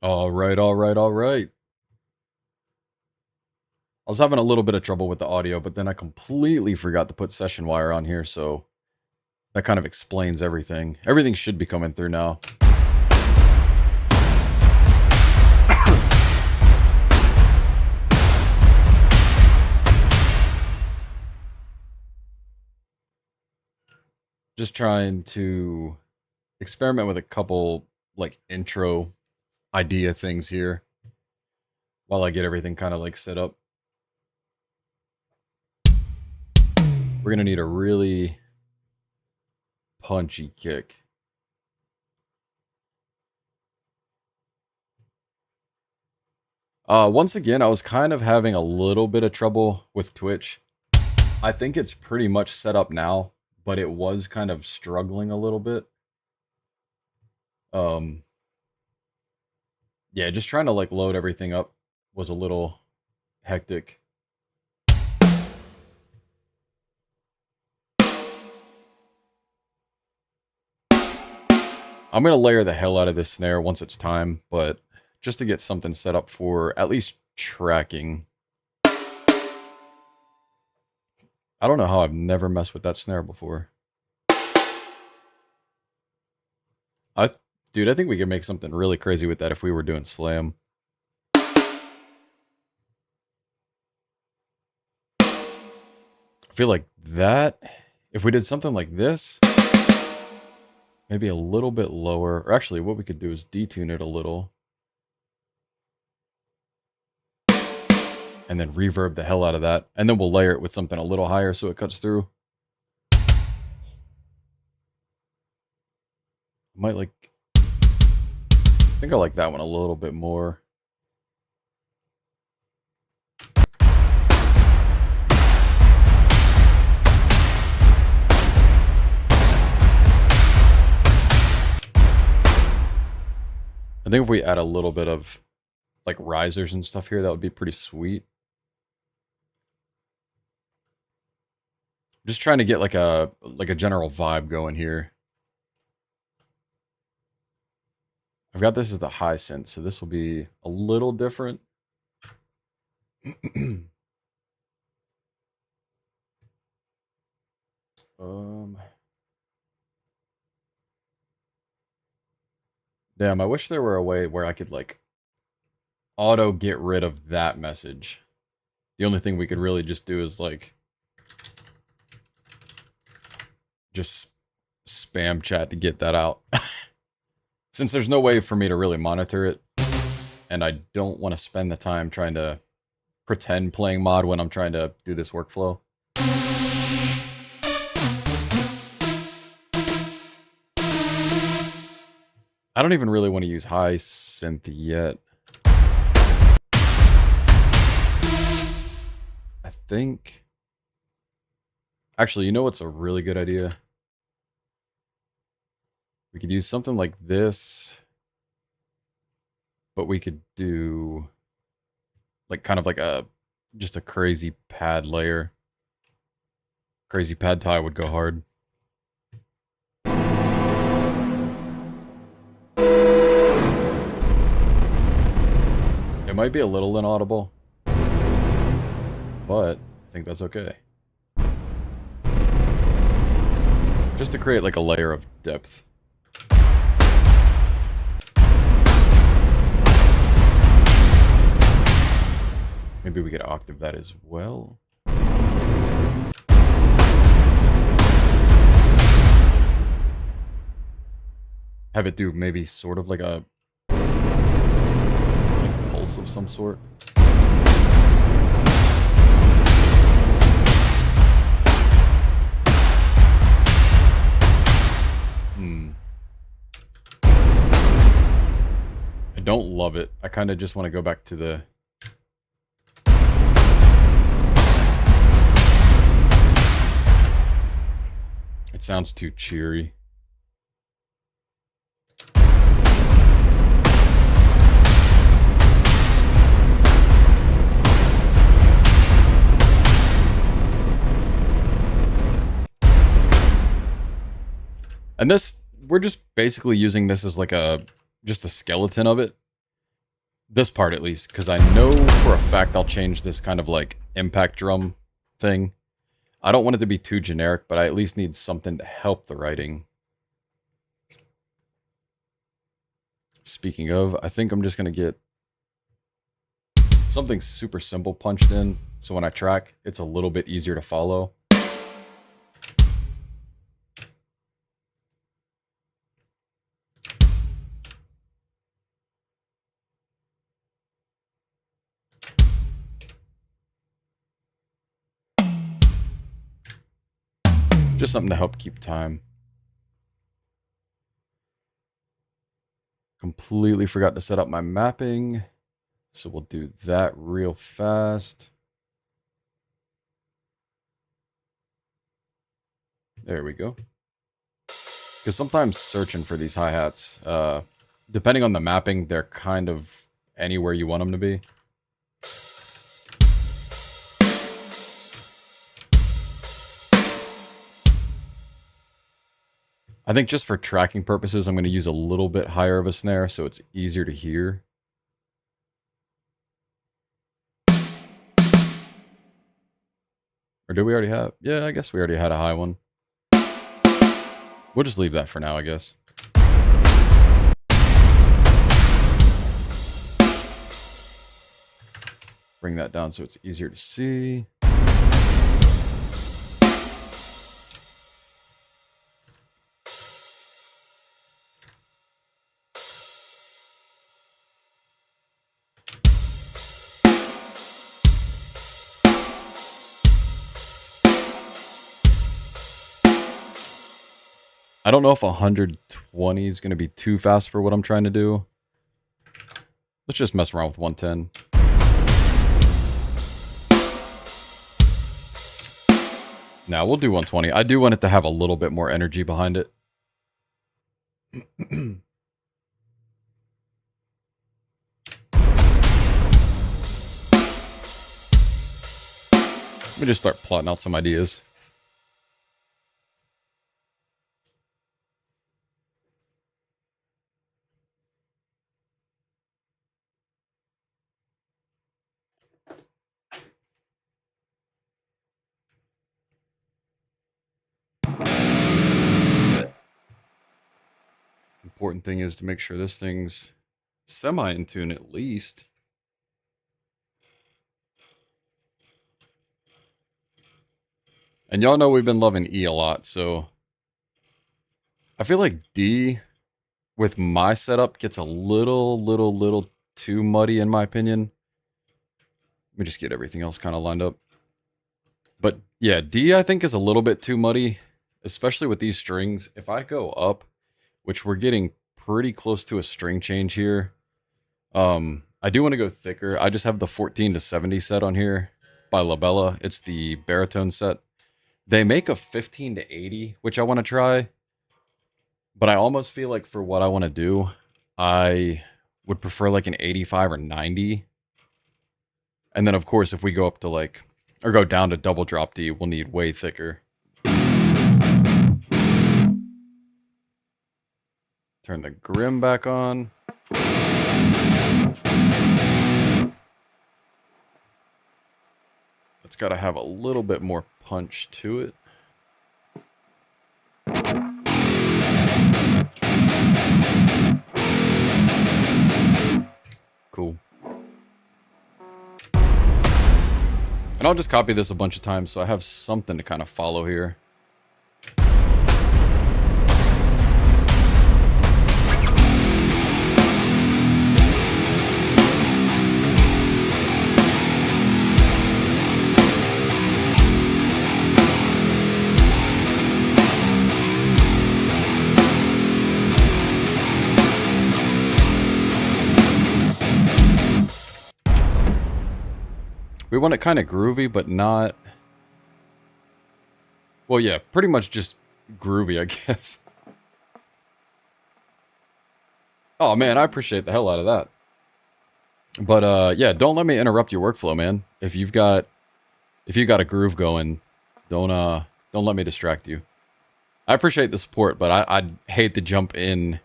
All right, all right, all right. I was having a little bit of trouble with the audio, but then I completely forgot to put session wire on here, so that kind of explains everything. Everything should be coming through now. Just trying to experiment with a couple like intro idea things here while I get everything kind of like set up. We're going to need a really punchy kick. Once again, I was kind of having a little bit of trouble with Twitch. I think it's pretty much set up now, but it was kind of struggling a little bit. Um, yeah, just trying to like load everything up was a little hectic. I'm going to layer the hell out of this snare once it's time, but just to get something set up for at least tracking. I don't know how I've never messed with that snare before. Dude, I think we could make something really crazy with that if we were doing slam. I feel like that, if we did something like this, maybe a little bit lower, or actually what we could do is detune it a little. And then reverb the hell out of that. And then we'll layer it with something a little higher so it cuts through. Might like, I think I like that one a little bit more. I think if we add a little bit of like risers and stuff here, that would be pretty sweet. Just trying to get like a general vibe going here. I've got this as the high synth, so this will be a little different. Damn, I wish there were a way where I could like auto get rid of that message. The only thing we could really just do is like just spam chat to get that out. Since there's no way for me to really monitor it, and I don't want to spend the time trying to pretend playing mod when I'm trying to do this workflow. I don't even really want to use high synth yet. I think... Actually, you know what's a really good idea? We could use something like this, but we could do like kind of like just a crazy pad layer. Crazy pad tie would go hard. It might be a little inaudible, but I think that's okay. Just to create like a layer of depth. Maybe we could octave that as well. Have it do maybe sort of like a pulse of some sort. I don't love it. I kind of just want to go back to the... It sounds too cheery. And this, we're just basically using this as like just a skeleton of it. This part at least, because I know for a fact I'll change this kind of like impact drum thing. I don't want it to be too generic, but I at least need something to help the writing. Speaking of, I think I'm just going to get something super simple punched in, so when I track, it's a little bit easier to follow. Just something to help keep time. Completely forgot to set up my mapping, so we'll do that real fast. There we go. Because sometimes searching for these hi-hats, depending on the mapping, they're kind of anywhere you want them to be. I think just for tracking purposes, I'm going to use a little bit higher of a snare so it's easier to hear. Or did we already have? Yeah, I guess we already had a high one. We'll just leave that for now, I guess. Bring that down so it's easier to see. I don't know if 120 is going to be too fast for what I'm trying to do. Let's just mess around with 110. Now we'll do 120. I do want it to have a little bit more energy behind it. Let me just start plotting out some ideas. Important thing is to make sure this thing's semi in tune at least. And y'all know we've been loving E a lot, so I feel like D with my setup gets a little too muddy in my opinion. Let me just get everything else kind of lined up. But yeah, D I think is a little bit too muddy, especially with these strings. If I go up, which we're getting pretty close to a string change here, I do want to go thicker. I just have the 14 to 70 set on here by Labella. It's the baritone set. They make a 15 to 80, which I want to try. But I almost feel like for what I want to do, I would prefer like an 85 or 90. And then, of course, if we go up to like, or go down to double drop D, we'll need way thicker. Turn the Grim back on. It's got to have a little bit more punch to it. Cool. And I'll just copy this a bunch of times so I have something to kind of follow here. We want it kind of groovy, but not... Well, yeah, pretty much just groovy, I guess. Oh, man, I appreciate the hell out of that. But, yeah, don't let me interrupt your workflow, man. If you got a groove going, don't let me distract you. I appreciate the support, but I'd hate to jump in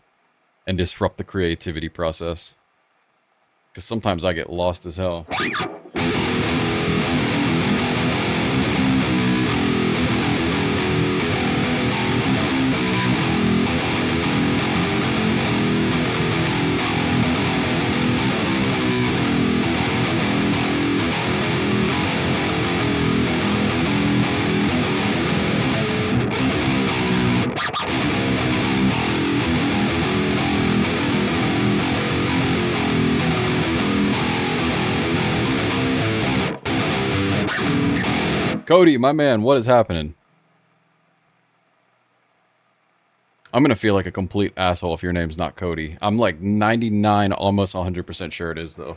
and disrupt the creativity process. Because sometimes I get lost as hell. Cody, my man, what is happening? I'm gonna feel like a complete asshole if your name's not Cody. I'm like 99, almost 100% sure it is, though.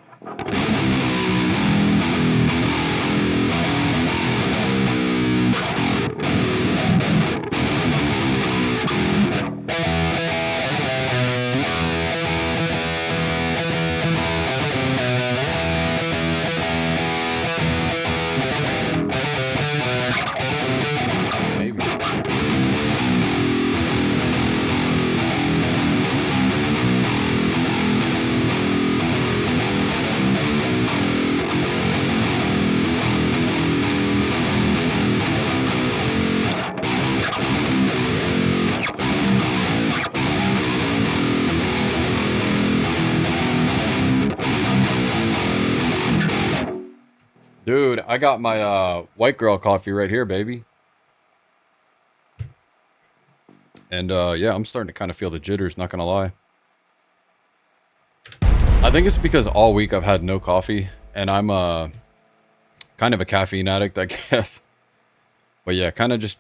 Dude, I got my white girl coffee right here, baby. And yeah, I'm starting to kind of feel the jitters, not gonna lie. I think it's because all week I've had no coffee, and I'm kind of a caffeine addict, I guess. But yeah, kind of just,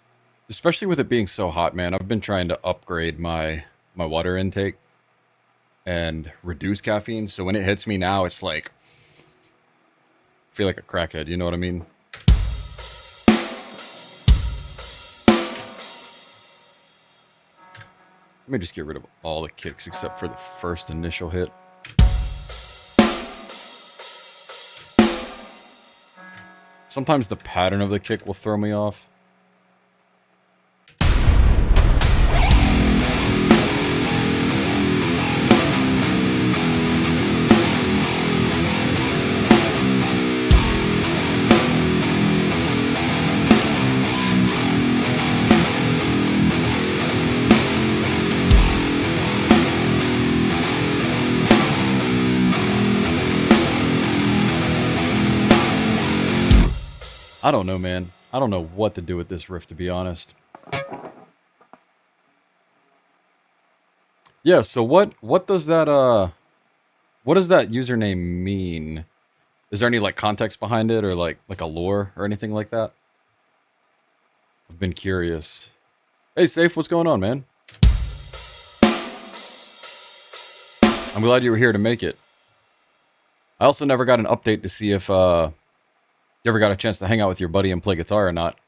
especially with it being so hot, man, I've been trying to upgrade my water intake and reduce caffeine. So when it hits me now, it's like, I feel like a crackhead, you know what I mean? Let me just get rid of all the kicks except for the first initial hit. Sometimes the pattern of the kick will throw me off. I don't know, man. I don't know what to do with this riff, to be honest. Yeah, so what does that username mean? Is there any like context behind it, or like a lore or anything like that? I've been curious. Hey, Safe, what's going on, man? I'm glad you were here to make it. I also never got an update to see if you ever got a chance to hang out with your buddy and play guitar or not?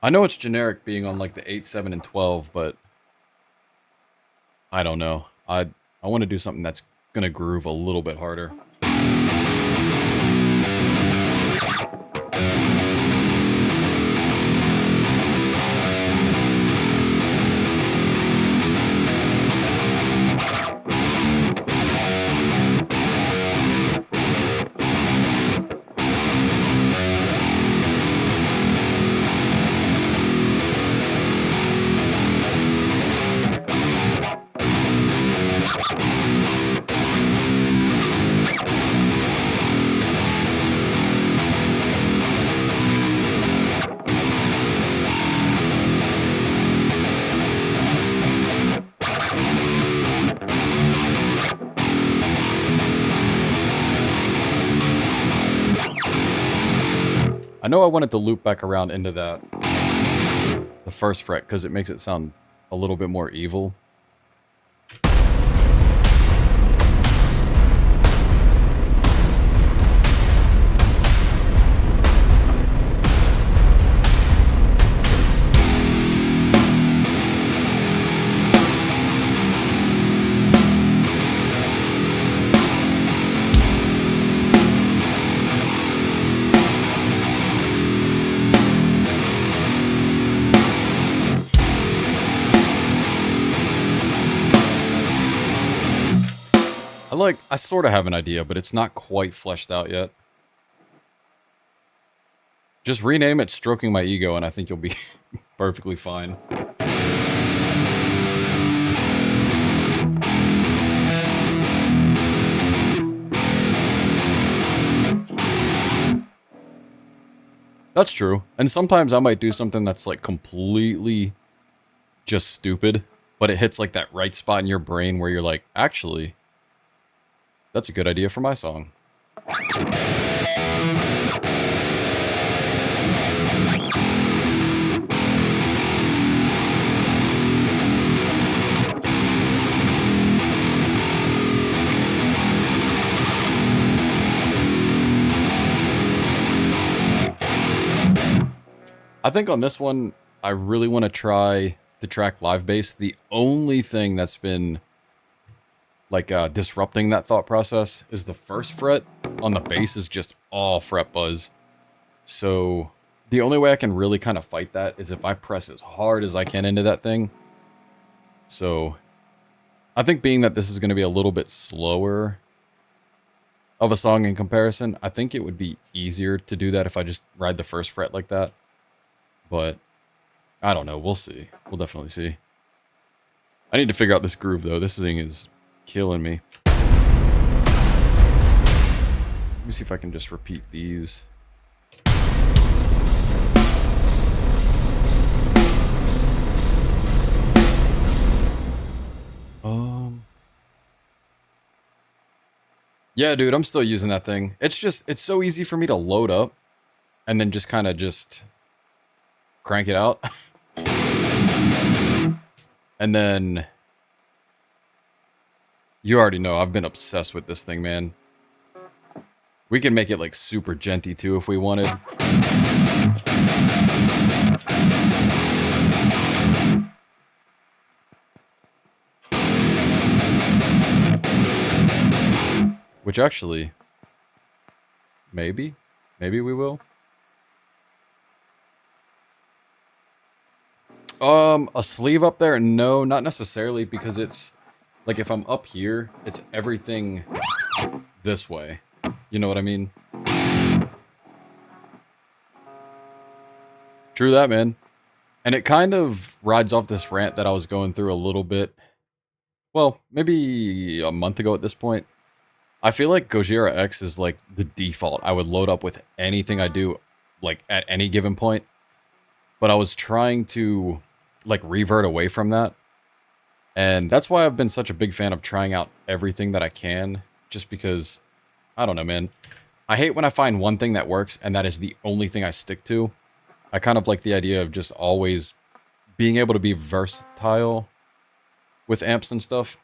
I know it's generic being on like the 8, 7, and 12, but I don't know. I want to do something that's gonna groove a little bit harder. I know I wanted to loop back around into the first fret, because it makes it sound a little bit more evil. I sort of have an idea, but it's not quite fleshed out yet. Just rename it Stroking My Ego, and I think you'll be perfectly fine. That's true. And sometimes I might do something that's like completely just stupid, but it hits like that right spot in your brain where you're like, actually, that's a good idea for my song. I think on this one, I really want to try the track live bass. The only thing that's been like disrupting that thought process is the first fret on the bass is just all fret buzz. So the only way I can really kind of fight that is if I press as hard as I can into that thing. So I think being that this is going to be a little bit slower of a song in comparison, I think it would be easier to do that if I just ride the first fret like that. But I don't know. We'll see. We'll definitely see. I need to figure out this groove, though. This thing is killing me. Let me see if I can just repeat these. Yeah, dude, I'm still using that thing. It's so easy for me to load up and then just kind of just crank it out. And then you already know I've been obsessed with this thing, man. We can make it like super genty too if we wanted. Which actually, maybe we will. A sleeve up there? No, not necessarily, because it's like if I'm up here, it's everything this way. You know what I mean? True that, man. And it kind of rides off this rant that I was going through a little bit. Well, maybe a month ago at this point. I feel like Gojira X is like the default. I would load up with anything I do, like at any given point. But I was trying to like revert away from that. And that's why I've been such a big fan of trying out everything that I can. Just because, I don't know, man. I hate when I find one thing that works and that is the only thing I stick to. I kind of like the idea of just always being able to be versatile with amps and stuff.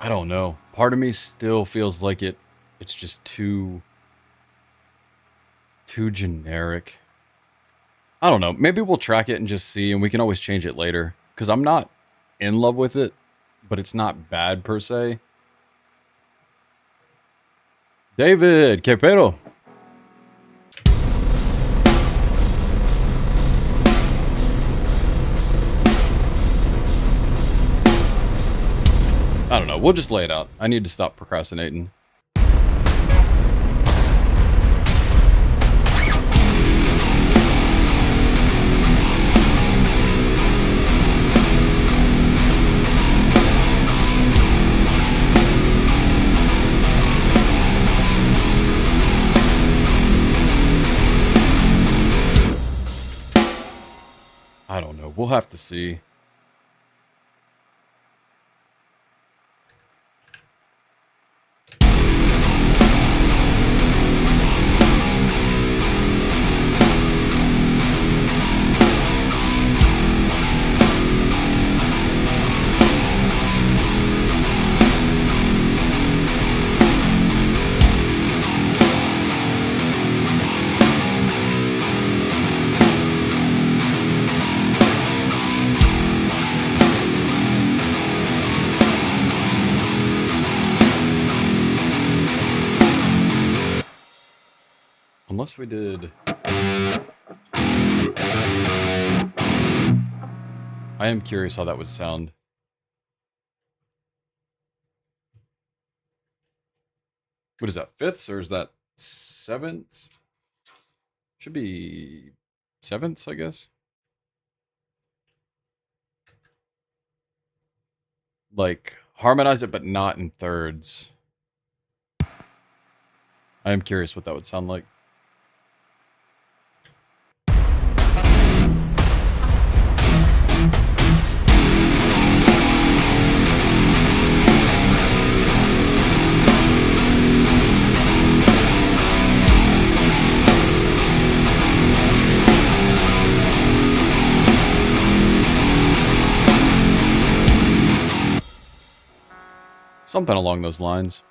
I don't know. Part of me still feels like it's just too generic. I don't know. Maybe we'll track it and just see, and we can always change it later. Because I'm not in love with it, but it's not bad per se. David, ¿qué pedo? I don't know. We'll just lay it out. I need to stop procrastinating. I don't know. We'll have to see. Unless we did... I am curious how that would sound. What is that, fifths or is that sevenths? Should be sevenths, I guess. Like, harmonize it, but not in thirds. I am curious what that would sound like. Something along those lines.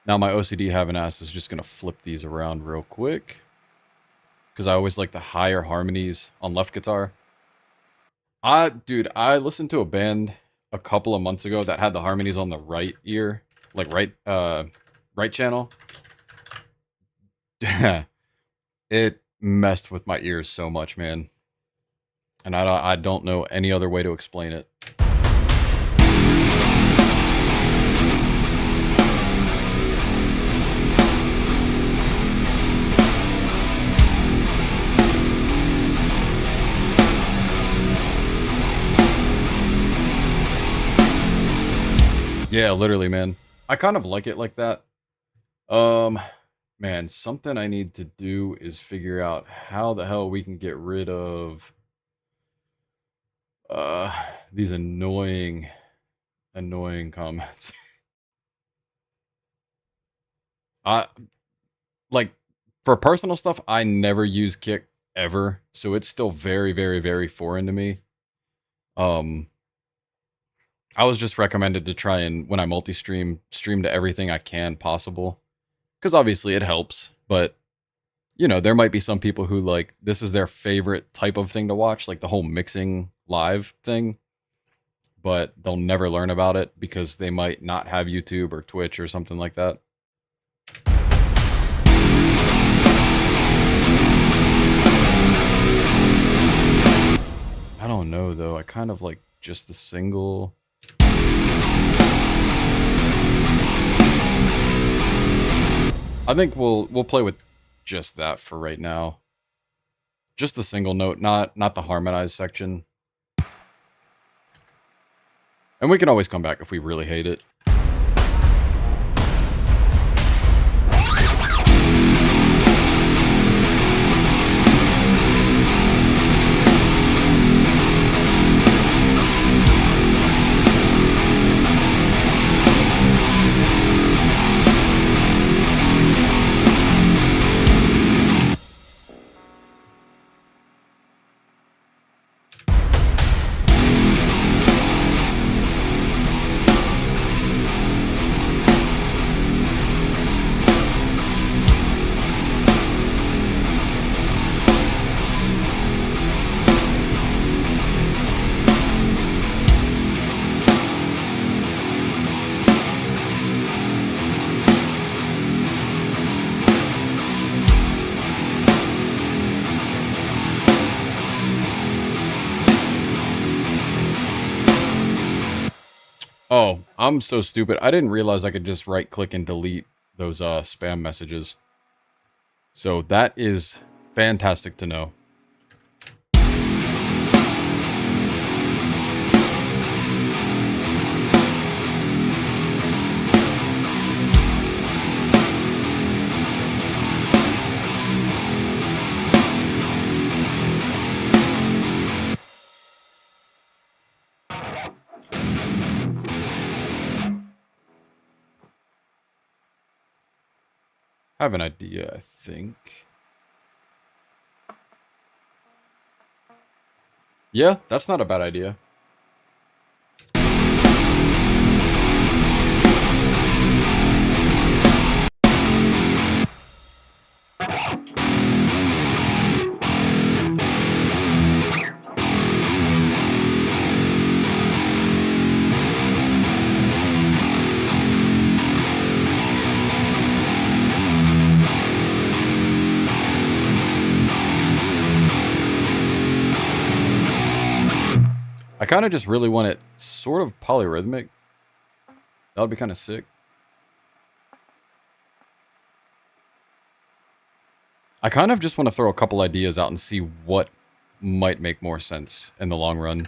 Now my OCD having ass is just going to flip these around real quick. Because I always like the higher harmonies on left guitar. Dude, I listened to a band a couple of months ago that had the harmonies on the right ear. Like right channel. It messed with my ears so much, man. And I don't know any other way to explain it. Yeah, literally, man. I kind of like it like that. Man, something I need to do is figure out how the hell we can get rid of these annoying comments. Like for personal stuff, I never use Kick ever, so it's still very, very, very foreign to me. I was just recommended to try and, when I multi-stream, stream to everything I can possible. Because obviously it helps, but, you know, there might be some people who, like, this is their favorite type of thing to watch, like the whole mixing live thing. But they'll never learn about it because they might not have YouTube or Twitch or something like that. I don't know, though. I kind of like just the single... I think we'll play with just that for right now. Just the single note, not the harmonized section. And we can always come back if we really hate it. Oh, I'm so stupid. I didn't realize I could just right click and delete those spam messages. So that is fantastic to know. I have an idea, I think. Yeah, that's not a bad idea. I kind of just really want it sort of polyrhythmic. That would be kind of sick. I kind of just want to throw a couple ideas out and see what might make more sense in the long run.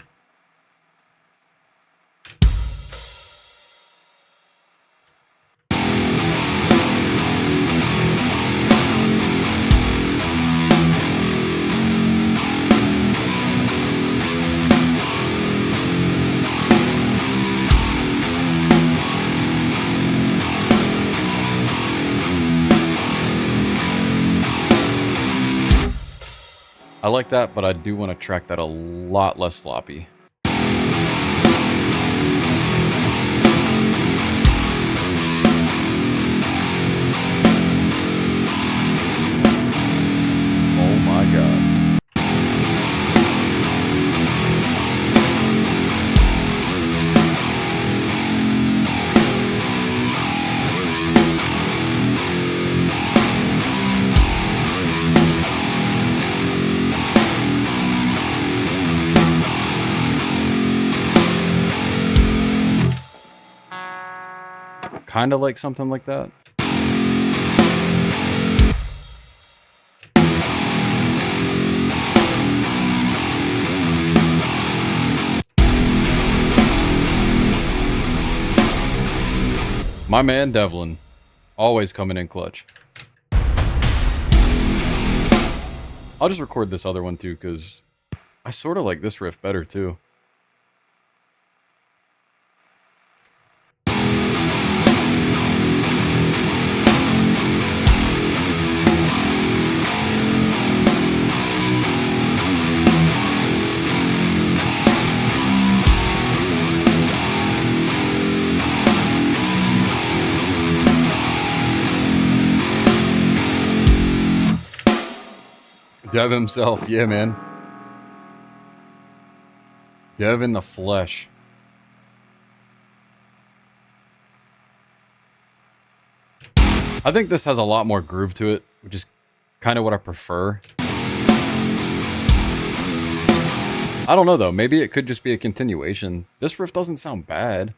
I like that, but I do want to track that a lot less sloppy. Oh my god. Kind of like something like that. My man Devlin, always coming in clutch. I'll just record this other one too, because I sort of like this riff better too. Dev himself, yeah, man. Dev in the flesh. I think this has a lot more groove to it, which is kind of what I prefer. I don't know though, maybe it could just be a continuation. This riff doesn't sound bad.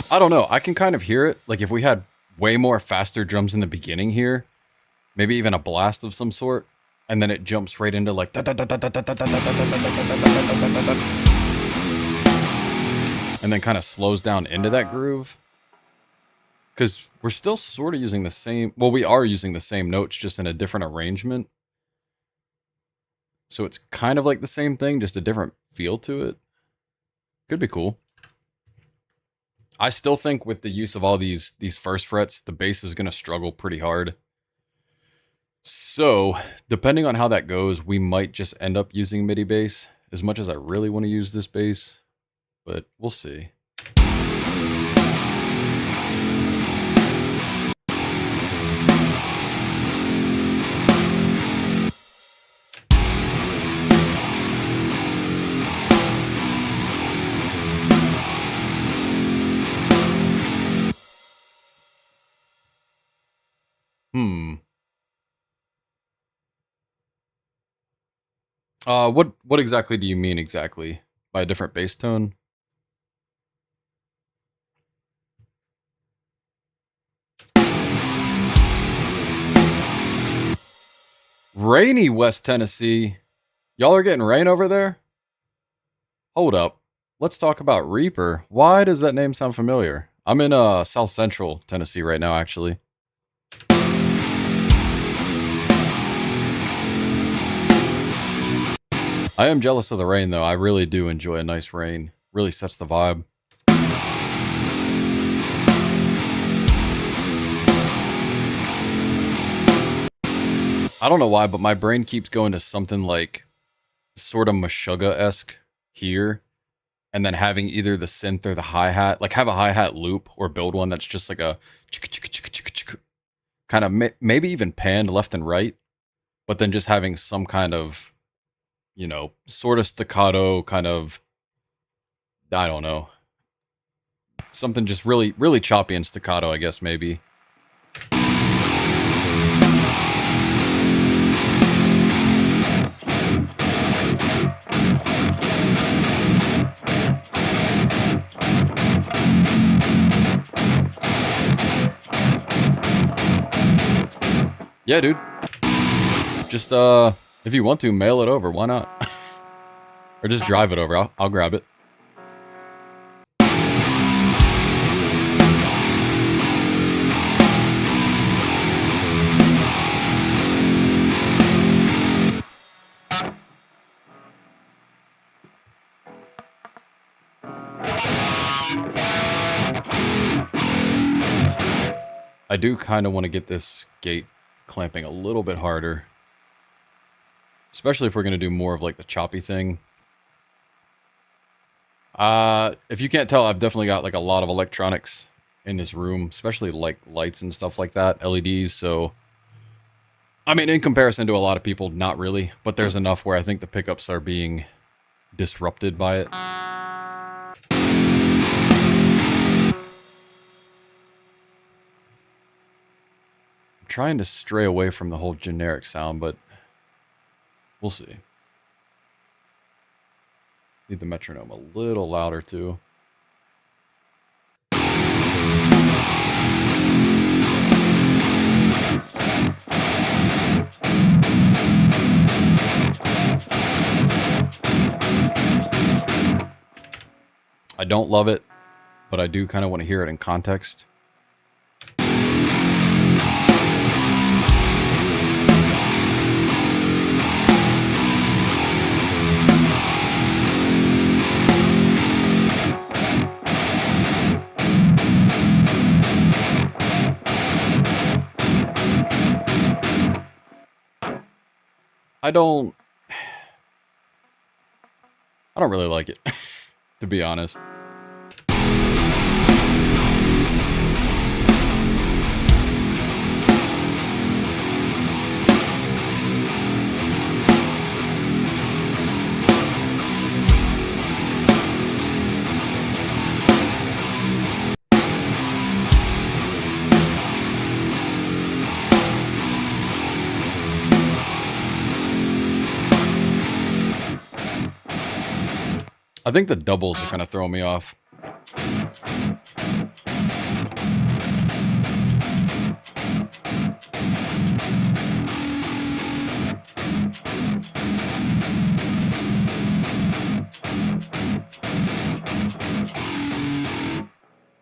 I don't know. I can kind of hear it. Like if we had way more faster drums in the beginning here, maybe even a blast of some sort, and then it jumps right into like and then kind of slows down into that groove. Because we're still sort of using the same, well, we are using the same notes just in a different arrangement. So it's kind of like the same thing, just a different feel to it. Could be cool. I still think with the use of all these first frets, the bass is going to struggle pretty hard. So, depending on how that goes, we might just end up using MIDI bass, as much as I really want to use this bass. But we'll see. What exactly do you mean exactly by a different bass tone? Rainy West Tennessee. Y'all are getting rain over there? Hold up. Let's talk about Reaper. Why does that name sound familiar? I'm in South Central Tennessee right now, actually. I am jealous of the rain, though. I really do enjoy a nice rain. Really sets the vibe. I don't know why, but my brain keeps going to something like sort of Meshuggah-esque here, and then having either the synth or the hi-hat, like have a hi-hat loop or build one that's just like a kind of maybe even panned left and right, but then just having some kind of, you know, sort of staccato kind of, I don't know, something just really, really choppy and staccato, I guess, maybe. Yeah, dude. Just, if you want to, mail it over. Why not? Or just drive it over. I'll grab it. I do kind of want to get this gate clamping a little bit harder. Especially if we're going to do more of like the choppy thing. If you can't tell, I've definitely got like a lot of electronics in this room, especially like lights and stuff like that, LEDs, so I mean, in comparison to a lot of people, not really, but there's enough where I think the pickups are being disrupted by it. I'm trying to stray away from the whole generic sound, but we'll see. Need the metronome a little louder too. I don't love it, but I do kind of want to hear it in context. I don't really like it, to be honest. I think the doubles are kind of throwing me off.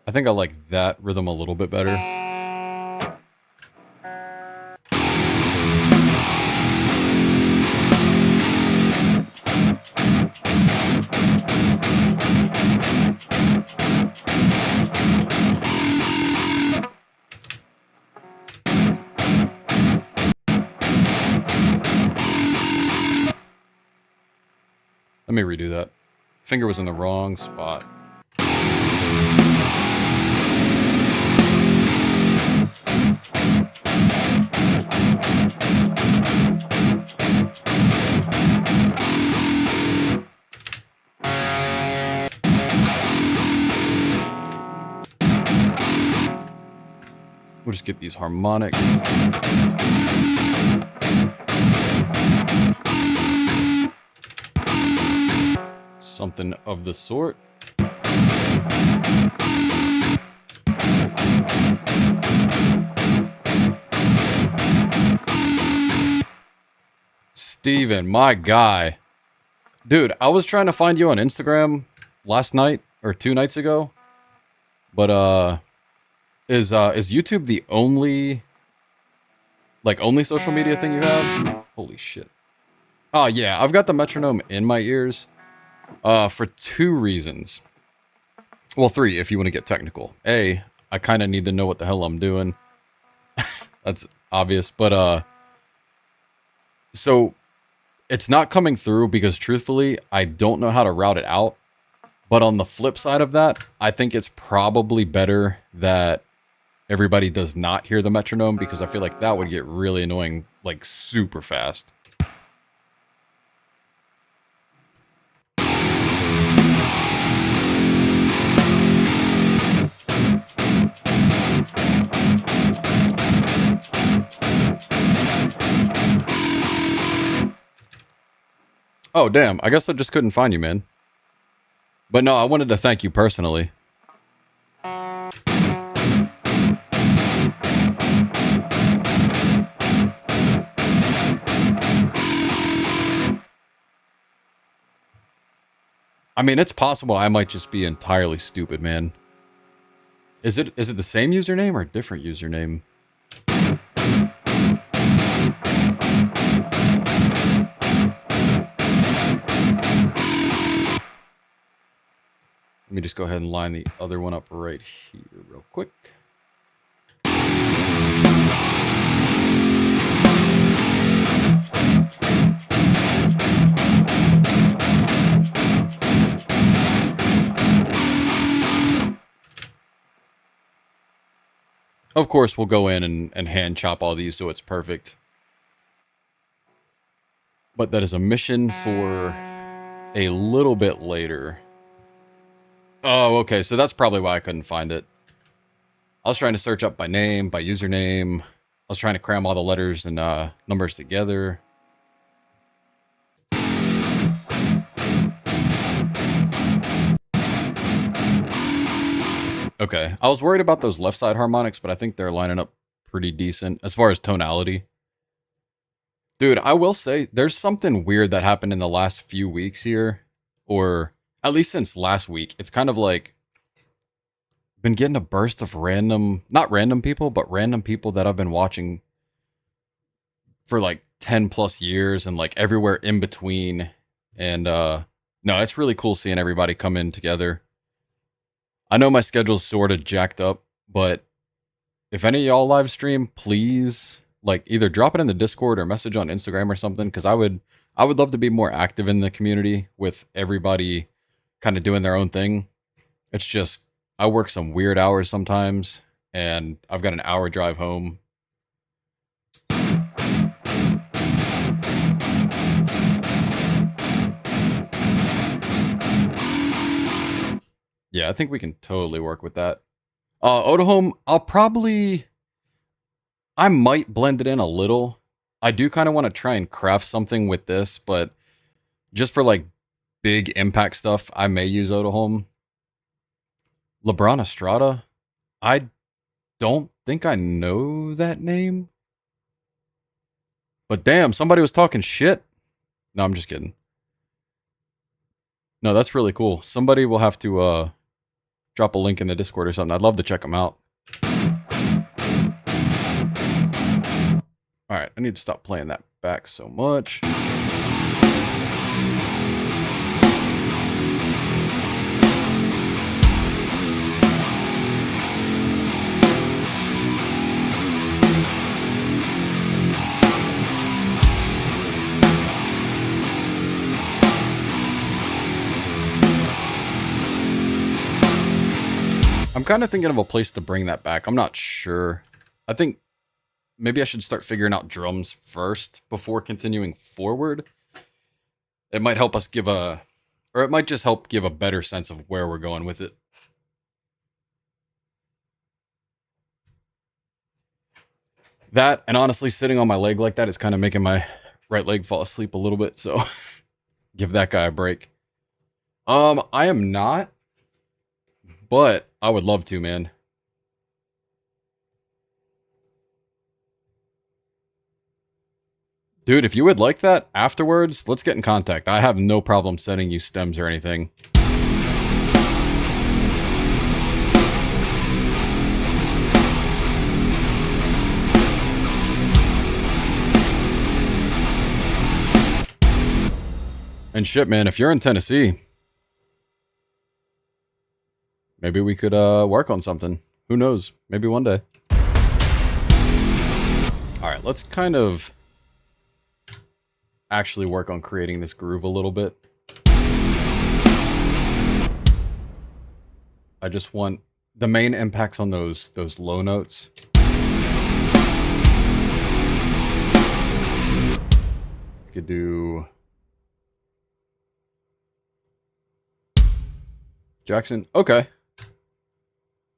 I think I like that rhythm a little bit better. Let me redo that. Finger was in the wrong spot. We'll just get these harmonics. Something of the sort. Steven, my guy. Dude, I was trying to find you on Instagram last night or 2 nights ago. But is YouTube the only social media thing you have? Holy shit. Oh yeah, I've got the metronome in my ears for 2 reasons. Well, 3 if you want to get technical. A, I kind of need to know what the hell I'm doing. That's obvious, but So it's not coming through because truthfully, I don't know how to route it out. But on the flip side of that, I think it's probably better that everybody does not hear the metronome because I feel like that would get really annoying, like super fast. Oh, damn. I guess I just couldn't find you, man. But no, I wanted to thank you personally. I mean, it's possible I might just be entirely stupid, man. Is it the same username or a different username? Let me just go ahead and line the other one up right here real quick. Of course, we'll go in and hand chop all these so it's perfect. But that is a mission for a little bit later. Oh, okay, so that's probably why I couldn't find it. I was trying to search up by name, by username. I was trying to cram all the letters and numbers together. Okay, I was worried about those left side harmonics, but I think they're lining up pretty decent as far as tonality. Dude, I will say there's something weird that happened in the last few weeks here, or at least since last week. It's kind of like been getting a burst of random, not random people, but random people that I've been watching for like 10 plus years and like everywhere in between. And no, it's really cool seeing everybody come in together. I know my schedule's sort of jacked up, but if any of y'all live stream, please like either drop it in the Discord or message on Instagram or something, because I would love to be more active in the community with everybody kind of doing their own thing. It's just I work some weird hours sometimes, and I've got an hour drive home. Yeah, I think we can totally work with that. Otohome, I might blend it in a little. I do kind of want to try and craft something with this, but just for like big impact stuff, I may use Otohome. LeBron Estrada? I don't think I know that name. But damn, somebody was talking shit. No, I'm just kidding. No, that's really cool. Somebody will have to drop a link in the Discord or something. I'd love to check them out. Alright, I need to stop playing that back so much. I'm kind of thinking of a place to bring that back. I'm not sure. I think maybe I should start figuring out drums first before continuing forward. It might help us or it might just help give a better sense of where we're going with it. That, and honestly, sitting on my leg like that is kind of making my right leg fall asleep a little bit, so give that guy a break. I am not, but I would love to, man. Dude, if you would like that afterwards, let's get in contact. I have no problem sending you stems or anything. And shit, man, if you're in Tennessee, maybe we could work on something. Who knows? Maybe one day. All right, let's kind of actually work on creating this groove a little bit. I just want the main impacts on those low notes. We could do Jackson. Okay.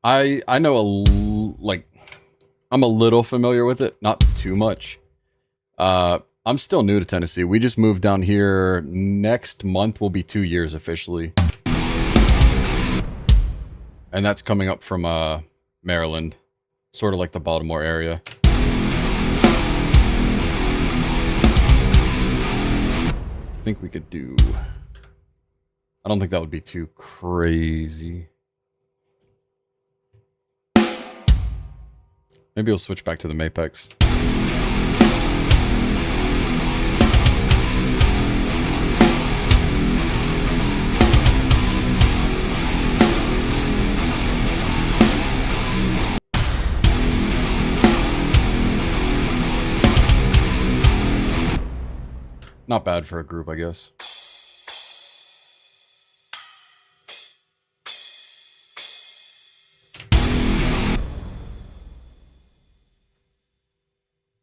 I know like I'm a little familiar with it, not too much. I'm still new to Tennessee. We just moved down here. Next month will be 2 years officially. And that's coming up from Maryland, sort of like the Baltimore area. I think we could do... I don't think that would be too crazy. Maybe we'll switch back to the Mapex. Not bad for a group, I guess.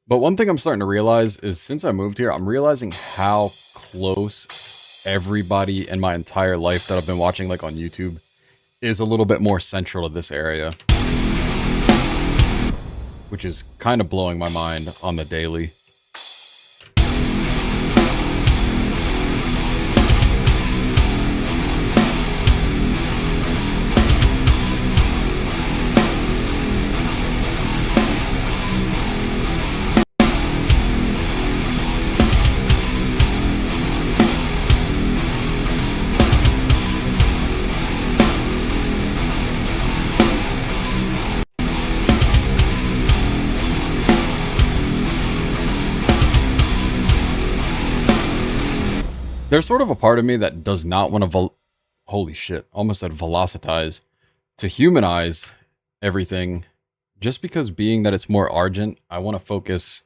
But one thing I'm starting to realize is since I moved here, I'm realizing how close everybody in my entire life that I've been watching, like on YouTube, is a little bit more central to this area. Which is kind of blowing my mind on the daily. There's sort of a part of me that does not want to holy shit, almost said velocitize, to humanize everything, just because being that it's more argent, I want to focus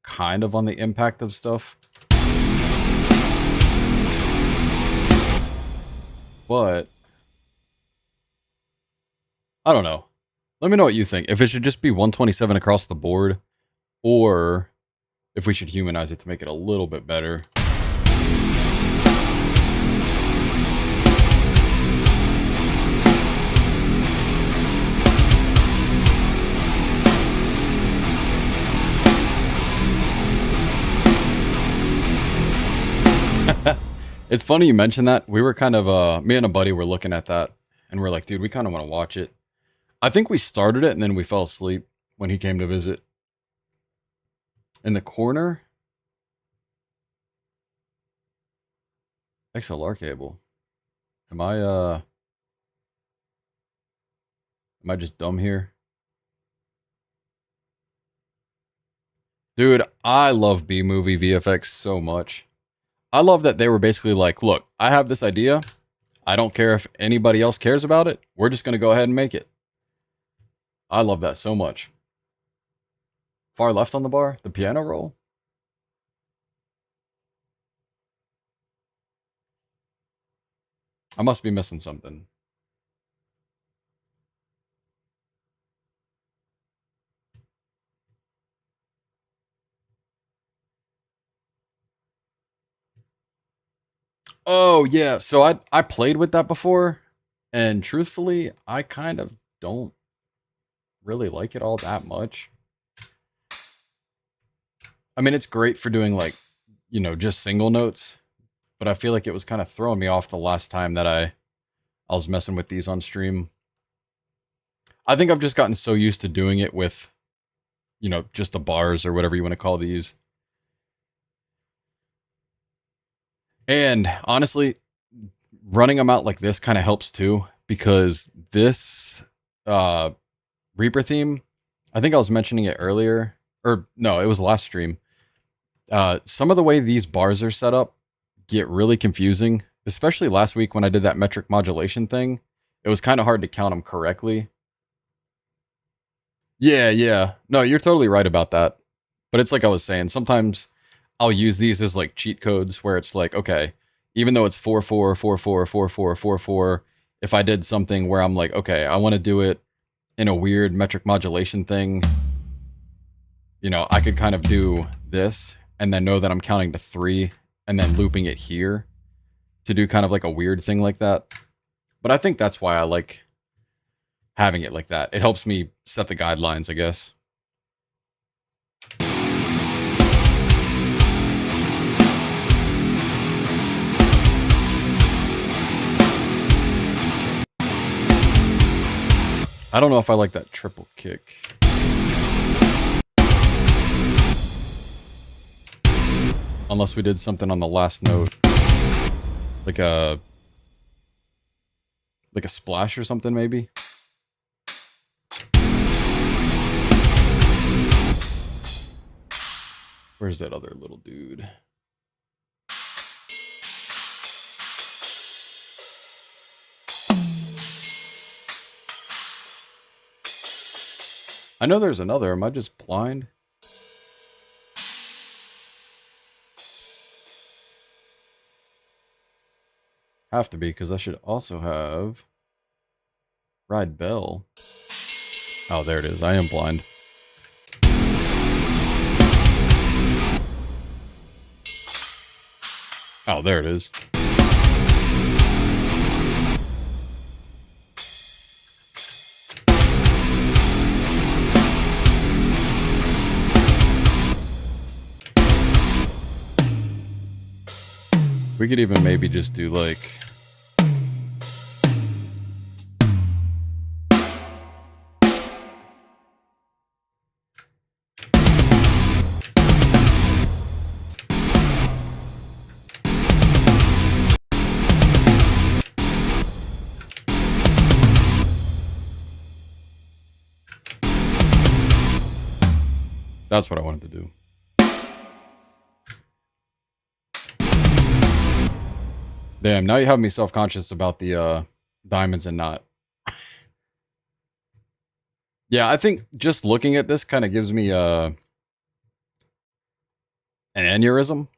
kind of on the impact of stuff. But I don't know. Let me know what you think. If it should just be 127 across the board, or if we should humanize it to make it a little bit better. It's funny you mentioned that. We were kind of, me and a buddy were looking at that, and we're like, dude, we kind of want to watch it. I think we started it, and then we fell asleep when he came to visit. In the corner? XLR cable. Am I just dumb here? Dude, I love B-movie VFX so much. I love that they were basically like, look, I have this idea. I don't care if anybody else cares about it. We're just going to go ahead and make it. I love that so much. Far left on the bar, the piano roll. I must be missing something. Oh, yeah. So I played with that before, and truthfully, I kind of don't really like it all that much. I mean, it's great for doing, like, you know, just single notes, but I feel like it was kind of throwing me off the last time that I was messing with these on stream. I think I've just gotten so used to doing it with, you know, just the bars or whatever you want to call these. And honestly, running them out like this kind of helps too, because this Reaper theme, I think I was mentioning it earlier, or no, it was last stream. Some of the way these bars are set up get really confusing, especially last week when I did that metric modulation thing. It was kind of hard to count them correctly. Yeah. No, you're totally right about that. But it's like I was saying, sometimes I'll use these as like cheat codes where it's like, okay, even though it's 4-4-4-4-4-4-4-4, if I did something where I'm like, okay, I want to do it in a weird metric modulation thing, you know, I could kind of do this and then know that I'm counting to 3 and then looping it here to do kind of like a weird thing like that. But I think that's why I like having it like that. It helps me set the guidelines, I guess. I don't know if I like that triple kick. Unless we did something on the last note. Like a splash or something, maybe. Where's that other little dude? I know there's another. Am I just blind? Have to be, because I should also have Ride Bell. Oh, there it is. I am blind. Oh, there it is. We could even maybe just do like... That's what I wanted to do. Damn, now you have me self-conscious about the diamonds and not. Yeah, I think just looking at this kind of gives me an aneurysm.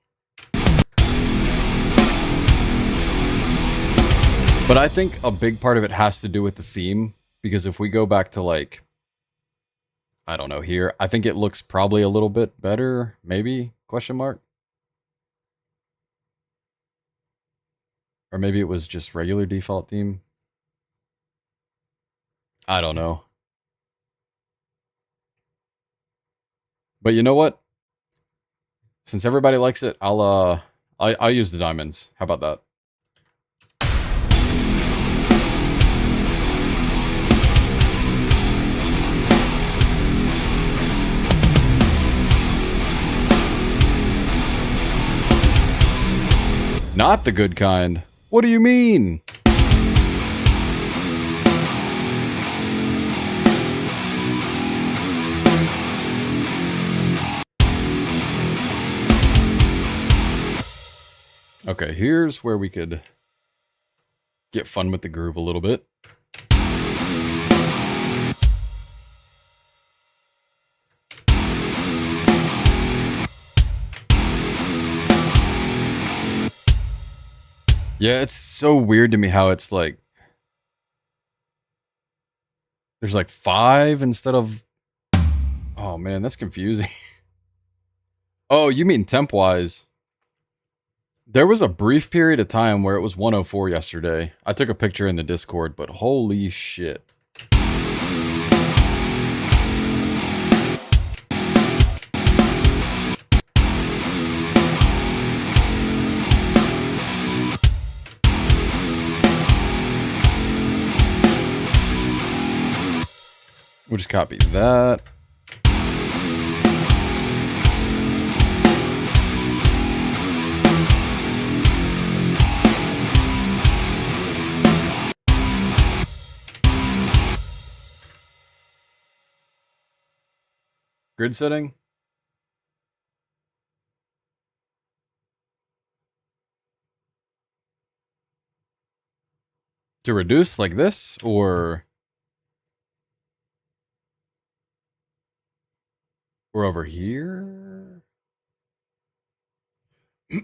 But I think a big part of it has to do with the theme, because if we go back to like, I don't know, here, I think it looks probably a little bit better, maybe, question mark? Or maybe it was just regular default theme. I don't know. But you know what? Since everybody likes it, I'll use the diamonds. How about that? Not the good kind. What do you mean? Okay, here's where we could get fun with the groove a little bit. Yeah, it's so weird to me how it's like there's like 5 instead of... Oh man, that's confusing. Oh, you mean temp-wise. There was a brief period of time where it was 104 yesterday. I took a picture in the Discord, but holy shit. We'll just copy that. Grid setting. To reduce like this, or over here? Eight?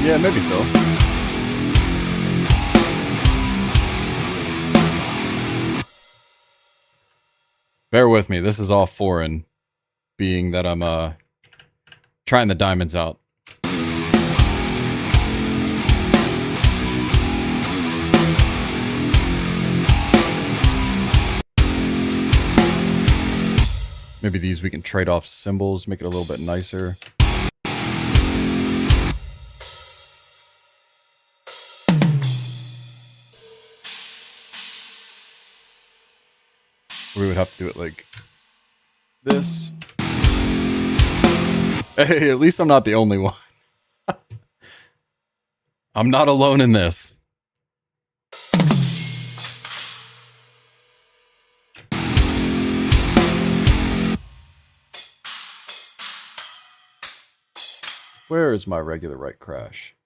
Yeah, maybe so. Bear with me. This is all foreign, being that I'm trying the diamonds out. Maybe these we can trade off symbols, make it a little bit nicer. We would have to do it like this. Hey, at least I'm not the only one. I'm not alone in this. Where is my regular right crash?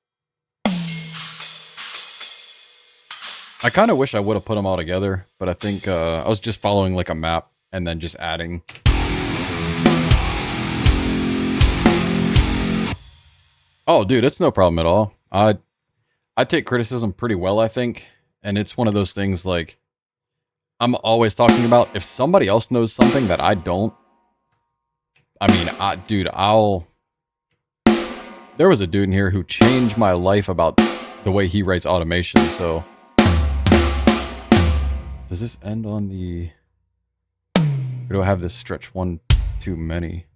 I kind of wish I would have put them all together, but I think I was just following like a map and then just adding. Oh, dude, it's no problem at all. I take criticism pretty well, I think, and it's one of those things like I'm always talking about. If somebody else knows something that I don't, I mean, dude, there was a dude in here who changed my life about the way he writes automation, so... Does this end on the... Or do I have this stretch one too many?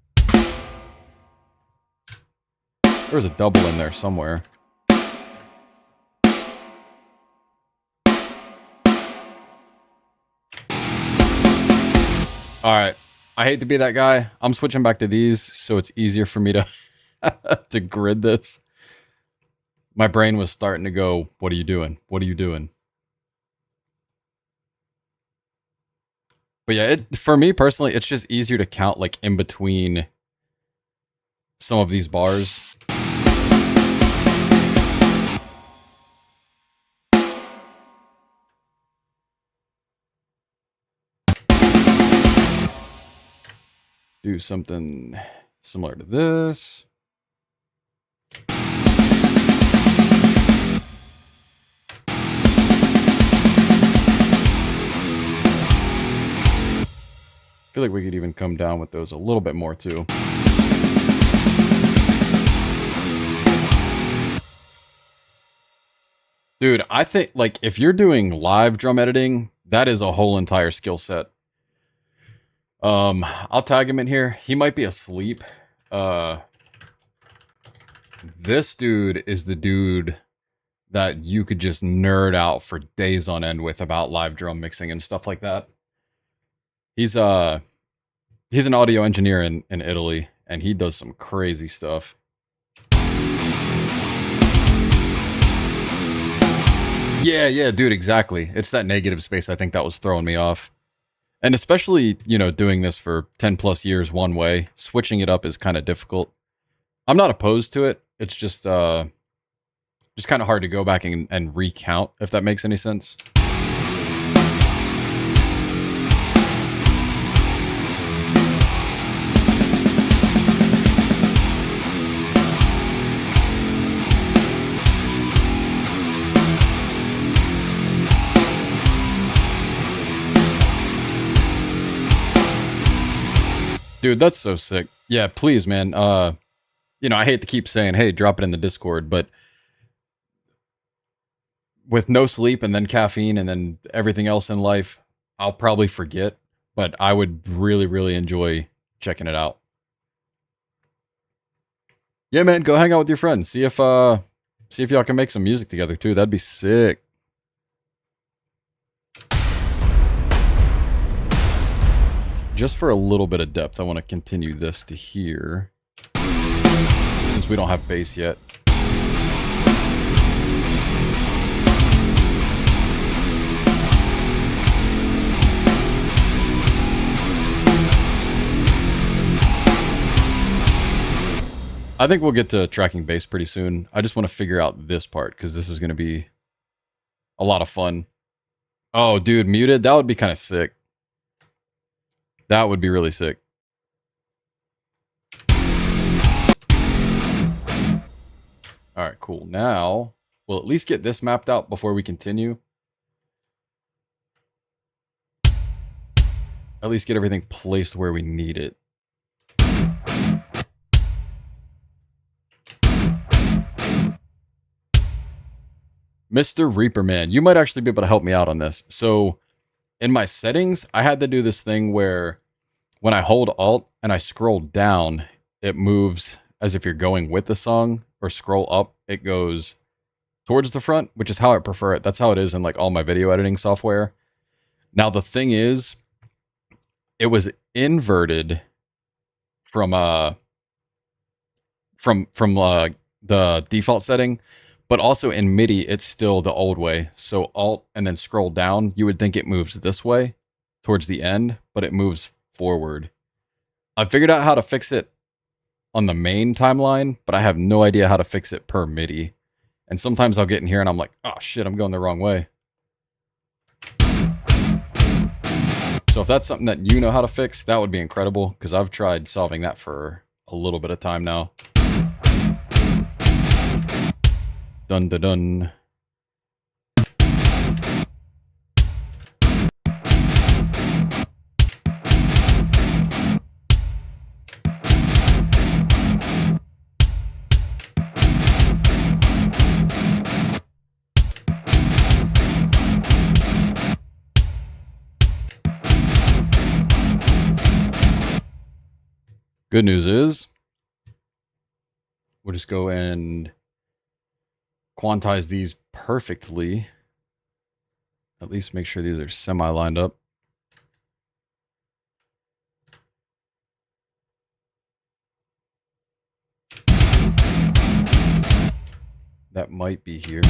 There's a double in there somewhere. Alright. I hate to be that guy. I'm switching back to these so it's easier for me to to grid this. My brain was starting to go, what are you doing? What are you doing? But yeah, for me personally, it's just easier to count like in between some of these bars. Do something similar to this. I feel like we could even come down with those a little bit more too. Dude, I think like if you're doing live drum editing, that is a whole entire skill set. I'll tag him in here. He might be asleep. This dude is the dude that you could just nerd out for days on end with about live drum mixing and stuff like that. He's an audio engineer in Italy, and he does some crazy stuff. Yeah, dude, exactly. It's that negative space I think that was throwing me off. And especially, you know, doing this for 10 plus years one way, switching it up is kind of difficult. I'm not opposed to it. It's just kind of hard to go back and recount, if that makes any sense. Dude, that's so sick. Yeah, please, man. You know, I hate to keep saying, hey, drop it in the Discord, but with no sleep and then caffeine and then everything else in life, I'll probably forget, but I would really, really enjoy checking it out. Yeah, man, go hang out with your friends. See if y'all can make some music together too. That'd be sick. Just for a little bit of depth, I want to continue this to here. Since we don't have bass yet. I think we'll get to tracking bass pretty soon. I just want to figure out this part, because this is going to be a lot of fun. Oh, dude, muted? That would be kind of sick. That would be really sick. All right, cool. Now we'll at least get this mapped out before we continue. At least get everything placed where we need it. Mr. Reaper Man, you might actually be able to help me out on this. So in my settings, I had to do this thing where when I hold Alt and I scroll down, it moves as if you're going with the song, or scroll up, it goes towards the front, which is how I prefer it. That's how it is in like all my video editing software. Now the thing is, it was inverted from the default setting, but also in MIDI it's still the old way. So Alt and then scroll down, you would think it moves this way towards the end, but it moves forward. I figured out how to fix it on the main timeline, but I have no idea how to fix it per MIDI. And sometimes I'll get in here and I'm like, oh shit, I'm going the wrong way. So if that's something that you know how to fix, that would be incredible, because I've tried solving that for a little bit of time now. Dun dun dun. Good news is, we'll just go and quantize these perfectly. At least make sure these are semi-lined up. That might be here.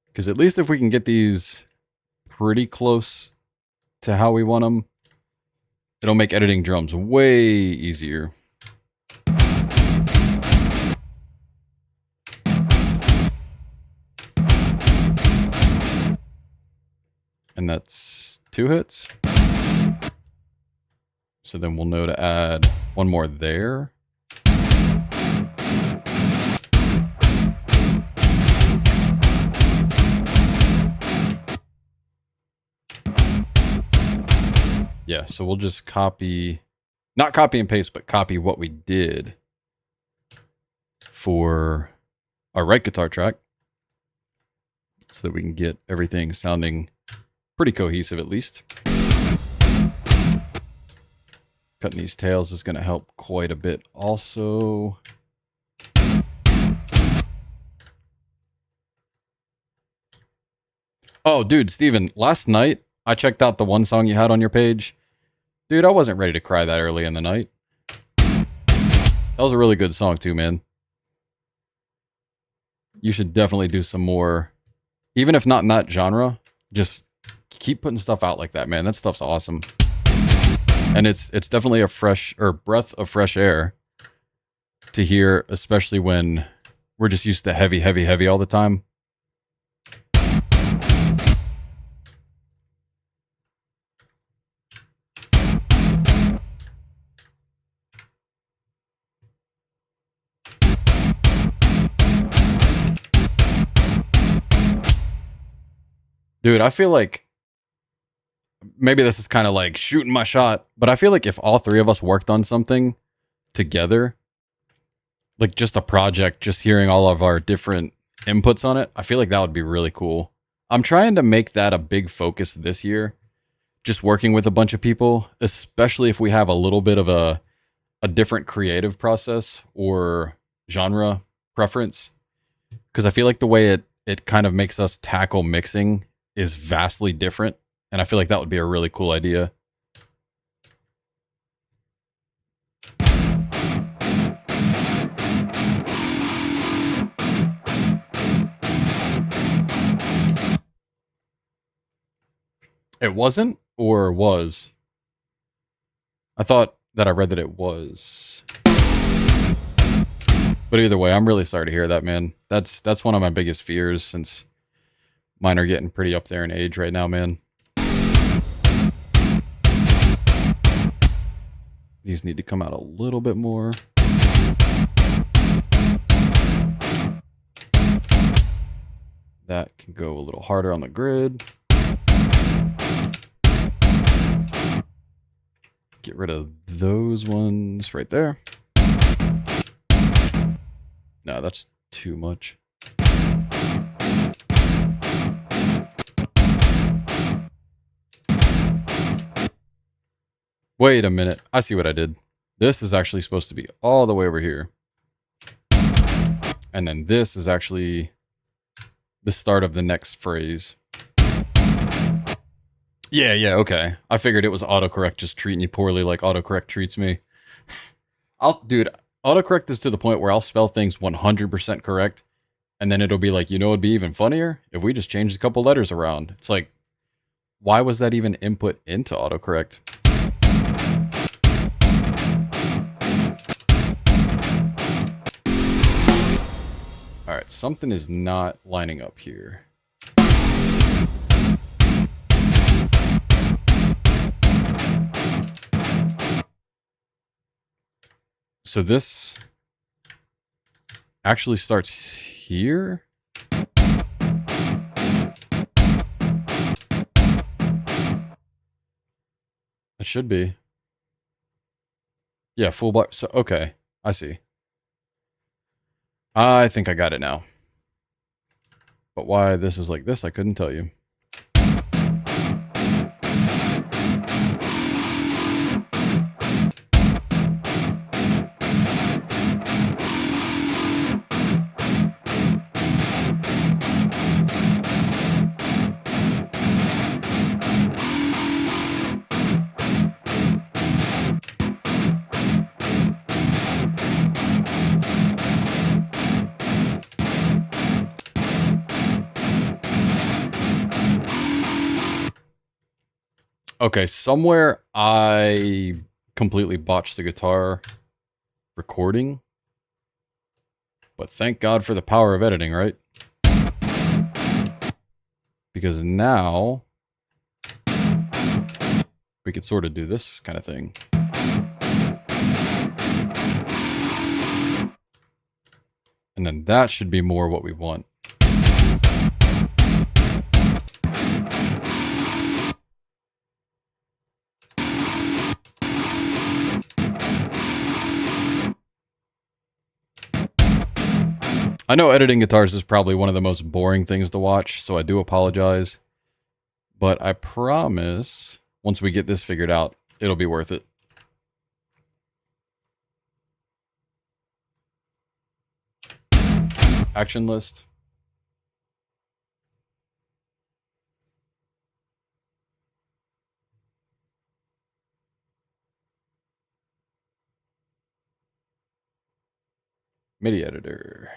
Because at least if we can get these pretty close to how we want them, it'll make editing drums way easier. And that's 2 hits. So then we'll know to add one more there. Yeah, so we'll just copy, not copy and paste, but copy what we did for our right guitar track, so that we can get everything sounding pretty cohesive at least. Cutting these tails is going to help quite a bit also. Oh, dude, Steven, last night I checked out the one song you had on your page. Dude, I wasn't ready to cry that early in the night. That was a really good song too, man. You should definitely do some more, even if not in that genre, just keep putting stuff out like that, man. That stuff's awesome. And it's definitely a breath of fresh air to hear, especially when we're just used to heavy, heavy, heavy all the time. Dude, I feel like maybe this is kind of like shooting my shot, but I feel like if all 3 of us worked on something together, like just a project, just hearing all of our different inputs on it, I feel like that would be really cool. I'm trying to make that a big focus this year, just working with a bunch of people, especially if we have a little bit of a different creative process or genre preference, because I feel like the way it kind of makes us tackle mixing is vastly different, and I feel like that would be a really cool idea. It wasn't, or was? I thought that I read that it was. But either way, I'm really sorry to hear that, man. That's one of my biggest fears since mine are getting pretty up there in age right now, man. These need to come out a little bit more. That can go a little harder on the grid. Get rid of those ones right there. No, that's too much. Wait a minute. I see what I did. This is actually supposed to be all the way over here. And then this is actually the start of the next phrase. Yeah, okay. I figured it was autocorrect just treating you poorly like autocorrect treats me. Dude, autocorrect is to the point where I'll spell things 100% correct, and then it'll be like, you know, it'd be even funnier if we just changed a couple letters around. It's like, why was that even input into autocorrect? All right, something is not lining up here. So this actually starts here. It should be. Yeah, full bar. So, okay, I see. I think I got it now. But why this is like this, I couldn't tell you. Okay, somewhere I completely botched the guitar recording. But thank God for the power of editing, right? Because now we could sort of do this kind of thing. And then that should be more what we want. I know editing guitars is probably one of the most boring things to watch, so I do apologize. But I promise, once we get this figured out, it'll be worth it. Action list. MIDI editor.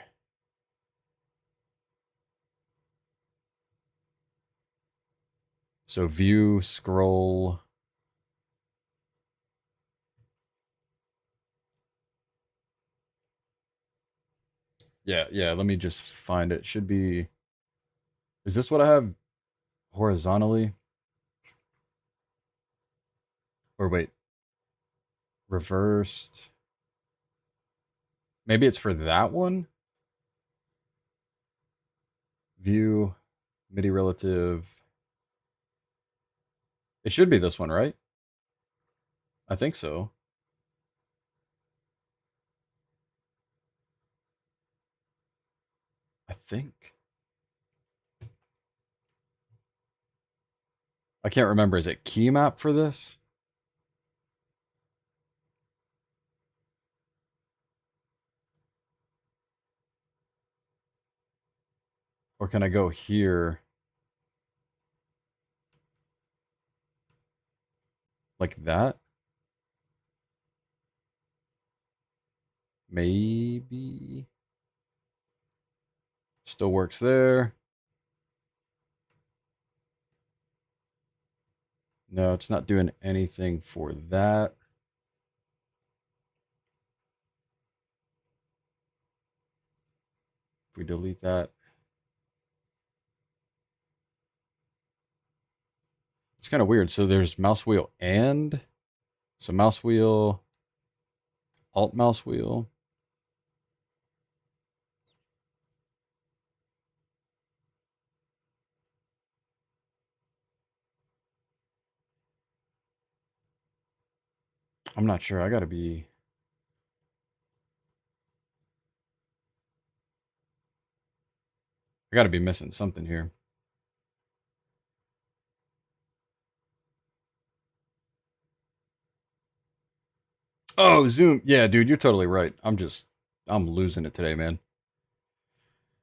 So view, scroll. Yeah, let me just find it. Should be... Is this what I have horizontally? Or wait. Reversed. Maybe it's for that one? View, MIDI relative. It should be this one, right? I think so. I think. I can't remember. Is it key map for this? Or can I go here? Like that? Maybe. Still works there. No, it's not doing anything for that. If we delete that. It's kind of weird. So there's mouse wheel and... So mouse wheel, alt mouse wheel. I'm not sure. I gotta be missing something here. Oh, zoom. Yeah, dude, you're totally right. I'm losing it today, man.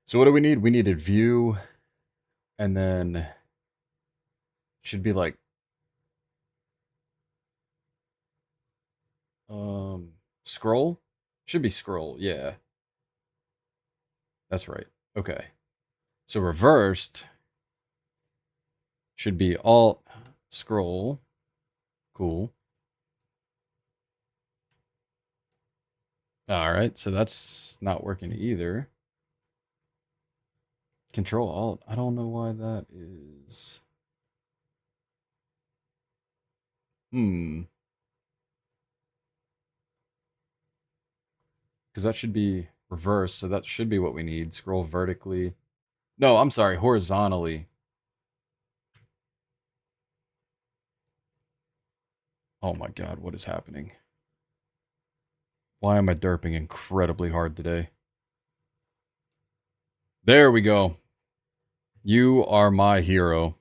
So what do we need? We needed view, and then should be like scroll. Should be scroll. Yeah, that's right. Okay. So reversed should be alt scroll. Cool. All right, so that's not working either. Control alt. I don't know why that is. Because that should be reversed, so that should be what we need. Scroll vertically. No, I'm sorry, horizontally. Oh my god, what is happening? Why am I derping incredibly hard today? There we go. You are my hero.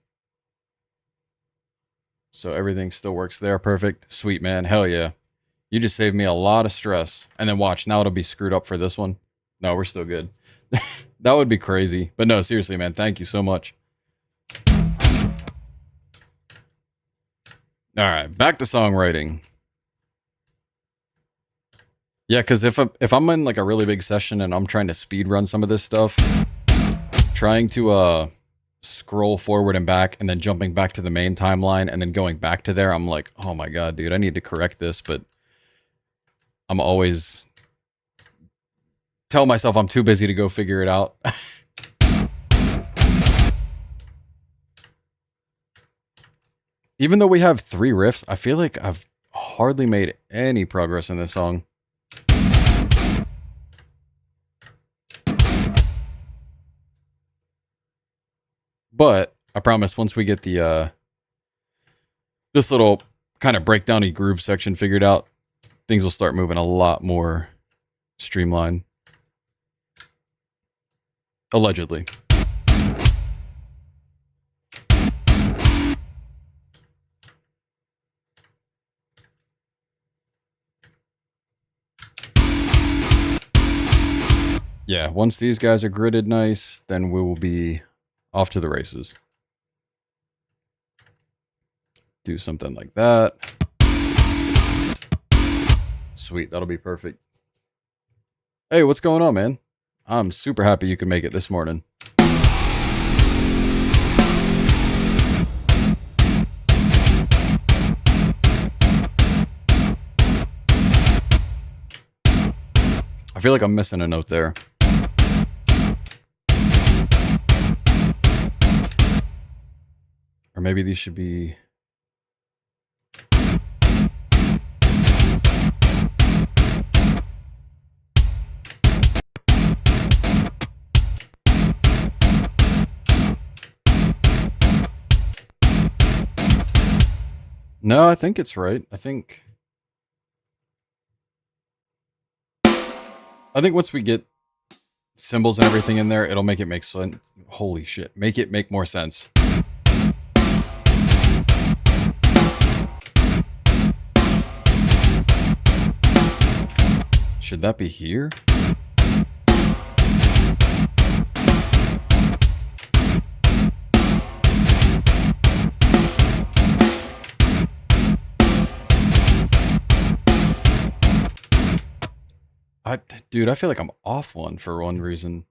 So everything still works there. Perfect. Sweet, man. Hell yeah. You just saved me a lot of stress. And then watch, now it'll be screwed up for this one. No, we're still good. That would be crazy. But no, seriously, man. Thank you so much. All right, back to songwriting. Yeah, because if I'm in like a really big session and I'm trying to speed run some of this stuff, trying to scroll forward and back and then jumping back to the main timeline and then going back to there, I'm like, oh my god, dude, I need to correct this, but I'm always tell myself I'm too busy to go figure it out. Even though we have 3 riffs, I feel like I've hardly made any progress in this song. But I promise once we get the this little kind of breakdown-y groove section figured out, things will start moving a lot more streamlined. Allegedly. Yeah, once these guys are gridded nice, then we will be off to the races. Do something like that. Sweet, that'll be perfect. Hey, what's going on, man? I'm super happy you could make it this morning. I feel like I'm missing a note there. Or maybe these should be... No, I think it's right. I think once we get symbols and everything in there, it'll make it make sense. Holy shit. Make it make more sense. Should that be here? Dude, I feel like I'm off one for one reason.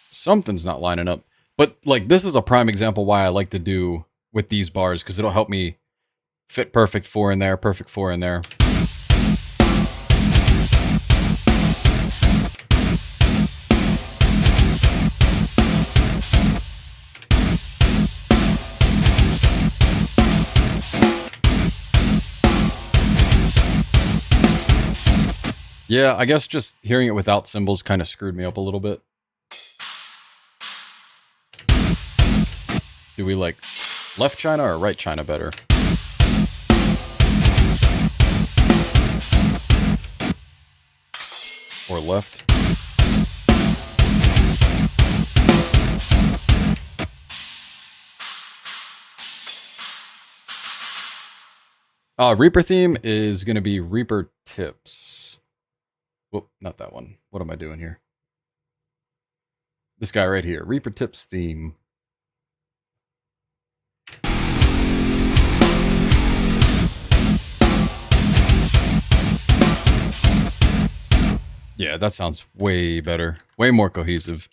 Something's not lining up. But, like, this is a prime example why I like to do with these bars, because it'll help me fit perfect 4 in there, perfect 4 in there. Yeah, I guess just hearing it without cymbals kind of screwed me up a little bit. Do we like left China or right China better? Or left? Reaper theme is going to be Reaper Tips. Whoop, not that one. What am I doing here? This guy right here. Reaper Tips theme. Yeah, that sounds way better. Way more cohesive.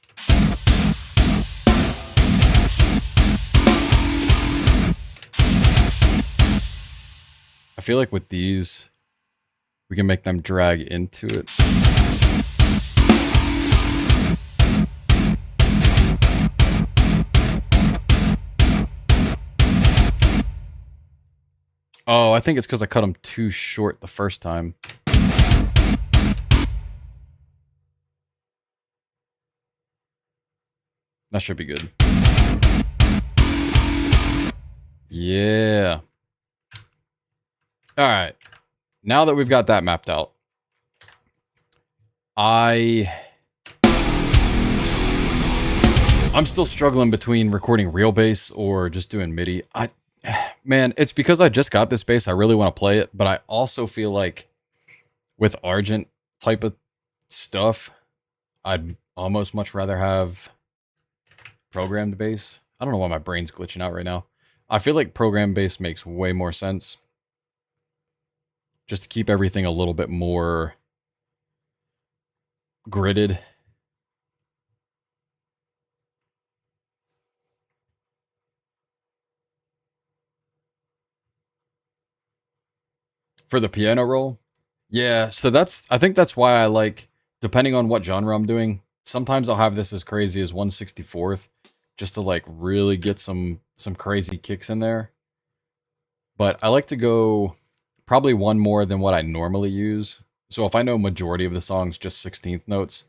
I feel like with these, we can make them drag into it. Oh, I think it's because I cut them too short the first time. That should be good. Yeah. All right. Now that we've got that mapped out, I'm still struggling between recording real bass or just doing MIDI. Man, it's because I just got this bass. I really want to play it, but I also feel like with Argent type of stuff, I'd almost much rather have programmed bass. I don't know why my brain's glitching out right now. I feel like programmed bass makes way more sense. Just to keep everything a little bit more gridded. For the piano roll? Yeah, so I think that's why I like, depending on what genre I'm doing, sometimes I'll have this as crazy as 1/64th, just to like really get some crazy kicks in there. But I like to go probably one more than what I normally use. So if I know majority of the song's just 16th notes,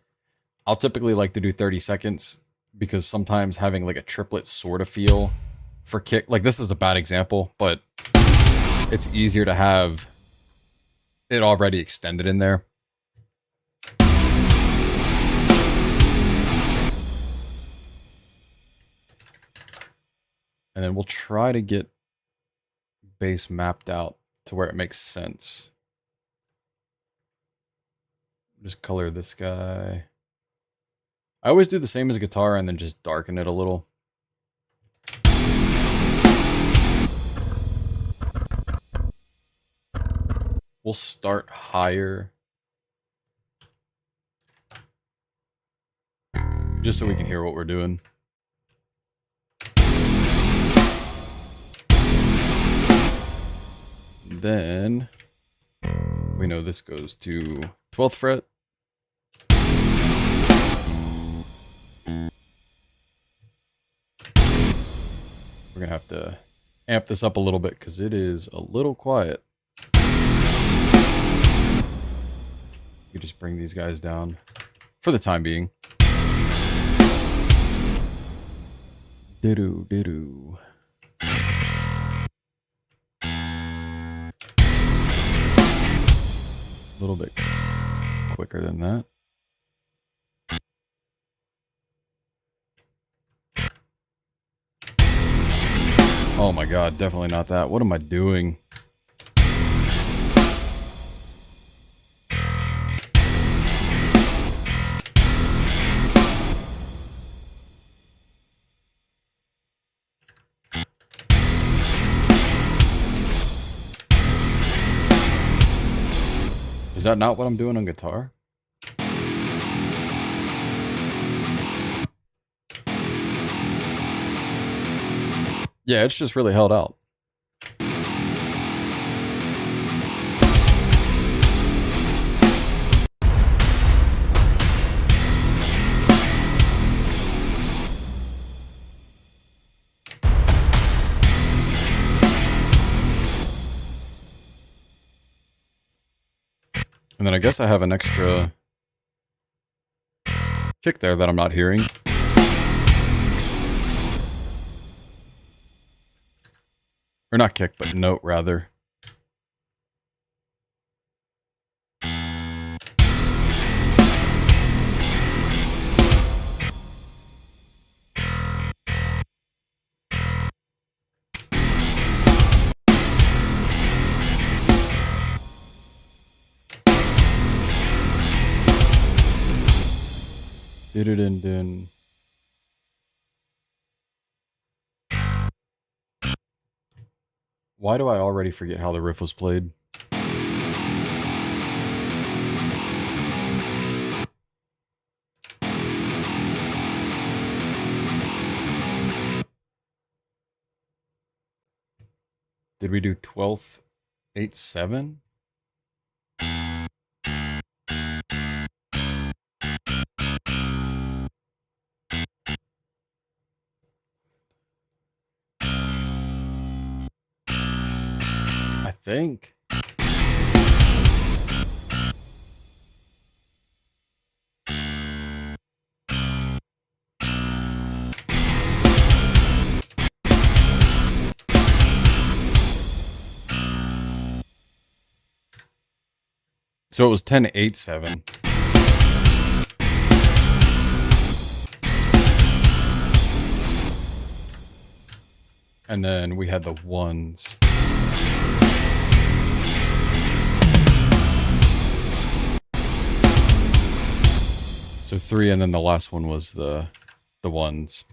I'll typically like to do 30 seconds because sometimes having like a triplet sort of feel for kick, like this is a bad example, but it's easier to have it already extended in there. And then we'll try to get bass mapped out to where it makes sense. Just color this guy. I always do the same as guitar and then just darken it a little. We'll start higher. Just so we can hear what we're doing. Then we know this goes to 12th fret. We're going to have to amp this up a little bit because it is a little quiet. You just bring these guys down for the time being. Didoo, didoo. A little bit quicker than that. Oh my god, definitely not that. What am I doing? Is that not what I'm doing on guitar? Yeah, it's just really held out. And then I guess I have an extra kick there that I'm not hearing. Or not kick, but note rather. Did it and then. Why do I already forget how the riff was played? Did we do 12th, 8, 7? I think. So it was 10, 8, 7. And then we had the ones. So 3, and then the last one was the ones.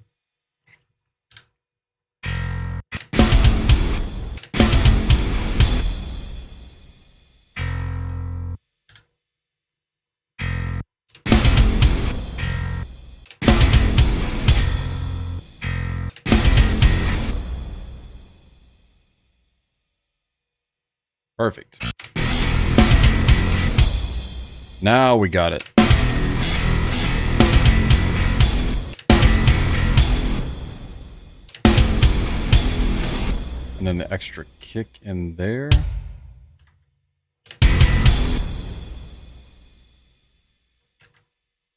Perfect. Now we got it. And then the extra kick in there.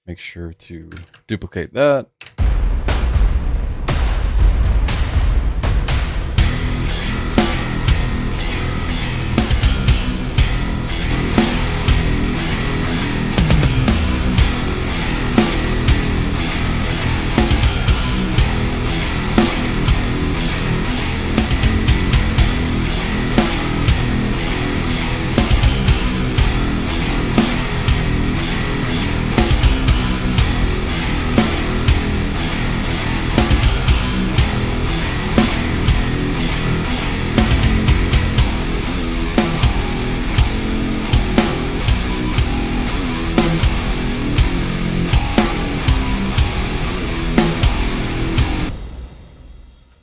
Make sure to duplicate that.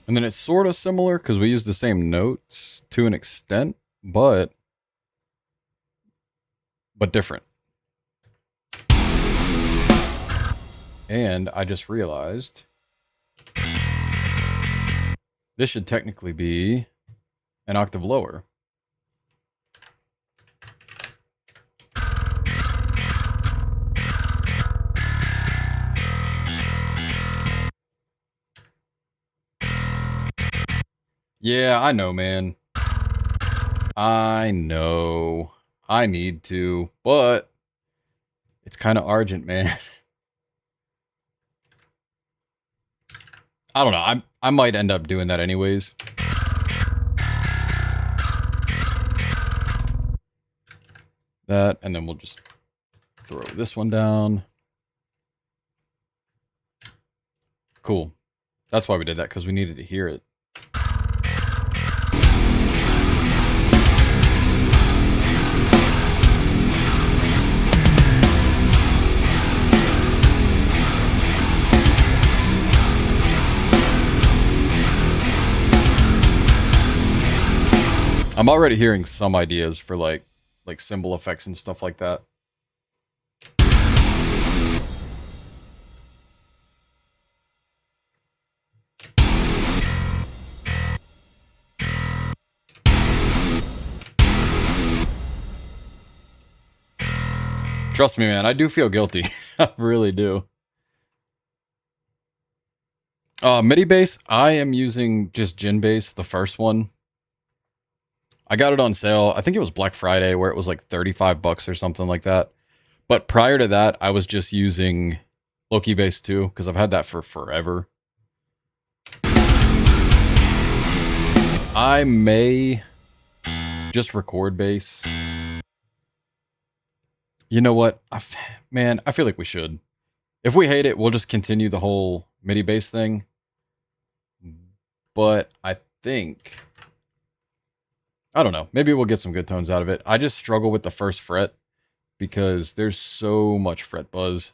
And then it's sort of similar because we use the same notes to an extent, but different. And I just realized this should technically be an octave lower. Yeah, I know, man. I know. I need to, but it's kind of urgent, man. I don't know. I might end up doing that anyways. That, and then we'll just throw this one down. Cool. That's why we did that, because we needed to hear it. I'm already hearing some ideas for like cymbal effects and stuff like that. Trust me, man, I do feel guilty. I really do. MIDI bass, I am using just Jin bass, the first one. I got it on sale. I think it was Black Friday where it was like 35 bucks or something like that. But prior to that, I was just using Loki bass 2 because I've had that for forever. I may just record bass. You know what? Man, I feel like we should. If we hate it, we'll just continue the whole MIDI bass thing. But I think... I don't know. Maybe we'll get some good tones out of it. I just struggle with the first fret because there's so much fret buzz.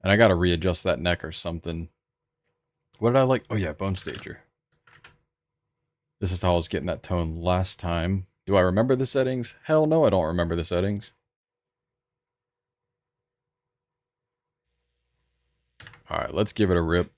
And I got to readjust that neck or something. What did I like? Oh yeah, Bone Stager. This is how I was getting that tone last time. Do I remember the settings? Hell no, I don't remember the settings. Alright, let's give it a rip.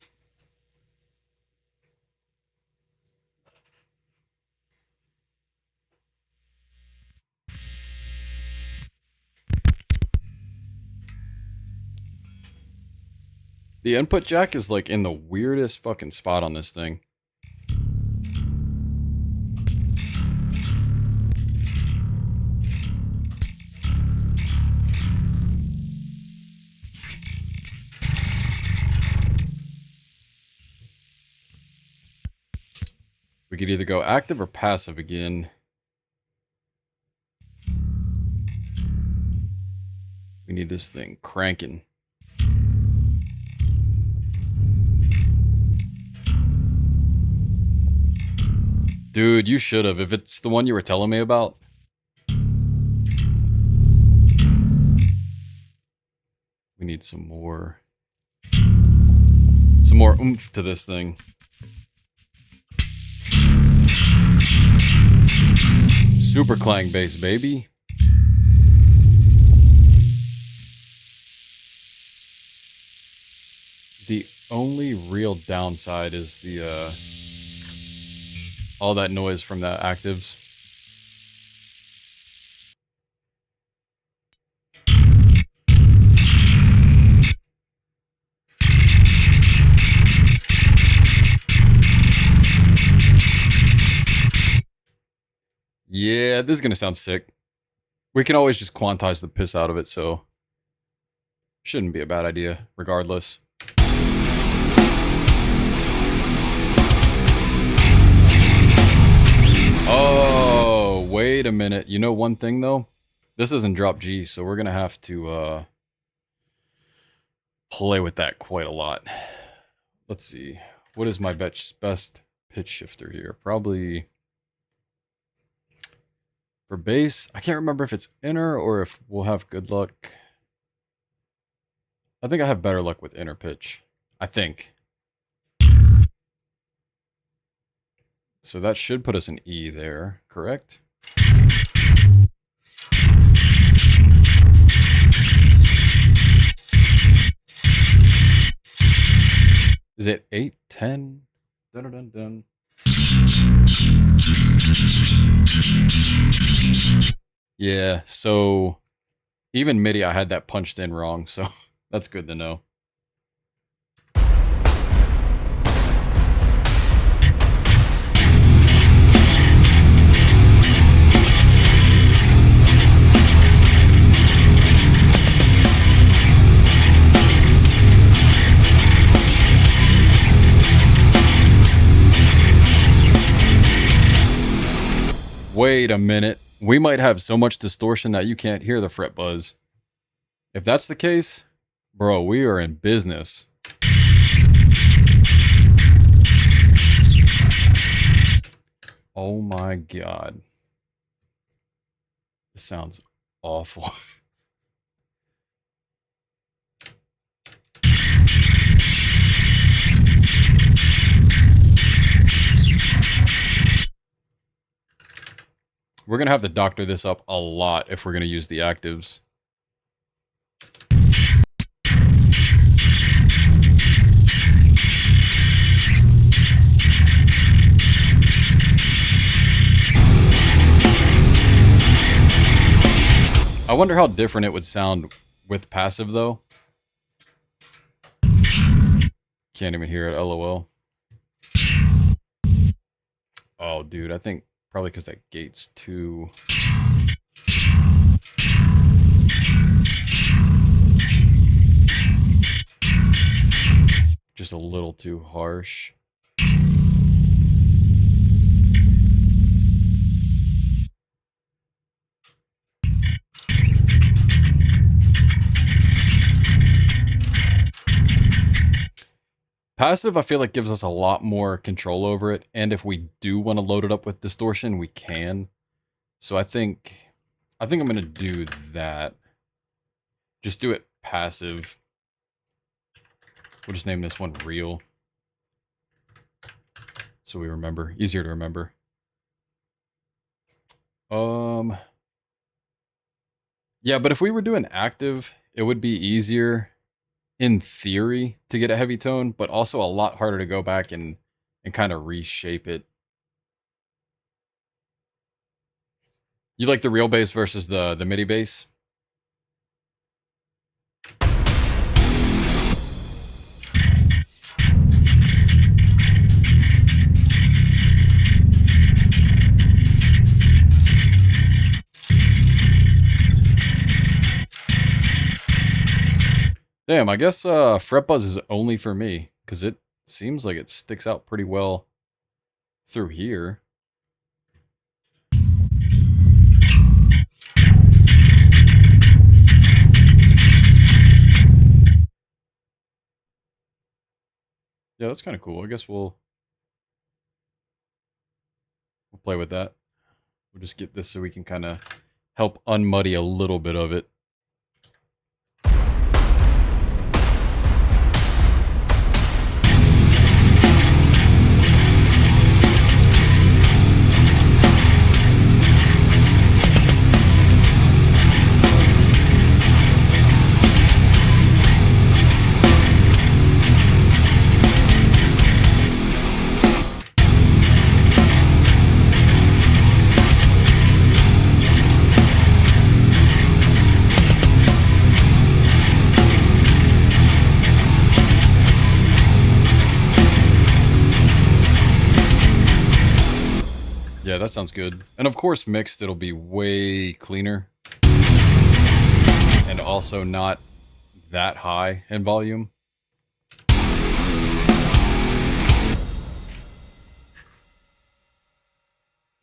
The input jack is like in the weirdest fucking spot on this thing. We could either go active or passive again. We need this thing cranking. Dude, you should have, if it's the one you were telling me about. We need some more oomph to this thing. Super clang bass, baby. The only real downside is the all that noise from the actives. Yeah, this is gonna sound sick. We can always just quantize the piss out of it, so shouldn't be a bad idea, regardless. Oh, wait a minute. You know one thing, though? This isn't drop G, so we're going to have to play with that quite a lot. Let's see. What is my best pitch shifter here? Probably for bass. I can't remember if it's inner or if we'll have good luck. I think I have better luck with inner pitch. I think. So that should put us in E there, correct? Is it 8, 10? Dun dun dun dun. Yeah, so even MIDI I had that punched in wrong, so that's good to know. Wait a minute. We might have so much distortion that you can't hear the fret buzz. If that's the case, bro, we are in business. Oh my God. This sounds awful. We're going to have to doctor this up a lot if we're going to use the actives. I wonder how different it would sound with passive though. Can't even hear it, LOL. Oh, dude, I think probably because that gate's too... just a little too harsh. Passive, I feel like, gives us a lot more control over it, and if we do want to load it up with distortion, we can. So I think I'm going to do that. Just do it passive. We'll just name this one real. So we remember. Easier to remember. Yeah, but if we were doing active, it would be easier in theory to get a heavy tone, but also a lot harder to go back and kind of reshape it. You like the real bass versus the MIDI bass? Damn, I guess fret buzz is only for me, because it seems like it sticks out pretty well through here. Yeah, that's kind of cool. I guess we'll play with that. We'll just get this so we can kind of help unmuddy a little bit of it. Yeah, that sounds good. And of course, mixed, it'll be way cleaner. And also not that high in volume.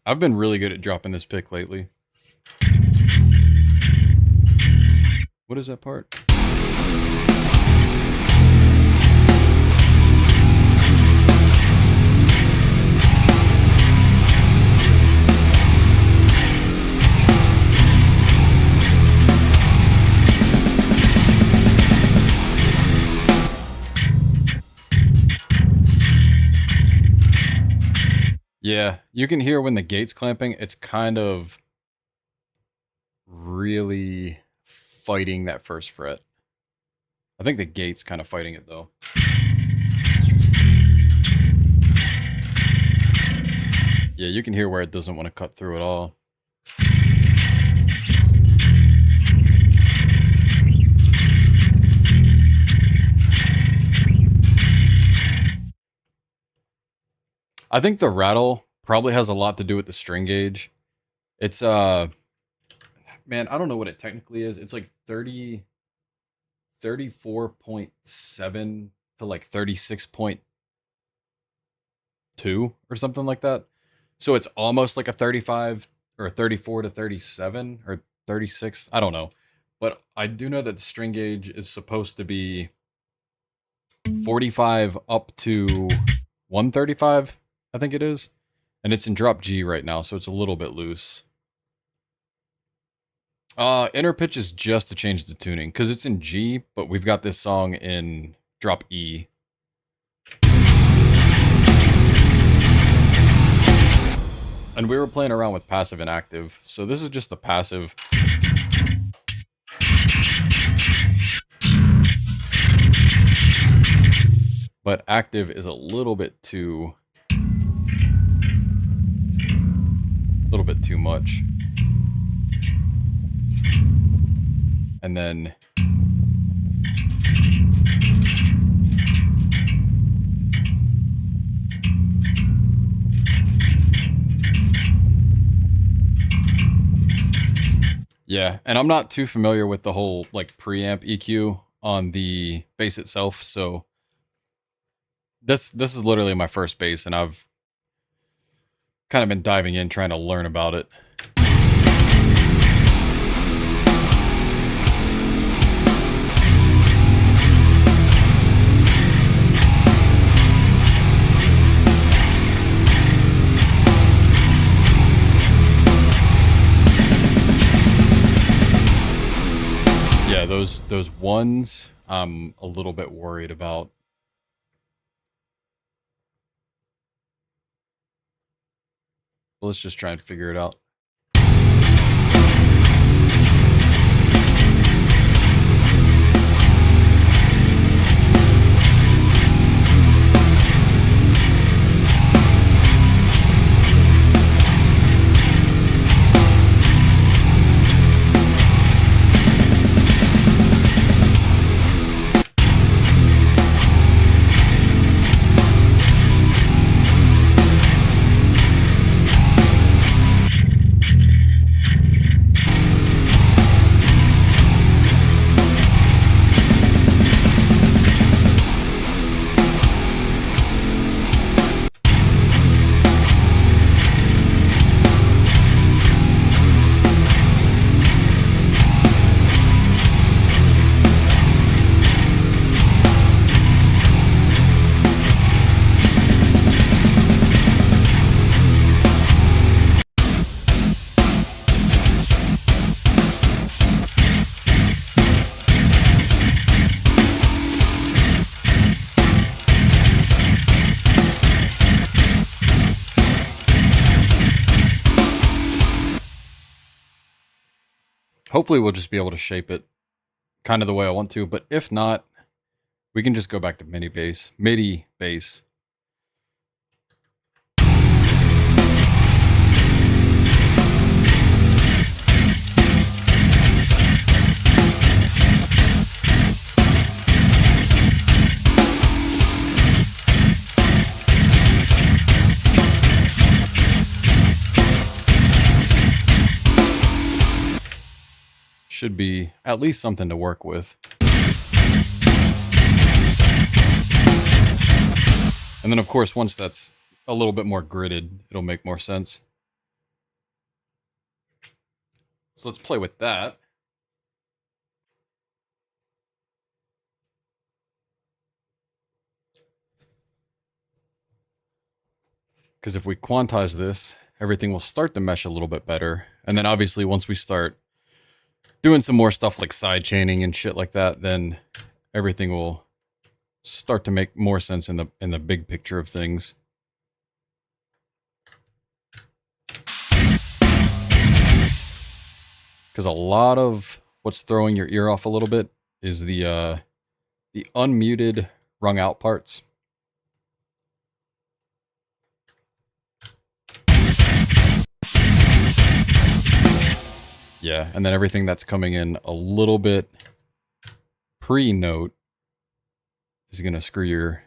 I've been really good at dropping this pick lately. What is that part? Yeah, you can hear when the gate's clamping, it's kind of really fighting that first fret. I think the gate's kind of fighting it though. Yeah, you can hear where it doesn't want to cut through at all. I think the rattle probably has a lot to do with the string gauge. It's man, I don't know what it technically is. It's like 34.7 to like 36.2 or something like that. So it's almost like a 35 or a 34 to 37 or 36. I don't know. But I do know that the string gauge is supposed to be 45 up to 135, I think it is. And it's in drop G right now, so it's a little bit loose. Inner pitch is just to change the tuning, because it's in G, but we've got this song in drop E. And we were playing around with passive and active, so this is just the passive. But active is a little bit too much. And then Yeah, and I'm not too familiar with the whole like preamp EQ on the bass itself, so this is literally my first bass, and I've kind of been diving in trying to learn about it. Yeah, those ones I'm a little bit worried about. Let's just try and figure it out. Hopefully we'll just be able to shape it kind of the way I want to, but if not, we can just go back to MIDI bass. Should be at least something to work with. And then, of course, once that's a little bit more gridded, it'll make more sense. So let's play with that. Because if we quantize this, everything will start to mesh a little bit better. And then obviously once we start doing some more stuff like side chaining and shit like that, then everything will start to make more sense in the big picture of things. Because a lot of what's throwing your ear off a little bit is the unmuted rung out parts. Yeah, and then everything that's coming in a little bit pre-note is going to screw your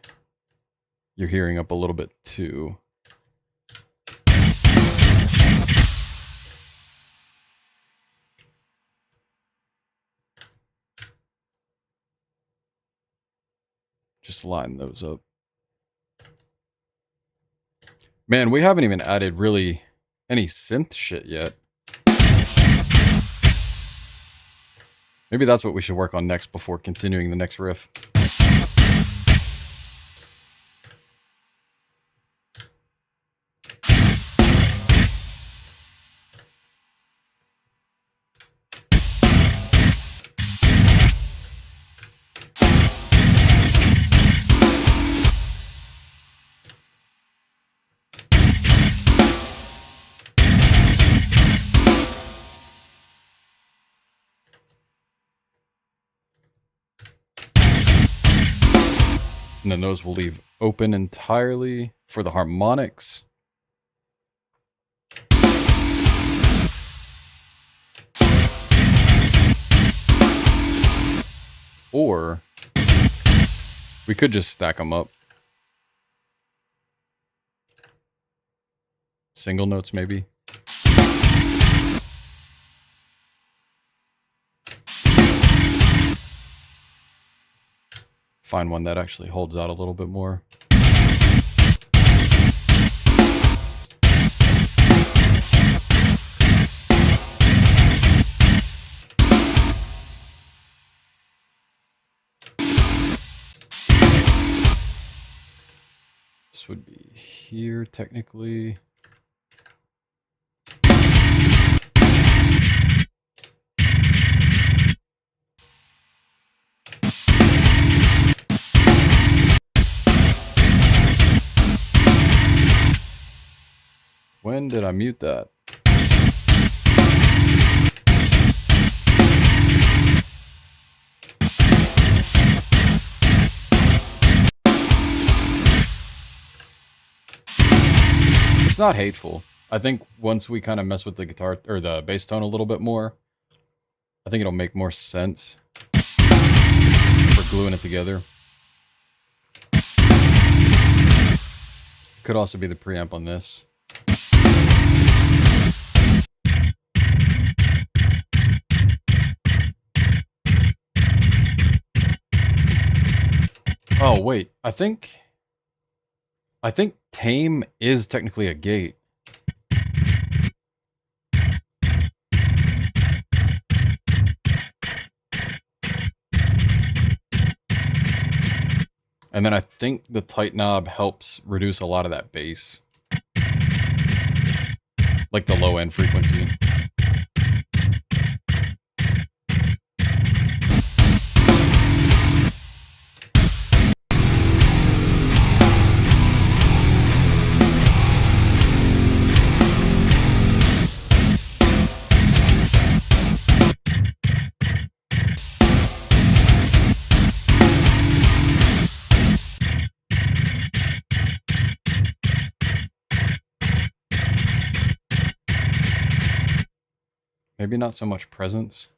hearing up a little bit too. Just line those up. Man, we haven't even added really any synth shit yet. Maybe that's what we should work on next before continuing the next riff. And then those will leave open entirely for the harmonics. Or we could just stack them up. Single notes maybe. find one that actually holds out a little bit more. This would be here, technically. When did I mute that? It's not hateful. I think once we kind of mess with the guitar or the bass tone a little bit more, I think it'll make more sense for gluing it together. Could also be the preamp on this. Oh, wait. I think tame is technically a gate. And then I think the tight knob helps reduce a lot of that bass. Like the low end frequency. Maybe not so much presence.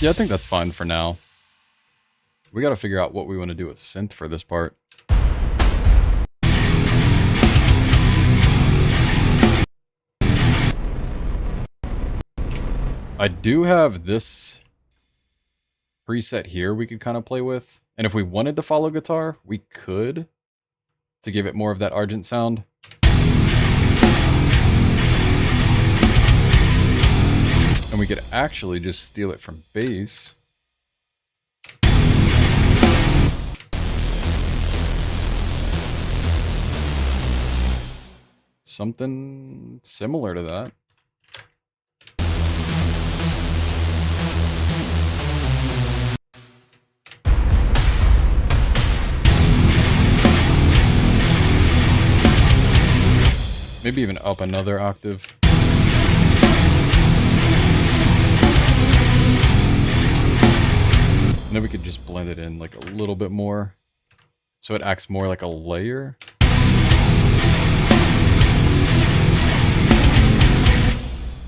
Yeah, I think that's fine for now. We got to figure out what we want to do with synth for this part. I do have this preset here we could kind of play with. And if we wanted to follow guitar, we could to give it more of that Argent sound. And we could actually just steal it from bass. Something similar to that. Maybe even up another octave. And then we could just blend it in like a little bit more. So it acts more like a layer.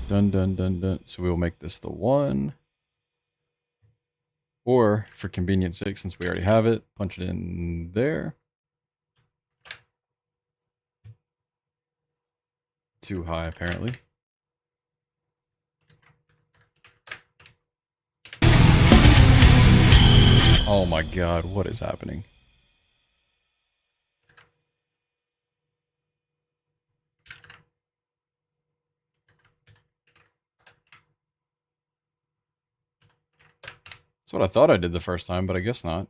Dun, dun, dun, dun. So we will make this the 1. Or, for convenience sake, since we already have it, punch it in there. Too high, apparently. Oh my god, what is happening? That's what I thought I did the first time, but I guess not.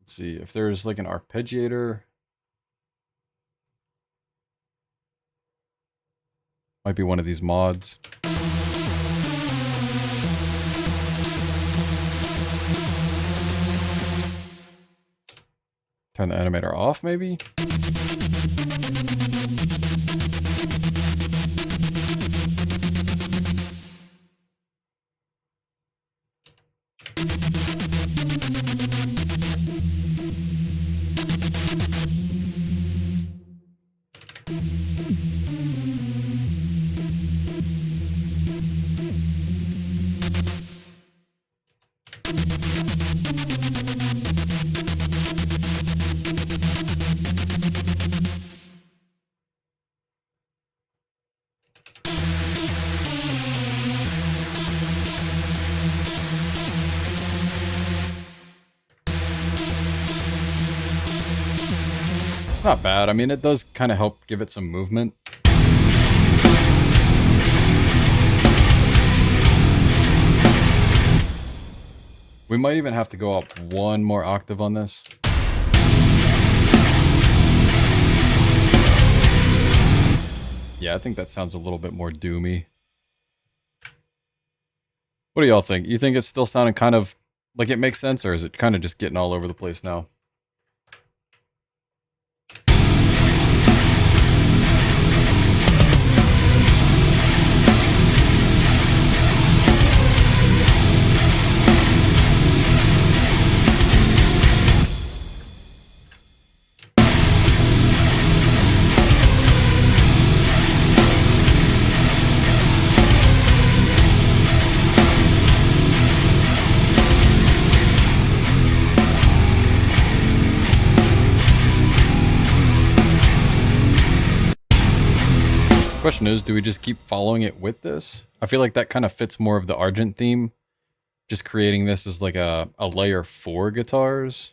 Let's see, if there's like an arpeggiator. Might be one of these mods. Turn the animator off, maybe? It's not bad. I mean, it does kind of help give it some movement. We might even have to go up one more octave on this. Yeah, I think that sounds a little bit more doomy. What do y'all think? You think it's still sounding kind of like it makes sense, or is it kind of just getting all over the place now? Question is, do we just keep following it with this? I feel like that kind of fits more of the Argent theme. Just creating this as like a layer 4 guitars.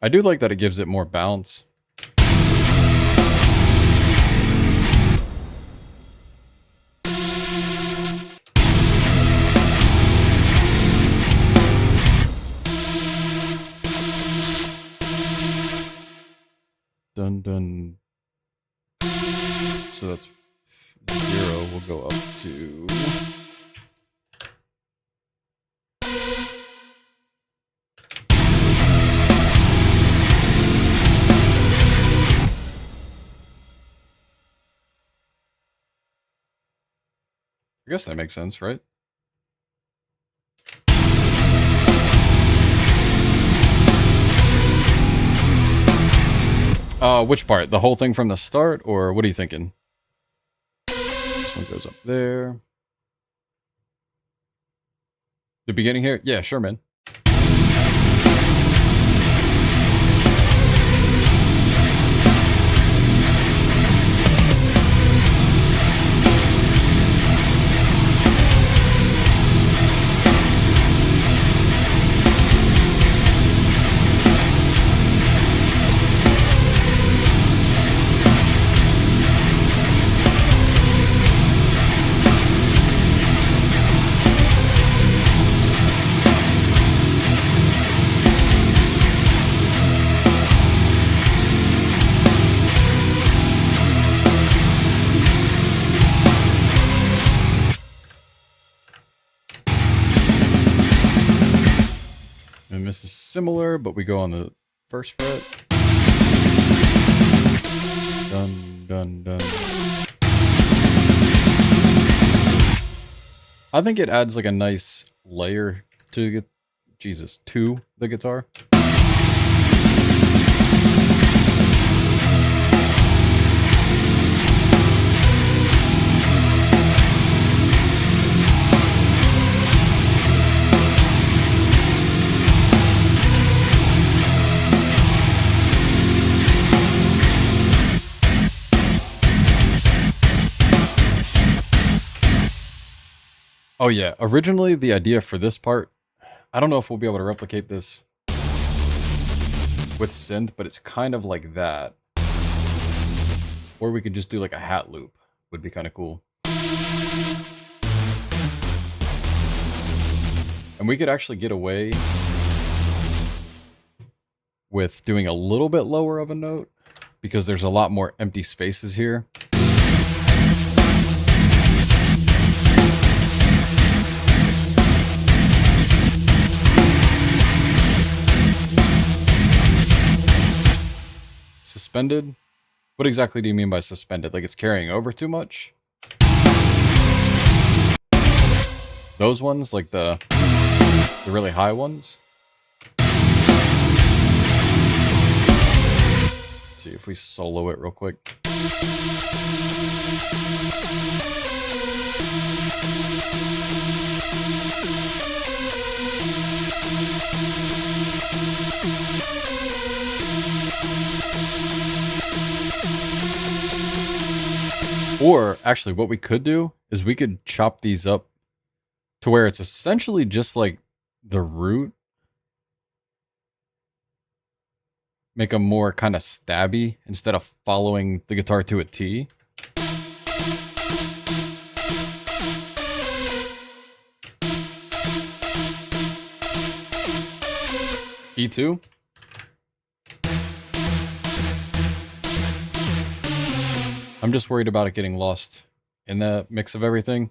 I do like that it gives it more bounce. Dun dun. So that's 0. We'll go up to... I guess that makes sense, right? Which part? The whole thing from the start, or what are you thinking? This one goes up there. The beginning here? Yeah, sure, man. And this is similar, but we go on the first fret. Dun, dun, dun. I think it adds like a nice layer to the guitar. Oh yeah, originally the idea for this part, I don't know if we'll be able to replicate this with synth, but it's kind of like that. Or we could just do like a hat loop, would be kind of cool. And we could actually get away with doing a little bit lower of a note because there's a lot more empty spaces here. Suspended? What exactly do you mean by suspended? Like it's carrying over too much? Those ones, like the really high ones? Let's see if we solo it real quick. Or, actually, what we could do is we could chop these up to where it's essentially just like the root. Make them more kind of stabby instead of following the guitar to a T. E2. I'm just worried about it getting lost in the mix of everything.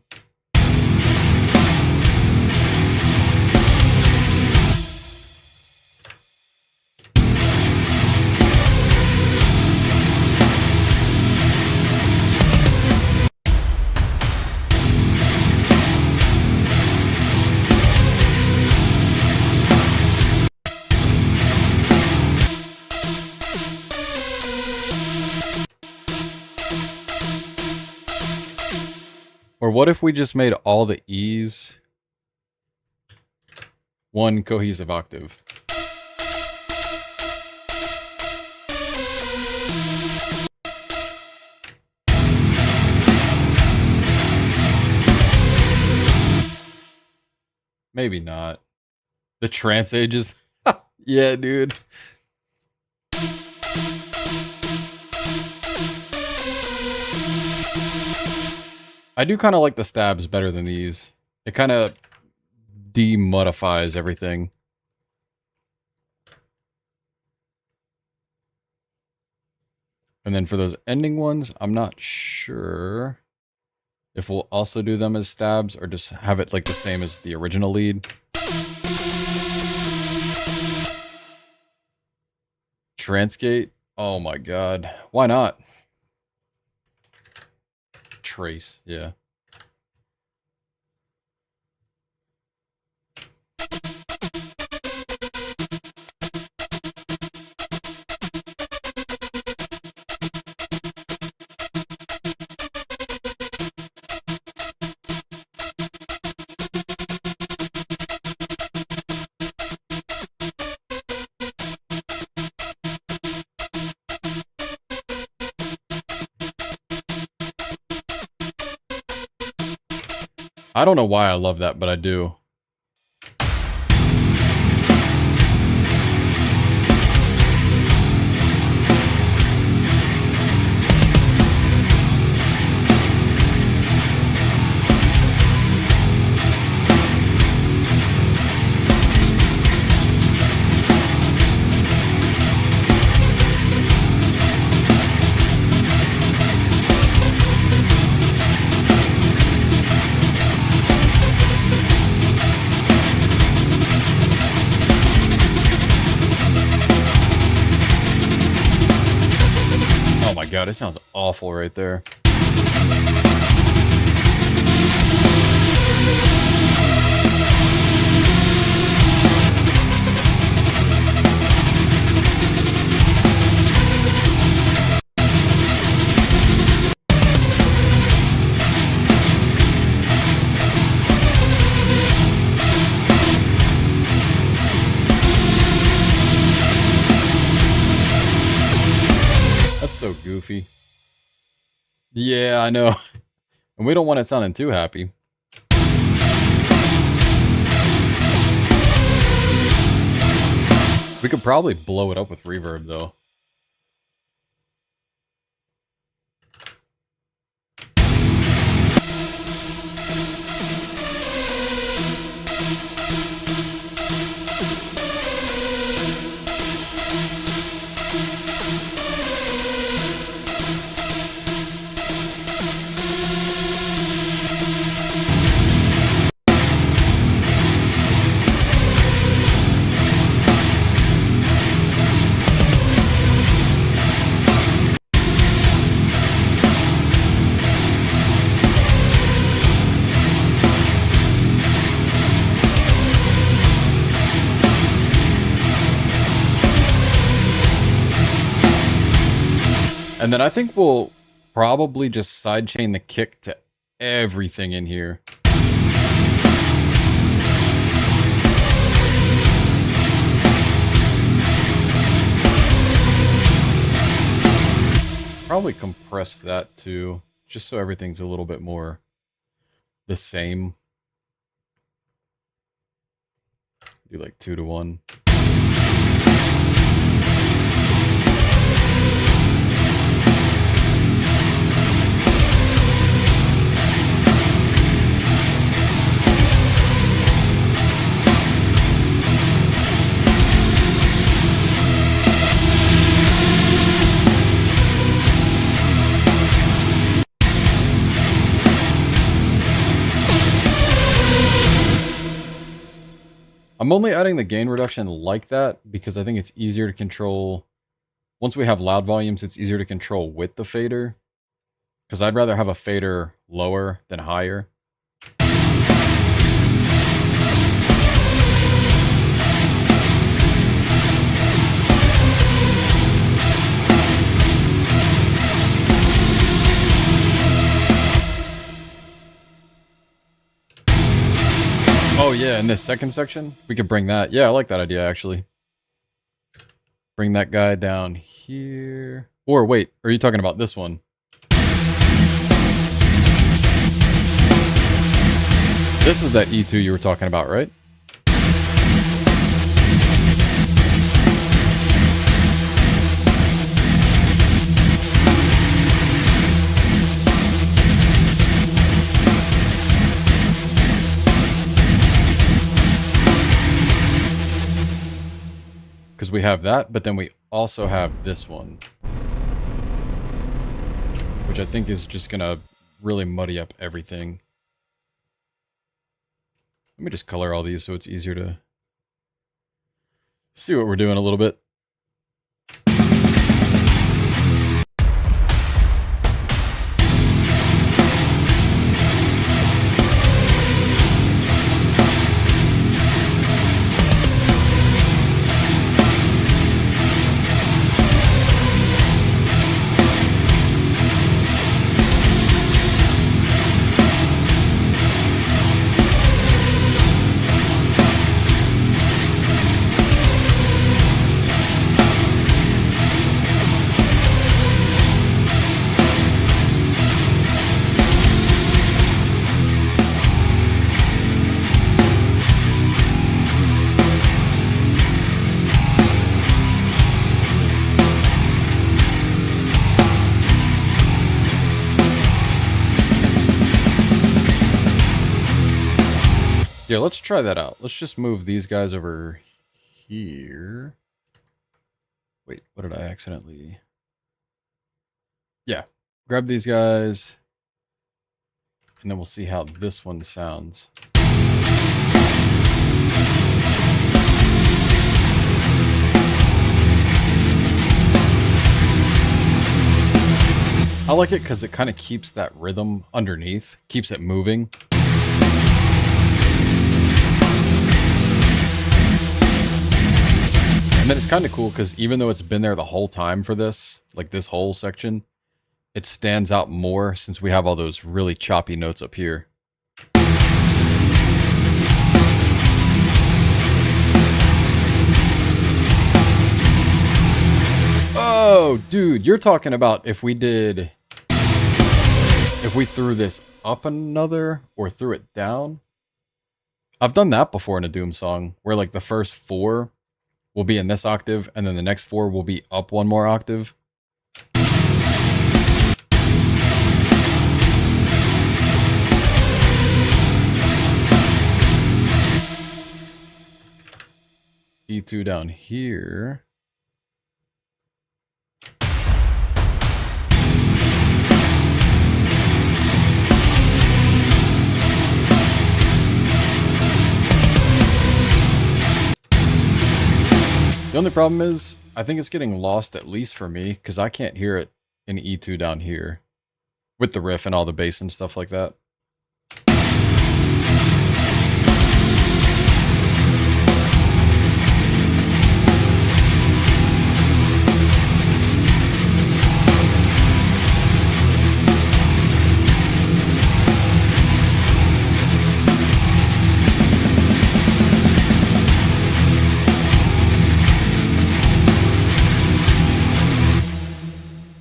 Or what if we just made all the E's one cohesive octave? Maybe not. The trance ages? Yeah, dude. I do kind of like the stabs better than these. It kind of demodifies everything. And then for those ending ones, I'm not sure if we'll also do them as stabs or just have it like the same as the original lead. Transgate? Oh my god. Why not? Trace, yeah. I don't know why I love that, but I do. God, it sounds awful right there. So goofy. Yeah, I know. And we don't want it sounding too happy. We could probably blow it up with reverb though. And then I think we'll probably just sidechain the kick to everything in here. probably compress that too, just so everything's a little bit more the same. Do like 2:1. I'm only adding the gain reduction like that because I think it's easier to control. Once we have loud volumes, it's easier to control with the fader. Because I'd rather have a fader lower than higher. Oh yeah, in this second section, we could bring that. Yeah, I like that idea actually. Bring that guy down here. Or wait, are you talking about this one? This is that E2 you were talking about, right? Because we have that, but then we also have this one. Which I think is just going to really muddy up everything. Let me just color all these so it's easier to see what we're doing a little bit. Yeah, let's try that out. Let's just move these guys over here. Wait, what did I accidentally... Yeah, grab these guys. And then we'll see how this one sounds. I like it because it kind of keeps that rhythm underneath, keeps it moving. And then it's kind of cool because even though it's been there the whole time for this, like this whole section, it stands out more since we have all those really choppy notes up here. Oh, dude, you're talking about if we threw this up another or threw it down. I've done that before in a Doom song where like the first 4 will be in this octave, and then the next 4 will be up one more octave. E2 down here. The only problem is, I think it's getting lost, at least for me, because I can't hear it in E2 down here. With the riff and all the bass and stuff like that.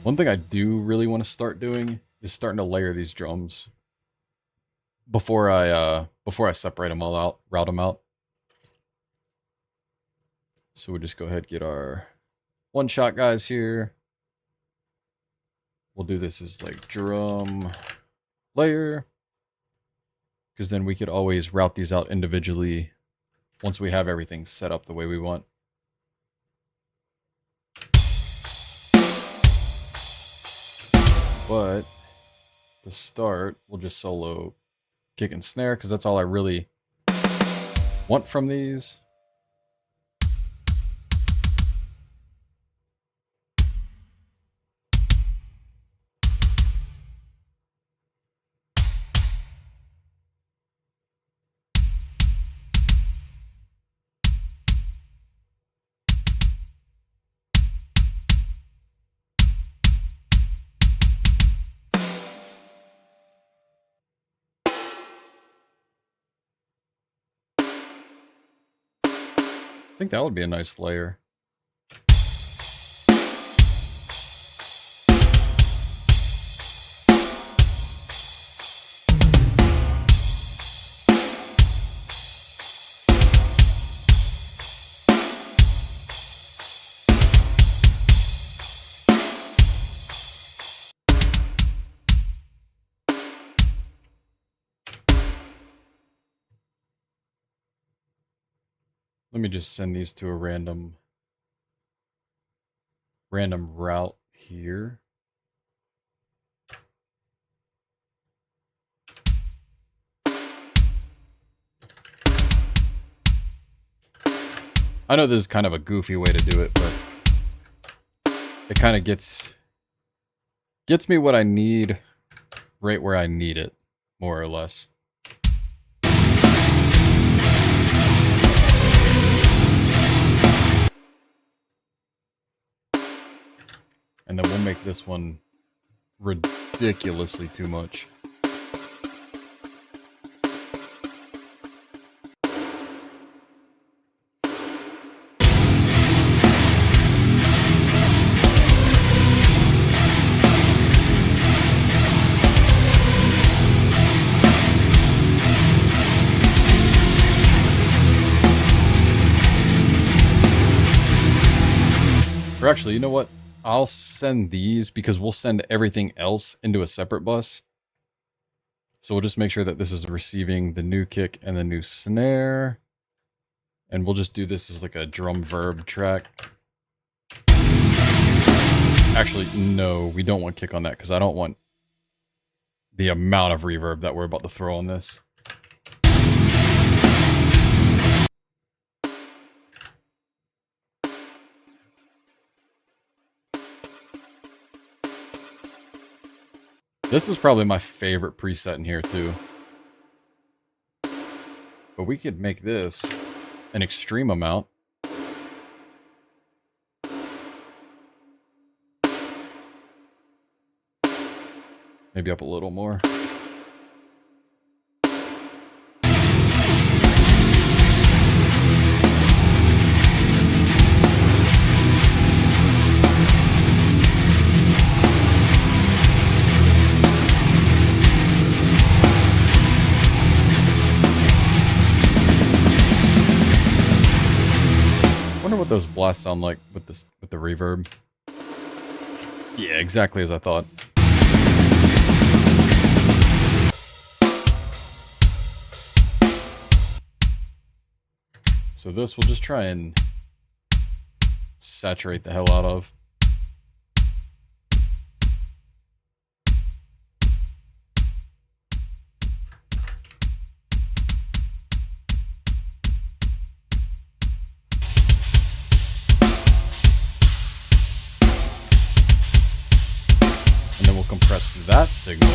One One thing I do really want to start doing is starting to layer these drums before I separate them all out, route them out. So we'll just go ahead and get our one-shot guys here. We'll do this as like drum layer, because then we could always route these out individually once we have everything set up the way we want. But to start, we'll just solo kick and snare, because that's all I really want from these. I think that would be a nice layer. Let me just send these to a random route here. I know this is kind of a goofy way to do it, but it kind of gets me what I need right where I need it, more or less. And then we'll make this one ridiculously too much. Or actually, you know what? I'll send these because we'll send everything else into a separate bus. So we'll just make sure that this is receiving the new kick and the new snare. And we'll just do this as like a drum verb track. Actually, no, we don't want kick on that because I don't want the amount of reverb that we're about to throw on this. This is probably my favorite preset in here too. But we could make this an extreme amount. Maybe up a little more. What those blasts sound like with this, with the reverb. Yeah, exactly as I thought. So this we'll just try and saturate the hell out of. Compress that signal.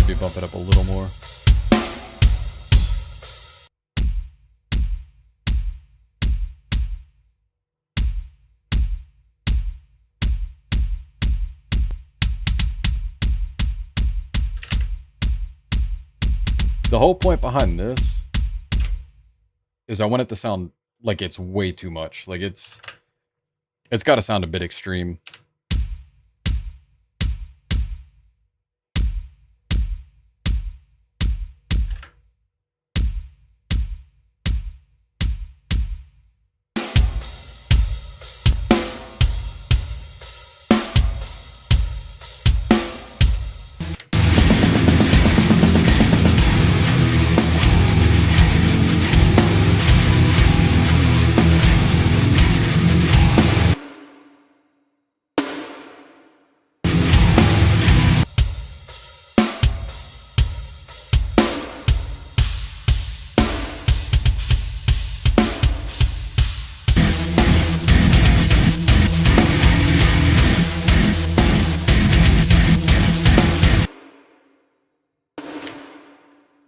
Maybe bump it up a little more. The whole point behind this is I want it to sound like it's way too much. Like it's got to sound a bit extreme.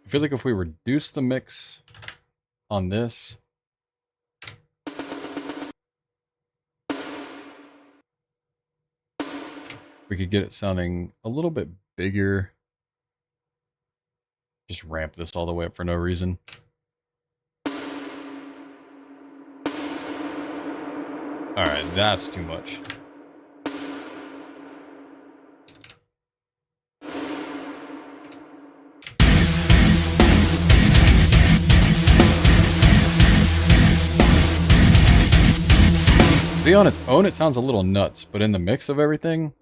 I feel like if we reduce the mix on this, we could get it sounding a little bit bigger. Just ramp this all the way up for no reason. All right, that's too much. See, on its own, it sounds a little nuts, but in the mix of everything,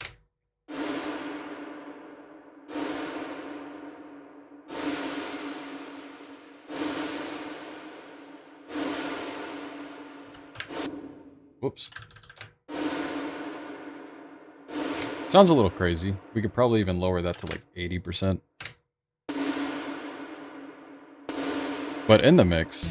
whoops. Sounds a little crazy. We could probably even lower that to like 80%. But in the mix,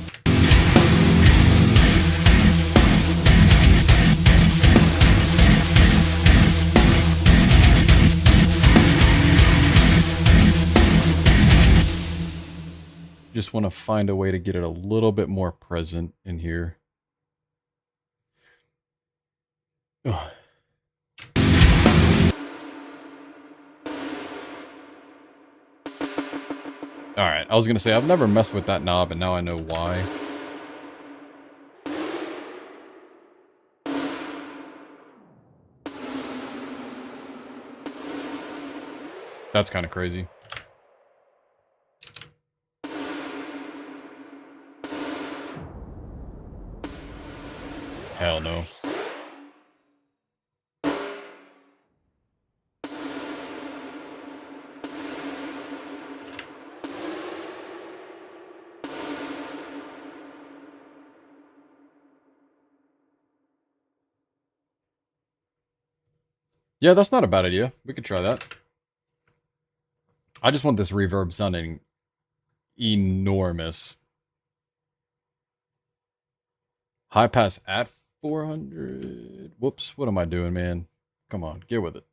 just want to find a way to get it a little bit more present in here. Ugh. Alright, I was going to say, I've never messed with that knob, and now I know why. That's kind of crazy. Hell no. Yeah, that's not a bad idea. We could try that. I just want this reverb sounding enormous. High pass at 400. Whoops, what am I doing, man? Come on, get with it.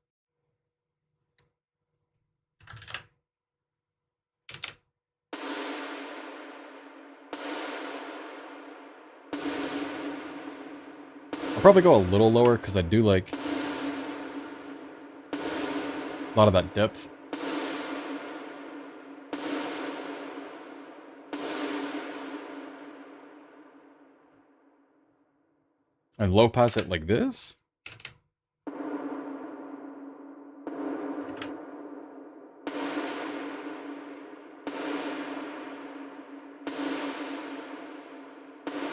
I'll probably go a little lower because I do like a lot of that depth. And low pass it like this.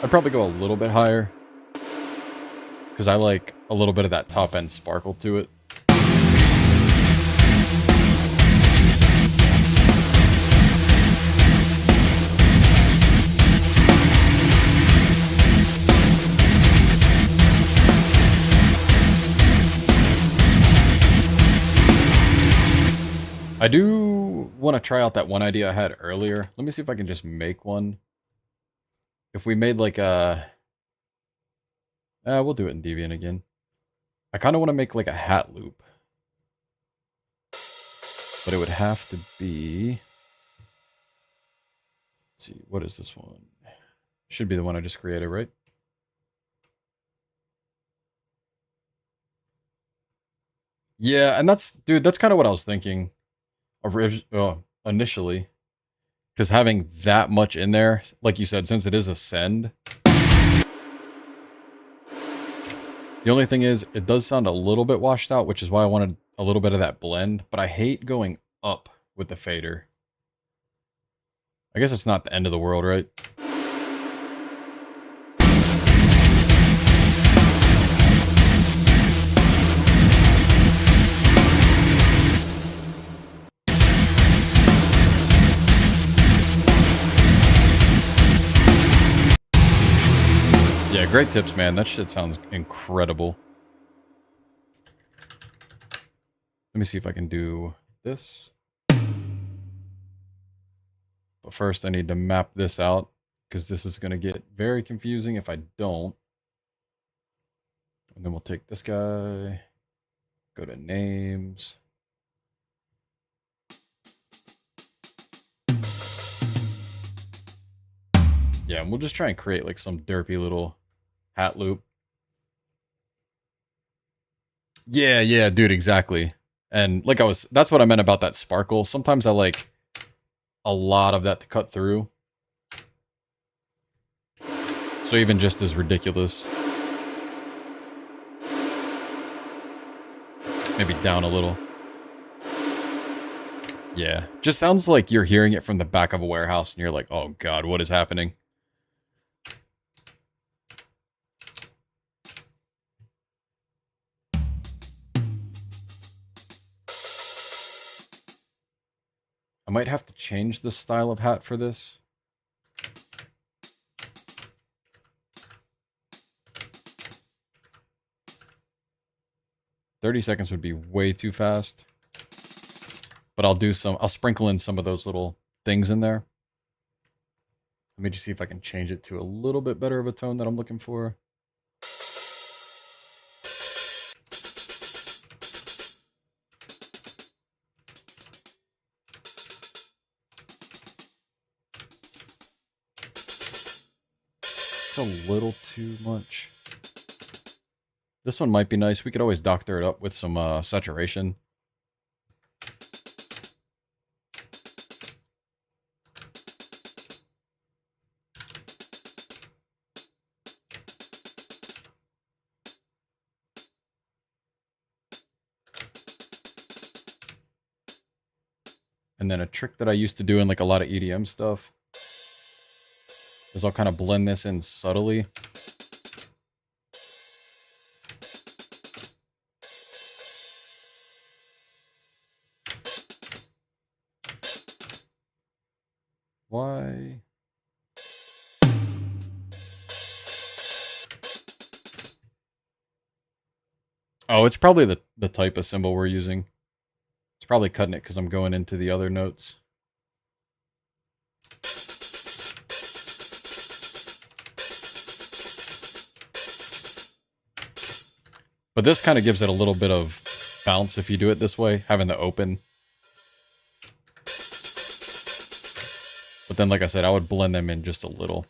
I'd probably go a little bit higher because I like a little bit of that top end sparkle to it. I do want to try out that one idea I had earlier. Let me see if I can just make one. If we made like a... we'll do it in Deviant again. I kind of want to make like a hat loop. But it would have to be... Let's see, what is this one? Should be the one I just created, right? Yeah, and that's... Dude, that's kind of what I was thinking. Initially. Because having that much in there, like you said, since it is a send, the only thing is, it does sound a little bit washed out, which is why I wanted a little bit of that blend, but I hate going up with the fader. I guess it's not the end of the world, right? Yeah, great tips, man. That shit sounds incredible. Let me see if I can do this. But first, I need to map this out, because this is going to get very confusing if I don't. And then we'll take this guy, go to names. Yeah, and we'll just try and create like some derpy little hat loop. Yeah, dude, exactly. And like that's what I meant about that sparkle. Sometimes I like a lot of that to cut through. So even just as ridiculous. Maybe down a little. Yeah, just sounds like you're hearing it from the back of a warehouse and you're like, oh God, what is happening? I might have to change the style of hat for this. $30 would be way too fast. But I'll sprinkle in some of those little things in there. Let me just see if I can change it to a little bit better of a tone that I'm looking for. It's a little too much. This one might be nice. We could always doctor it up with some saturation. And then a trick that I used to do in like a lot of EDM stuff is I'll kind of blend this in subtly. Why? Oh, it's probably the type of symbol we're using. It's probably cutting it because I'm going into the other notes. But this kind of gives it a little bit of bounce if you do it this way, having the open. But then, like I said, I would blend them in just a little.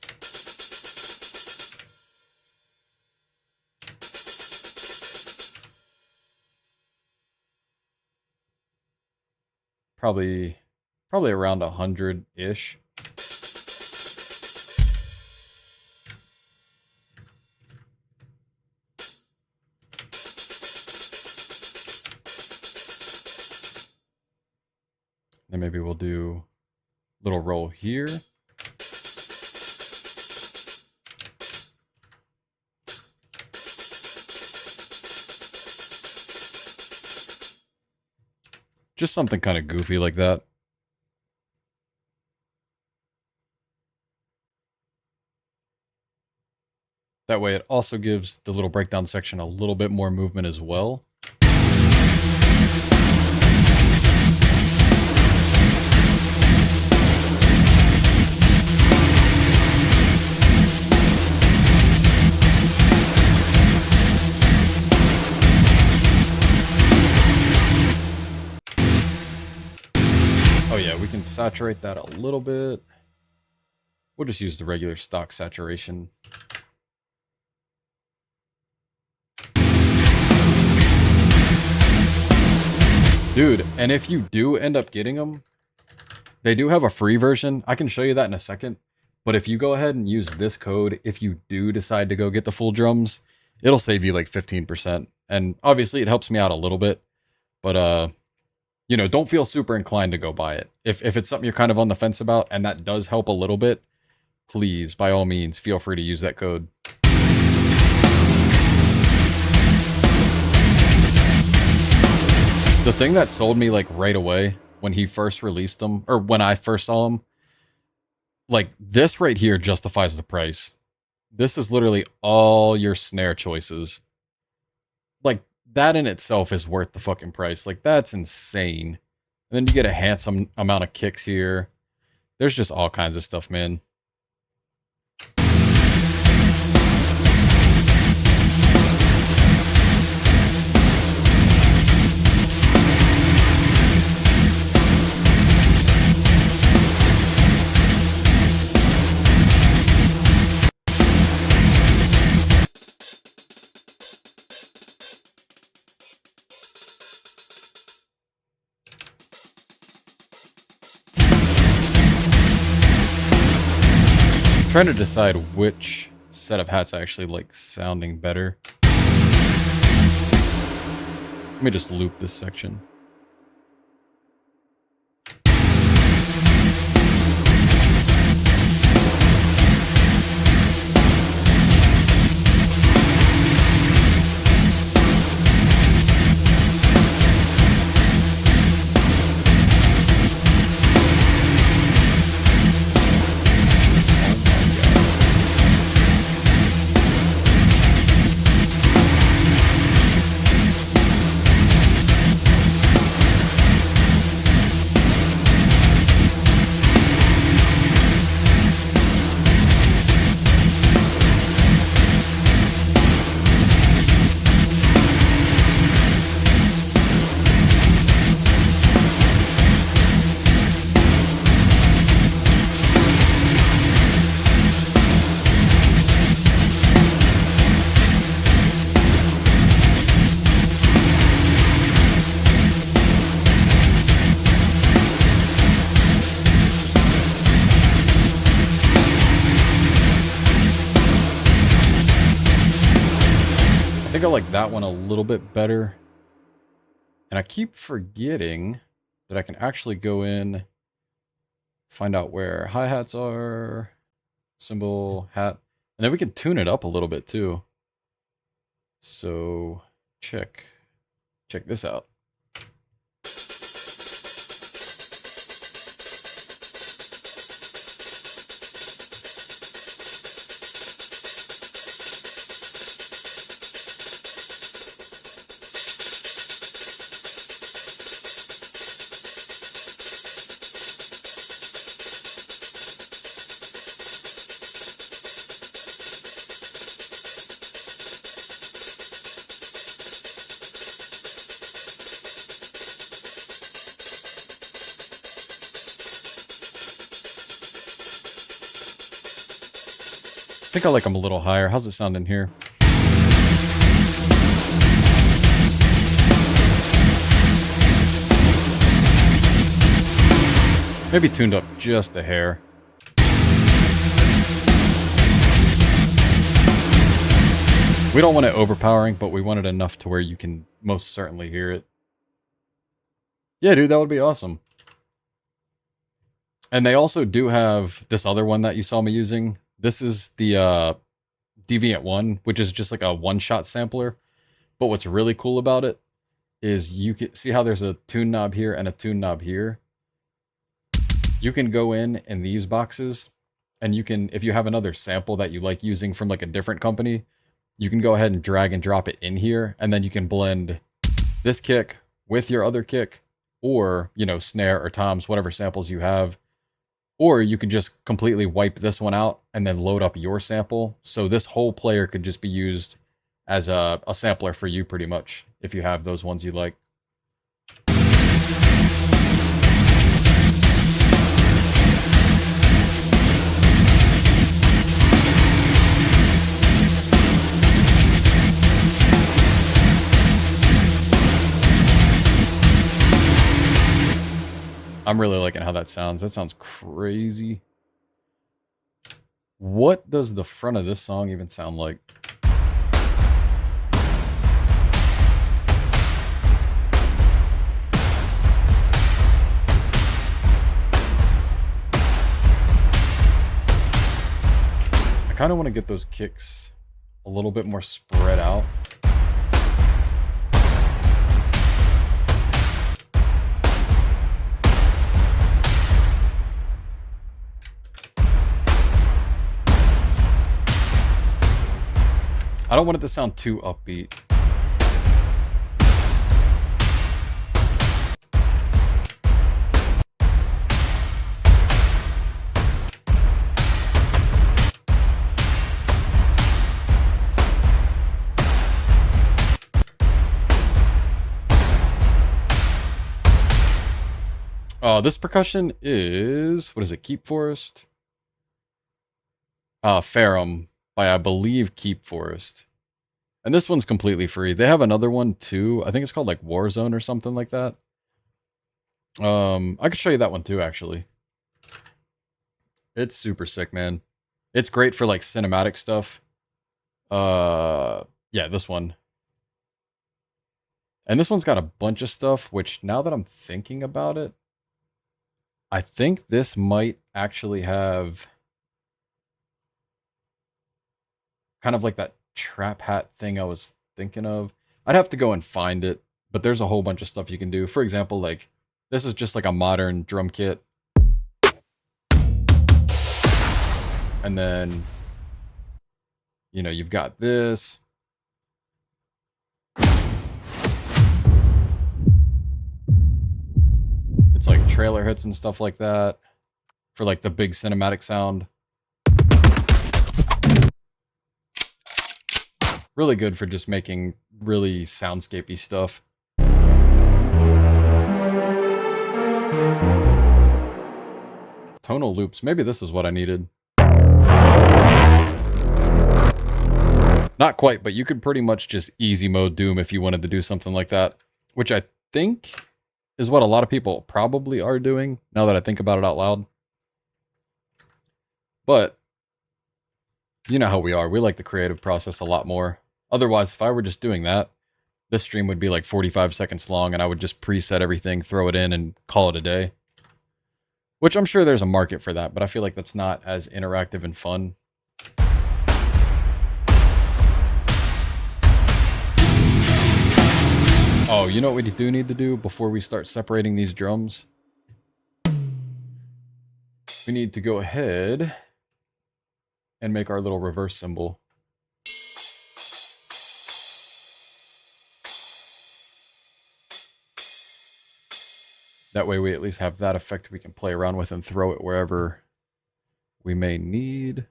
Probably around 100-ish. Then maybe we'll do a little roll here. Just something kind of goofy like that. That way it also gives the little breakdown section a little bit more movement as well. Oh yeah, we can saturate that a little bit. We'll just use the regular stock saturation. Dude, and if you do end up getting them, They do have a free version. I can show you that in a second. But if you go ahead and use this code, if you do decide to go get the full drums, it'll save you like 15%. And obviously it helps me out a little bit. But you know, don't feel super inclined to go buy it. If it's something you're kind of on the fence about and that does help a little bit, please, by all means, feel free to use that code. The thing that sold me like right away when he first released them, or when I first saw him, like this right here justifies the price. This is literally all your snare choices. Like that in itself is worth the fucking price. Like that's insane. And then you get a handsome amount of kicks here. There's just all kinds of stuff, man. Trying to decide which set of hats I actually like sounding better. Let me just loop this section. I think I like that one a little bit better. And I keep forgetting that I can actually go in, find out where hi-hats are, cymbal, hat, and then we can tune it up a little bit too. So check this out. I think I like them a little higher. How's it sound in here? Maybe tuned up just a hair. We don't want it overpowering, but we want it enough to where you can most certainly hear it. Yeah, dude, that would be awesome. And they also do have this other one that you saw me using. This is the Deviant 1, which is just like a one-shot sampler. But what's really cool about it is you can see how there's a tune knob here and a tune knob here. You can go in these boxes, and you can, if you have another sample that you like using from like a different company, you can go ahead and drag and drop it in here, and then you can blend this kick with your other kick, or, you know, snare or toms, whatever samples you have. Or you could just completely wipe this one out and then load up your sample. So this whole player could just be used as a sampler for you pretty much, if you have those ones you like. I'm really liking how that sounds. That sounds crazy. What does the front of this song even sound like? I kind of want to get those kicks a little bit more spread out. I don't want it to sound too upbeat. This percussion is, what is it, Keep Forest? Ferrum by, I believe, Keep Forest. And this one's completely free. They have another one too. I think it's called like Warzone or something like that. I could show you that one too, actually. It's super sick, man. It's great for like cinematic stuff. Yeah, this one. And this one's got a bunch of stuff, which now that I'm thinking about it, I think this might actually have kind of like that trap hat thing I was thinking of. I'd have to go and find it, but there's a whole bunch of stuff you can do. For example, like this is just like a modern drum kit. And then, you know, you've got this. It's like trailer hits and stuff like that for like the big cinematic sound. Really good for just making really soundscapey stuff. Tonal loops. Maybe this is what I needed. Not quite, but you could pretty much just easy mode Doom if you wanted to do something like that, which I think is what a lot of people probably are doing now that I think about it out loud. But you know how we are. We like the creative process a lot more. Otherwise, if I were just doing that, this stream would be like 45 seconds long and I would just preset everything, throw it in, and call it a day. Which I'm sure there's a market for that, but I feel like that's not as interactive and fun. Oh, you know what we do need to do before we start separating these drums? We need to go ahead and make our little reverse cymbal. That way we at least have that effect we can play around with and throw it wherever we may need.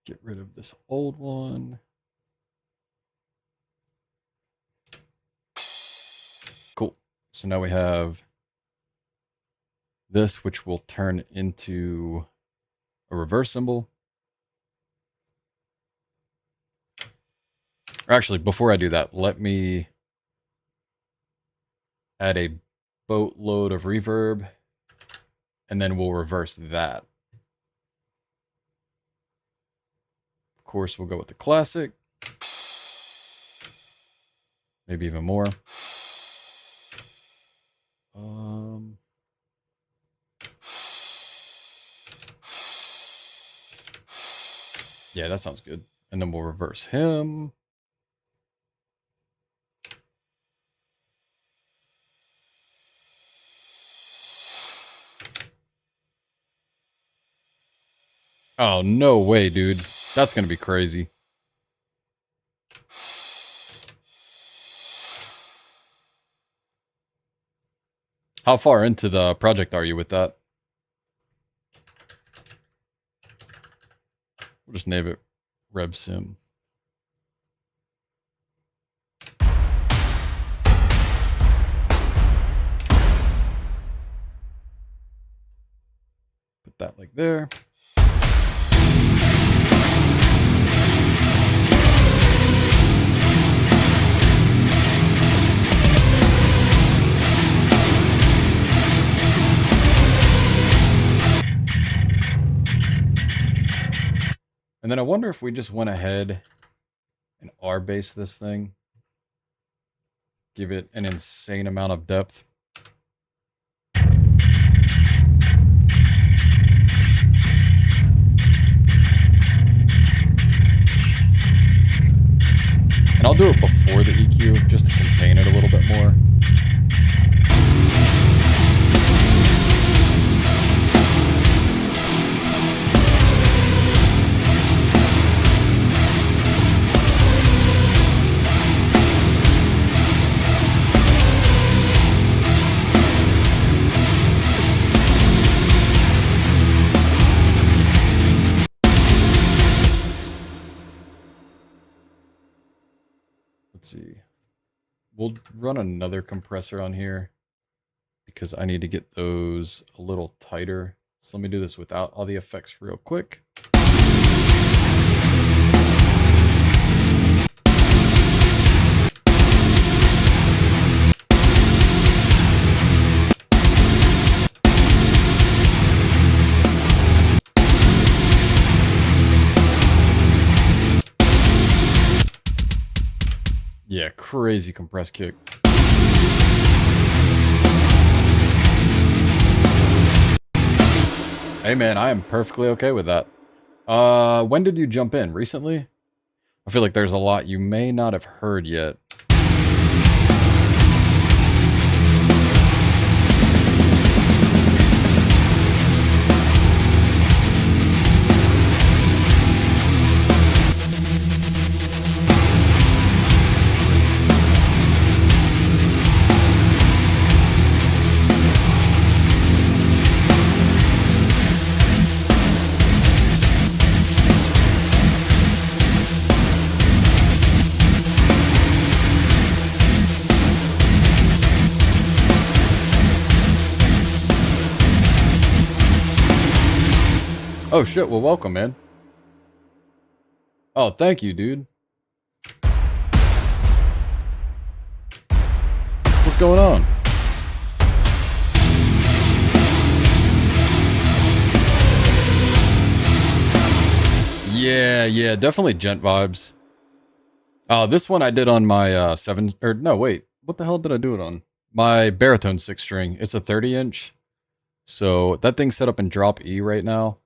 Get rid of this old one. Cool. So now we have this, which will turn into a reverse cymbal. Or actually, before I do that, let me add a boatload of reverb, and then we'll reverse that. Of course, we'll go with the classic. Maybe even more. Yeah, that sounds good. And then we'll reverse him. Oh, no way, dude. That's going to be crazy. How far into the project are you with that? We'll just name it RebSim. Put that like there. And then I wonder if we just went ahead and R-base this thing. Give it an insane amount of depth. And I'll do it before the EQ, just to contain it a little bit more. Let's see. We'll run another compressor on here because I need to get those a little tighter. So let me do this without all the effects real quick. Yeah, crazy compressed kick. Hey man, I am perfectly okay with that. When did you jump in? Recently? I feel like there's a lot you may not have heard yet. Oh shit, well welcome, man. Oh, thank you, dude. What's going on? Yeah, definitely gent vibes. This one I did on my 7, or no, wait. What the hell did I do it on? My baritone 6 string. It's a 30-inch. So that thing's set up in drop E right now.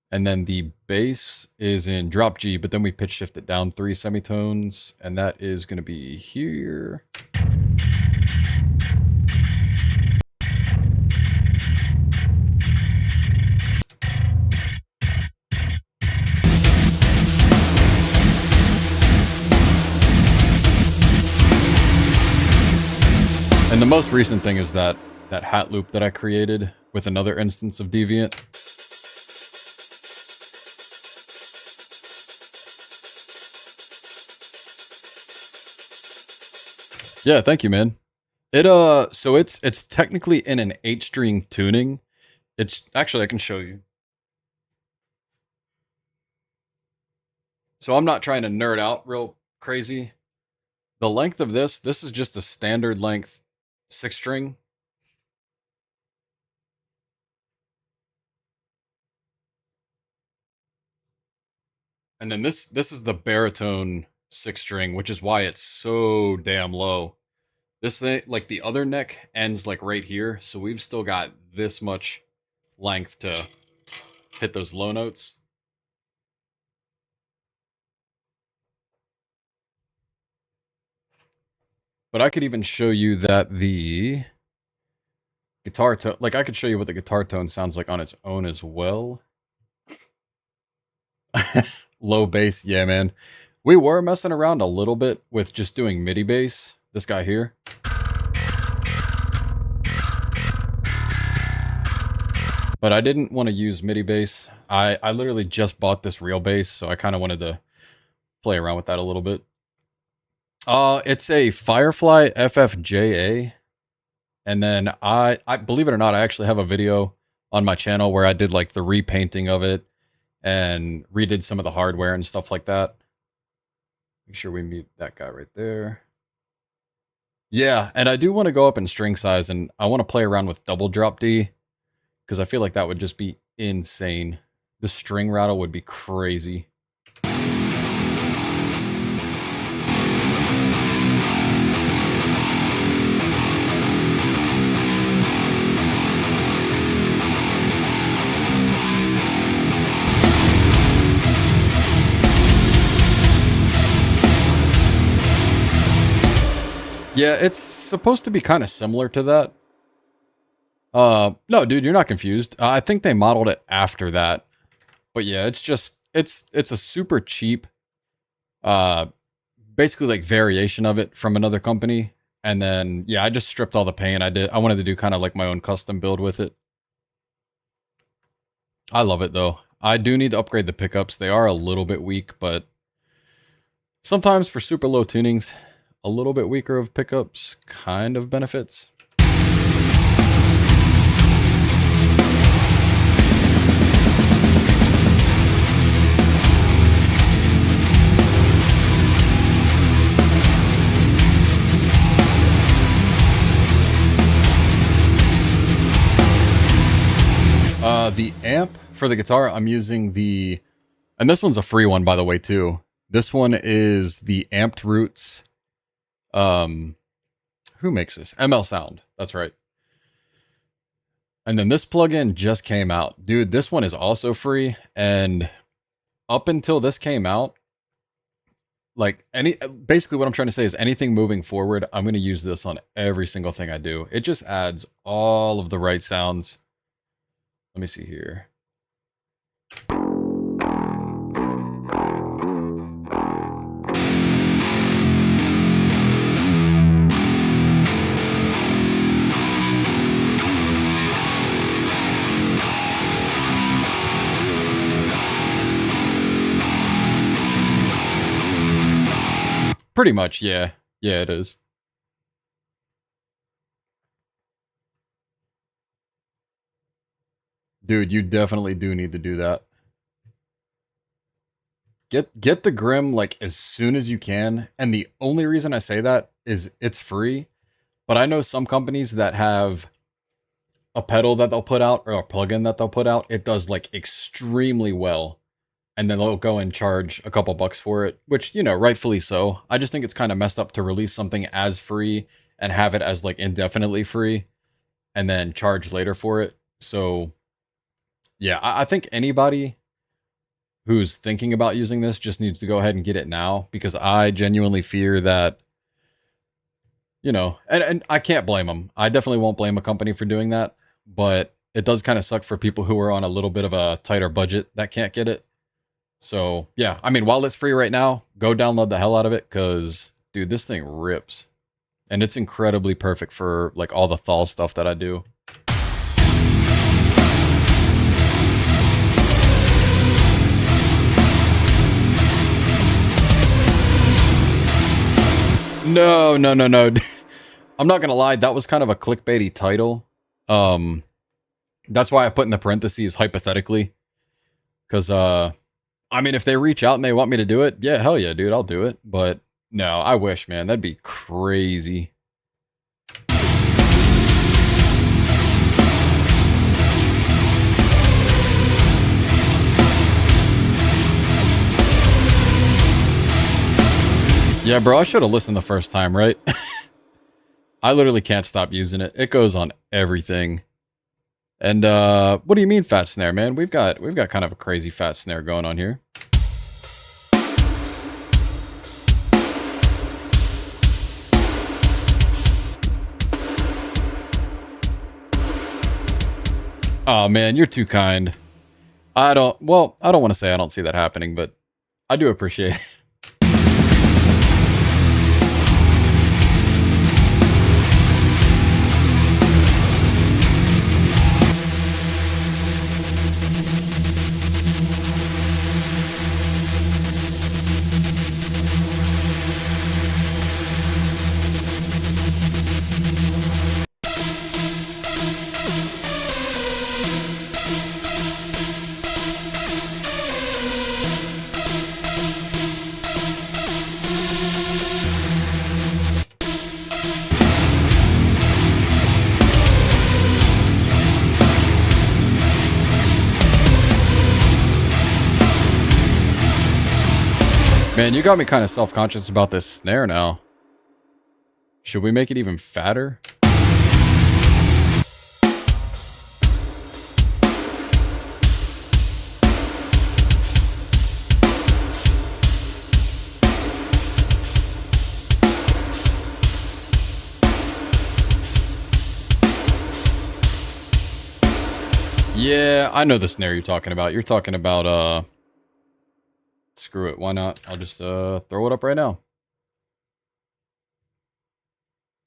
And then the bass is in drop G, but then we pitch shift it down 3 semitones, and that is going to be here. And the most recent thing is that hat loop that I created with another instance of Deviant. Yeah, thank you, man. So it's technically in an 8-string tuning. It's actually, I can show you. So I'm not trying to nerd out real crazy. The length of this is just a standard length 6-string. And then this is the baritone 6-string, which is why it's so damn low. This thing, like the other neck ends like right here, so we've still got this much length to hit those low notes. But I could even show you that the guitar tone, like I could show you what the guitar tone sounds like on its own as well. Low bass, yeah, man. We were messing around a little bit with just doing MIDI bass. This guy here. But I didn't want to use MIDI bass. I literally just bought this real bass, so I kind of wanted to play around with that a little bit. It's a Firefly FFJA. And then I believe it or not, I actually have a video on my channel where I did like the repainting of it and redid some of the hardware and stuff like that. Make sure we mute that guy right there. Yeah, and I do want to go up in string size, and I want to play around with double drop D because I feel like that would just be insane. The string rattle would be crazy. Yeah, it's supposed to be kind of similar to that. No, dude, you're not confused. I think they modeled it after that. But yeah, it's just it's a super cheap uh basically like variation of it from another company. And then yeah, I just stripped all the paint. I wanted to do kind of like my own custom build with it. I love it though. I do need to upgrade the pickups. They are a little bit weak, but sometimes for super low tunings, a little bit weaker of pickups kind of benefits. The amp for the guitar, I'm using and this one's a free one, by the way, too. This one is the Amped Roots. Who makes this? ML Sound. That's right. And then this plugin just came out. Dude, this one is also free. And up until this came out, basically what I'm trying to say is anything moving forward, I'm going to use this on every single thing I do. It just adds all of the right sounds. Let me see here. Pretty much, yeah. Yeah, it is. Dude, you definitely do need to do that. Get the Grim like as soon as you can. And the only reason I say that is it's free. But I know some companies that have a pedal that they'll put out or a plugin that they'll put out. It does like extremely well. And then they'll go and charge a couple bucks for it, which, you know, rightfully so. I just think it's kind of messed up to release something as free and have it as like indefinitely free and then charge later for it. So yeah, I think anybody who's thinking about using this just needs to go ahead and get it now, because I genuinely fear that, you know, and I can't blame them. I definitely won't blame a company for doing that, but it does kind of suck for people who are on a little bit of a tighter budget that can't get it. So yeah, I mean, while it's free right now, go download the hell out of it, because dude, this thing rips. And it's incredibly perfect for like all the Thal stuff that I do. No, no, no, no. I'm not gonna lie, that was kind of a clickbaity title. That's why I put in the parentheses hypothetically. Because I mean, if they reach out and they want me to do it, yeah, hell yeah, dude, I'll do it. But no, I wish, man, that'd be crazy. Yeah, bro, I should have listened the first time, right? I literally can't stop using it. It goes on everything. And what do you mean fat snare, man? We've got kind of a crazy fat snare going on here. Oh man, you're too kind. I don't want to say I don't see that happening, but I do appreciate it. Man, you got me kind of self-conscious about this snare now. Should we make it even fatter? Yeah, I know the snare you're talking about. You're talking about, screw it, why not? I'll just, throw it up right now.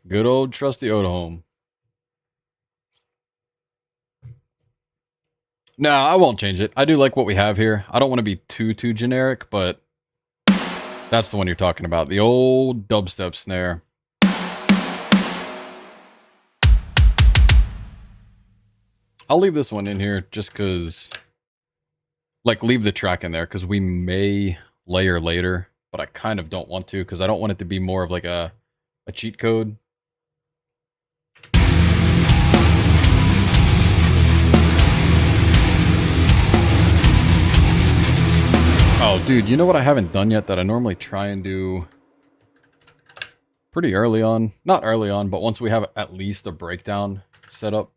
Good old trusty Odahome. No, I won't change it. I do like what we have here. I don't want to be too generic, but that's the one you're talking about. The old dubstep snare. I'll leave this one in here just because, like, leave the track in there because we may layer later, but I kind of don't want to because I don't want it to be more of like a cheat code. Oh, dude, you know what I haven't done yet that I normally try and do pretty early on? Not early on, but once we have at least a breakdown set up.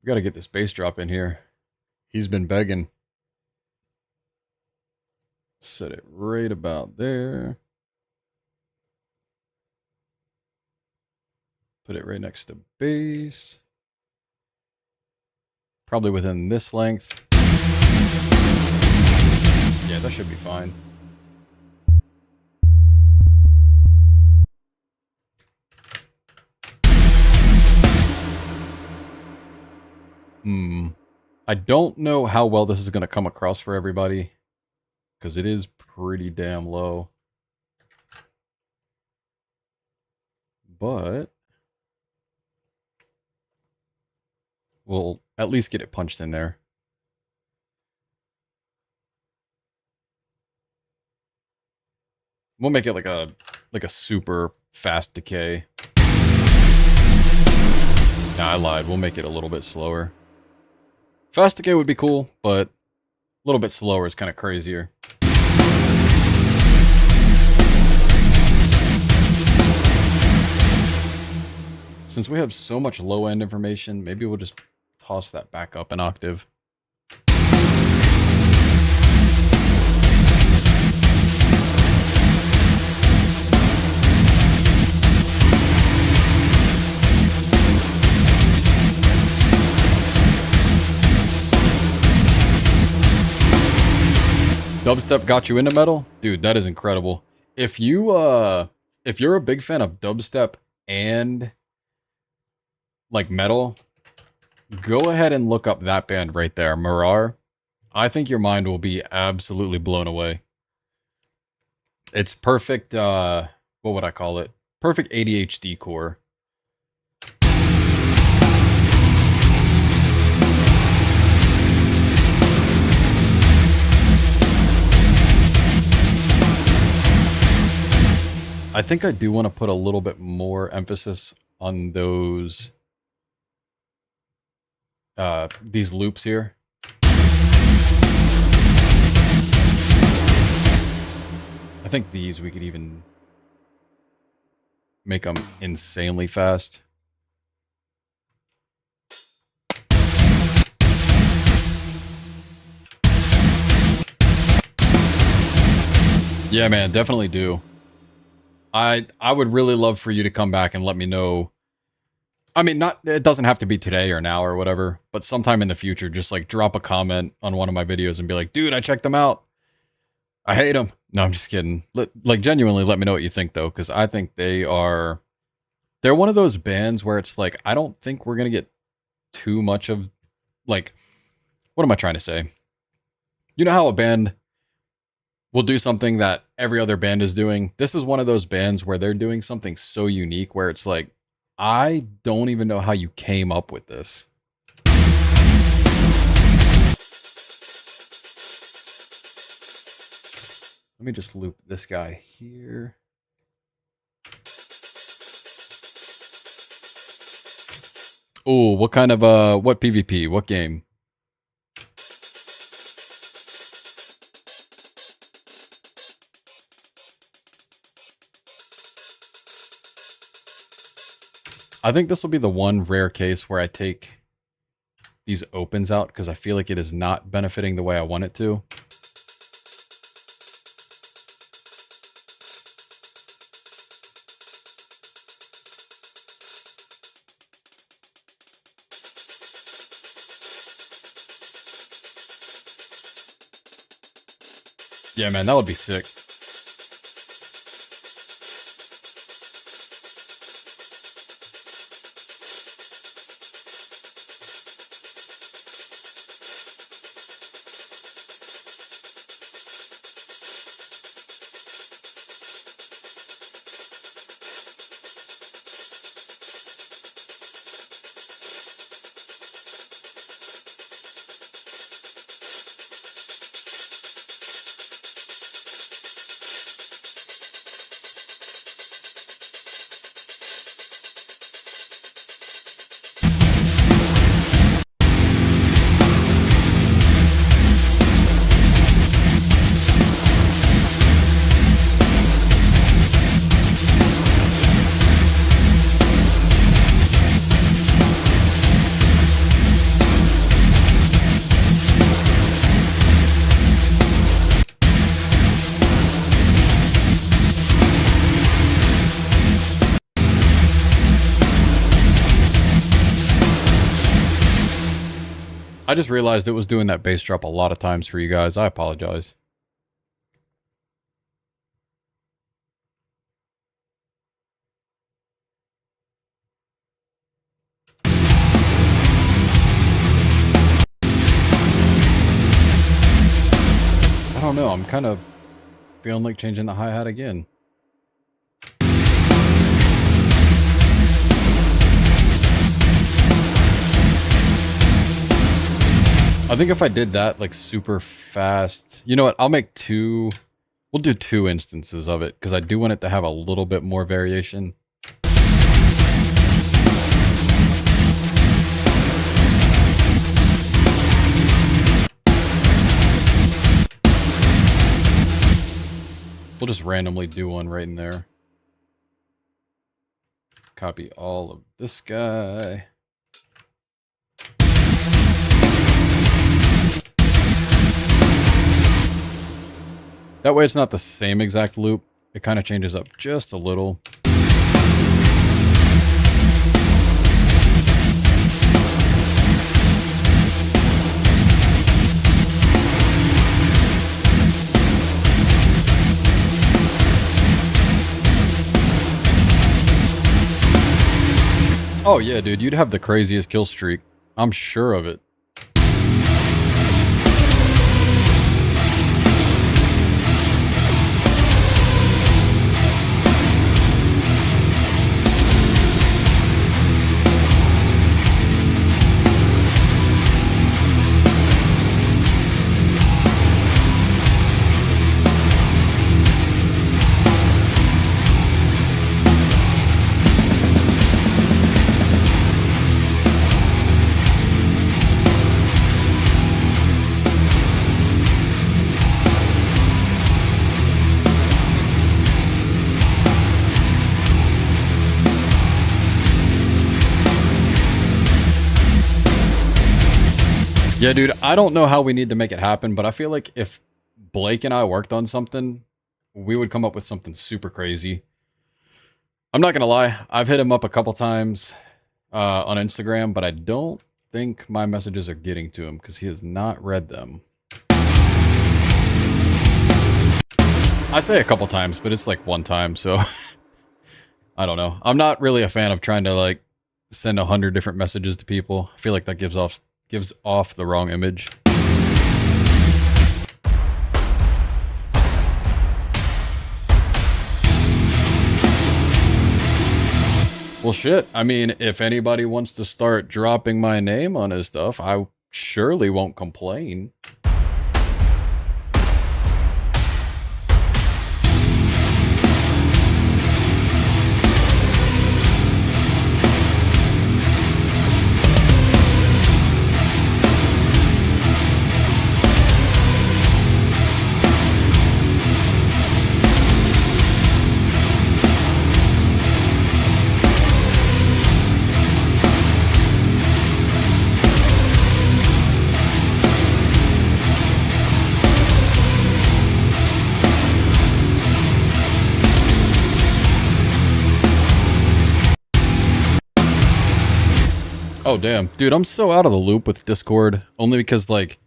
We gotta get this bass drop in here. He's been begging. Set it right about there. Put it right next to bass. Probably within this length. Yeah, that should be fine. I don't know how well this is going to come across for everybody because it is pretty damn low. But we'll at least get it punched in there. We'll make it like a super fast decay. Nah, I lied. We'll make it a little bit slower. Fast decay would be cool, but a little bit slower is kind of crazier. Since we have so much low-end information, maybe we'll just toss that back up an octave. Dubstep got you into metal? Dude, that is incredible. If you're a big fan of dubstep and like metal, go ahead and look up that band right there, Mirar. I think your mind will be absolutely blown away. It's perfect, what would I call it? Perfect ADHD core. I think I do want to put a little bit more emphasis on those, these loops here. I think these we could even make them insanely fast. Yeah, man, definitely do. I would really love for you to come back and let me know. I mean, it doesn't have to be today or now or whatever, but sometime in the future, just like drop a comment on one of my videos and be like, dude, I checked them out. I hate them. No, I'm just kidding. Like, genuinely let me know what you think, though, because I think they're one of those bands where it's like, I don't think we're going to get too much of, like, what am I trying to say? You know how a band will do something that every other band is doing? This is one of those bands where they're doing something so unique where it's like, I don't even know how you came up with this. Let me just loop this guy here. Oh, what kind of, what PvP? What game? I think this will be the one rare case where I take these opens out because I feel like it is not benefiting the way I want it to. Yeah, man, that would be sick. I just realized it was doing that bass drop a lot of times for you guys. I apologize. I don't know. I'm kind of feeling like changing the hi-hat again. I think if I did that like super fast, you know what? I'll make two. We'll do 2 instances of it because I do want it to have a little bit more variation. We'll just randomly do one right in there. Copy all of this guy. That way it's not the same exact loop. It kind of changes up just a little. Oh yeah, dude, you'd have the craziest kill streak. I'm sure of it. Yeah, dude, I don't know how we need to make it happen, but I feel like if Blake and I worked on something, we would come up with something super crazy. I'm not going to lie. I've hit him up a couple times on Instagram, but I don't think my messages are getting to him because he has not read them. I say a couple times, but it's like one time, so I don't know. I'm not really a fan of trying to like send 100 different messages to people. I feel like that gives off the wrong image. Well, shit. I mean, if anybody wants to start dropping my name on his stuff, I surely won't complain. Oh, damn. Dude, I'm so out of the loop with Discord. Only because, like,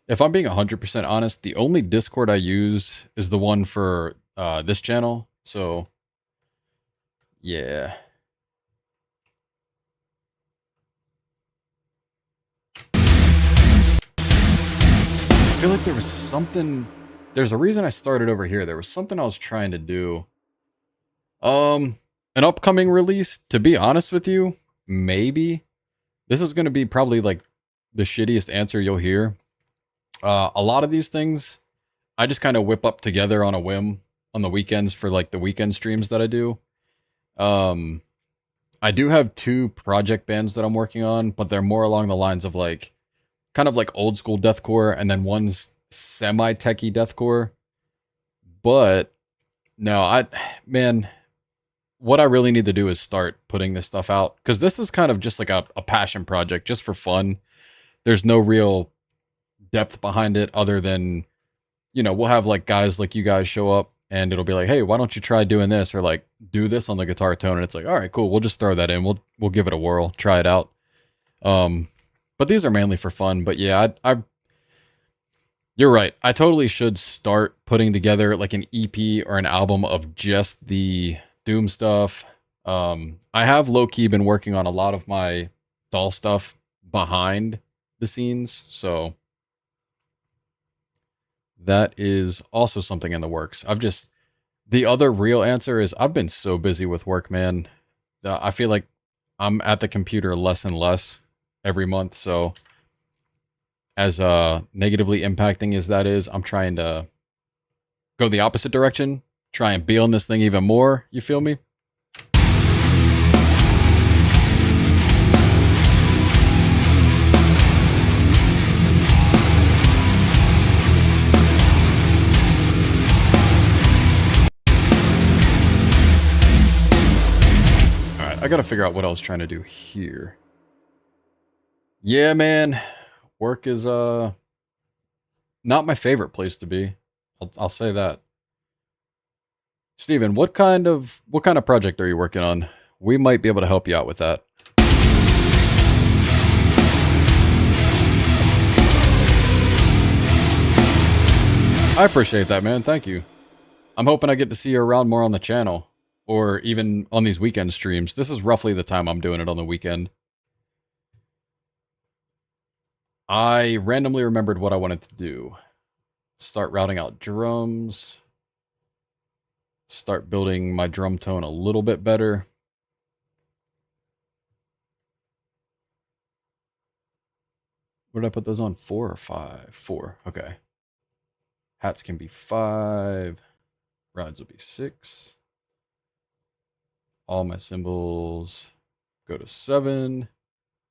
If I'm being 100% honest, the only Discord I use is the one for this channel. So, yeah. I feel like there was something... There's a reason I started over here. There was something I was trying to do. An upcoming release, to be honest with you, maybe. This is going to be probably like the shittiest answer you'll hear. A lot of these things, I just kind of whip up together on a whim on the weekends for like the weekend streams that I do. I do have 2 project bands that I'm working on, but they're more along the lines of like, kind of like old school deathcore, and then one's semi-techie deathcore. But no, man, what I really need to do is start putting this stuff out, because this is kind of just like a passion project, just for fun. There's no real depth behind it other than, you know, we'll have like guys like you guys show up and it'll be like, hey, why don't you try doing this, or like do this on the guitar tone, and it's like, all right, cool, we'll just throw that in, we'll give it a whirl, try it out. But these are mainly for fun. But yeah, you're right, I totally should start putting together like an EP or an album of just the Doom stuff. I have low-key been working on a lot of my Thal stuff behind the scenes, so that is also something in the works. The other real answer is I've been so busy with work, man. I feel like I'm at the computer less and less every month, so as negatively impacting as that is, I'm trying to go the opposite direction, try and be on this thing even more, you feel me? I gotta figure out what I was trying to do here. Yeah, man. Work is not my favorite place to be. I'll say that. Steven, what kind of project are you working on? We might be able to help you out with that. I appreciate that, man. Thank you. I'm hoping I get to see you around more on the channel, or even on these weekend streams. This is roughly the time I'm doing it on the weekend. I randomly remembered what I wanted to do. Start routing out drums. Start building my drum tone a little bit better. What did I put those on? 4 or 5? 4. Okay. Hats can be 5. Rods will be 6. All my cymbals go to 7.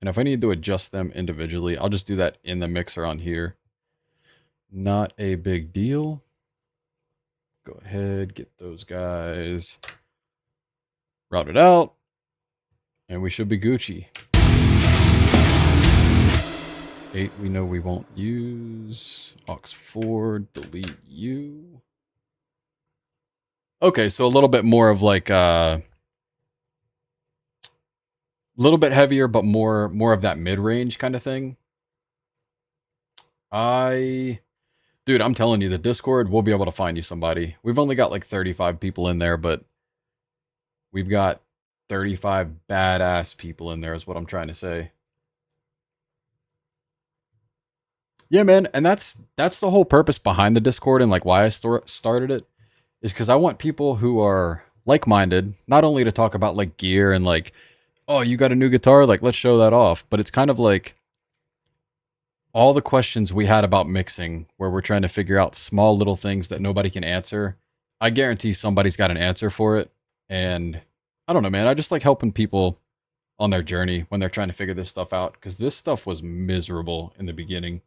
And if I need to adjust them individually, I'll just do that in the mixer on here. Not a big deal. Go ahead, get those guys routed out, and we should be Gucci. 8 we know we won't use. Aux 4, delete you. Okay, so a little bit more of like a little bit heavier, but more of that mid-range kind of thing. Dude, I'm telling you, the Discord, we'll be able to find you somebody. We've only got like 35 people in there, but we've got 35 badass people in there is what I'm trying to say. Yeah, man, and that's the whole purpose behind the Discord, and like why I started it, is because I want people who are like-minded, not only to talk about like gear and like, oh, you got a new guitar, like let's show that off, but it's kind of like all the questions we had about mixing, where we're trying to figure out small little things that nobody can answer. I guarantee somebody's got an answer for it, and I don't know, man, I just like helping people on their journey when they're trying to figure this stuff out, because this stuff was miserable in the beginning.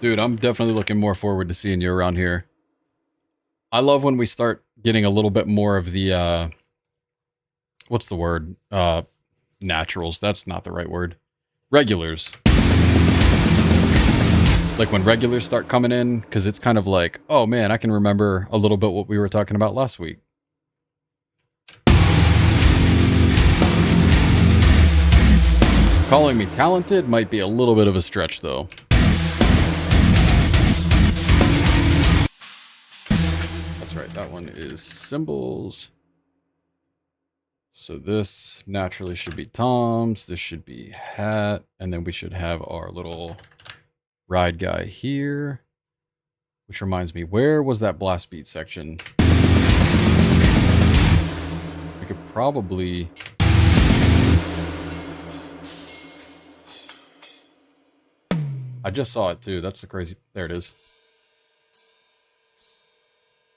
Dude, I'm definitely looking more forward to seeing you around here. I love when we start getting a little bit more of the what's the word? Naturals. That's not the right word. Regulars. Like when regulars start coming in, because it's kind of like, oh man, I can remember a little bit what we were talking about last week. Calling me talented might be a little bit of a stretch, though. That's right, that one is symbols. So this naturally should be Tom's, this should be hat, and then we should have our little ride guy here. Which reminds me, where was that blast beat section? We could probably... I just saw it too. That's the crazy... There it is.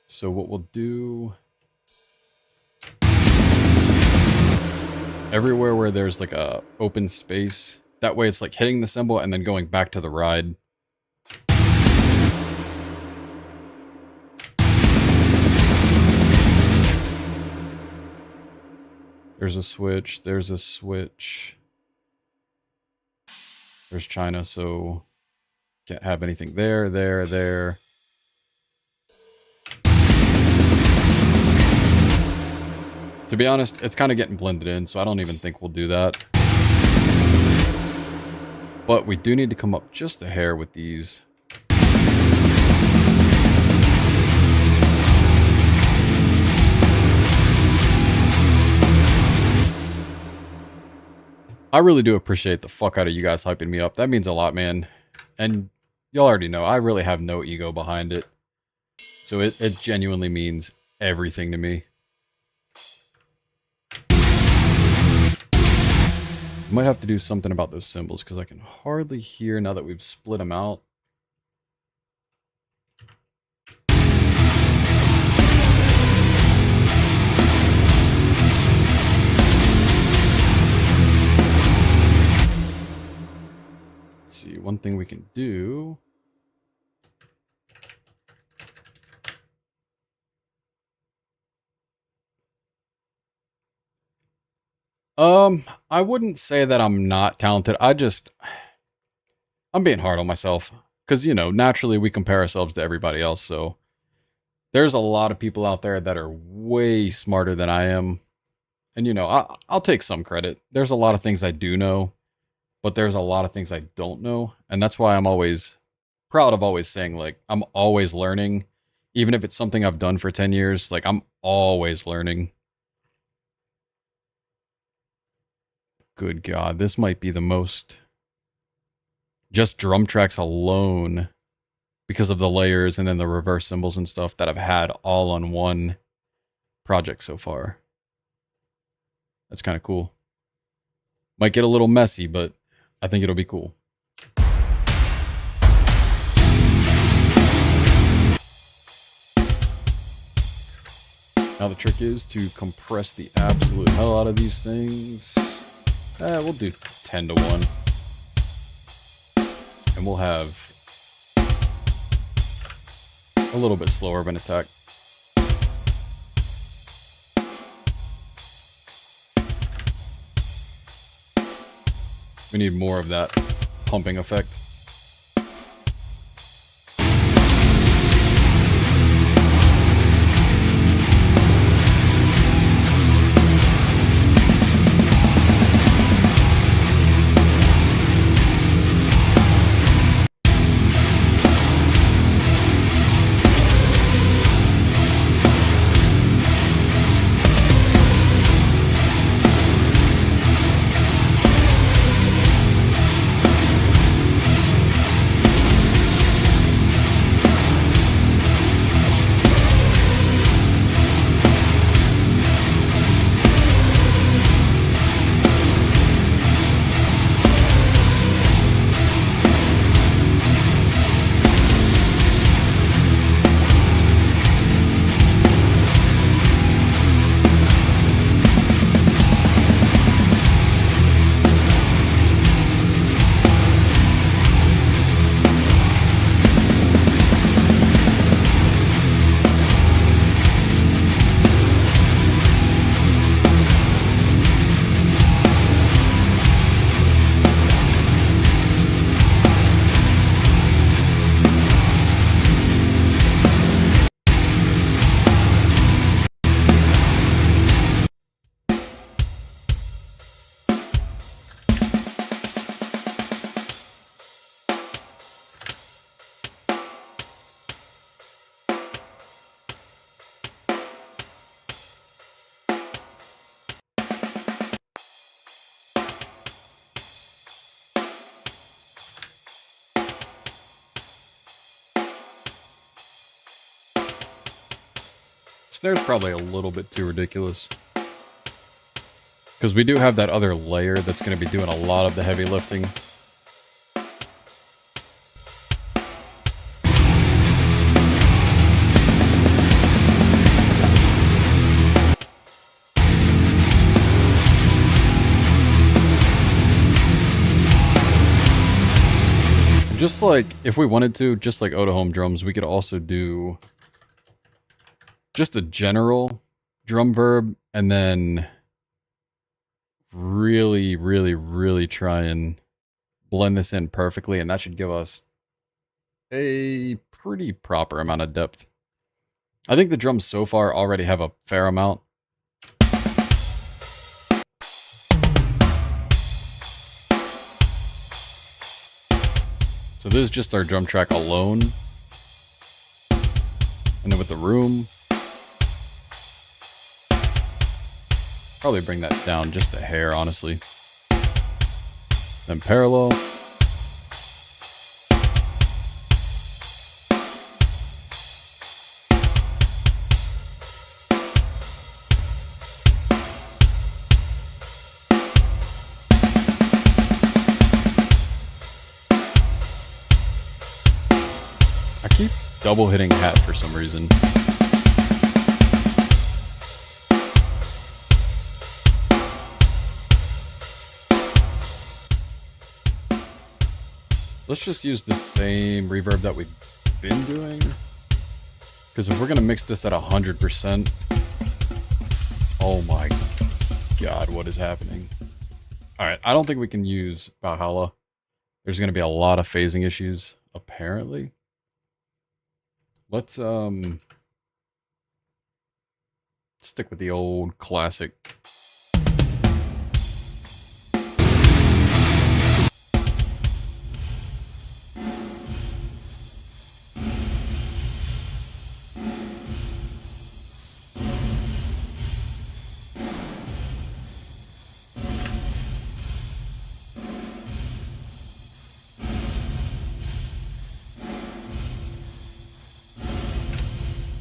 So what we'll do... Everywhere where there's like a open space, that way it's like hitting the symbol and then going back to the ride. There's a switch. There's a switch. There's China, so can't have anything there, there. To be honest, it's kind of getting blended in, so I don't even think we'll do that. But we do need to come up just a hair with these. I really do appreciate the fuck out of you guys hyping me up. That means a lot, man. And y'all already know, I really have no ego behind it. So it genuinely means everything to me. Might have to do something about those symbols because I can hardly hear now that we've split them out. Let's see, one thing we can do. I wouldn't say that I'm not talented. I'm being hard on myself because, you know, naturally we compare ourselves to everybody else. So there's a lot of people out there that are way smarter than I am. And, you know, I'll take some credit. There's a lot of things I do know, but there's a lot of things I don't know. And that's why I'm always proud of always saying, like, I'm always learning. Even if it's something I've done for 10 years, like, I'm always learning. Good God, this might be the most... Just drum tracks alone, because of the layers and then the reverse symbols and stuff that I've had all on one project so far. That's kind of cool. Might get a little messy, but I think it'll be cool. Now the trick is to compress the absolute hell out of these things. We'll do 10 to 1. And we'll have a little bit slower of an attack. We need more of that pumping effect. Snare's probably a little bit too ridiculous. Because we do have that other layer that's going to be doing a lot of the heavy lifting. Just like, if we wanted to, just like Oda Home drums, we could also do just a general drum verb and then really try and blend this in perfectly, and that should give us a pretty proper amount of depth. I think the drums so far already have a fair amount. So this is just our drum track alone. And then with the room, probably bring that down just a hair, honestly. Then parallel. I keep double hitting hat for some reason. Let's just use the same reverb that we've been doing. Because if we're going to mix this at 100%, oh my god, what is happening? Alright, I don't think we can use Valhalla. There's going to be a lot of phasing issues, apparently. Let's stick with the old classic.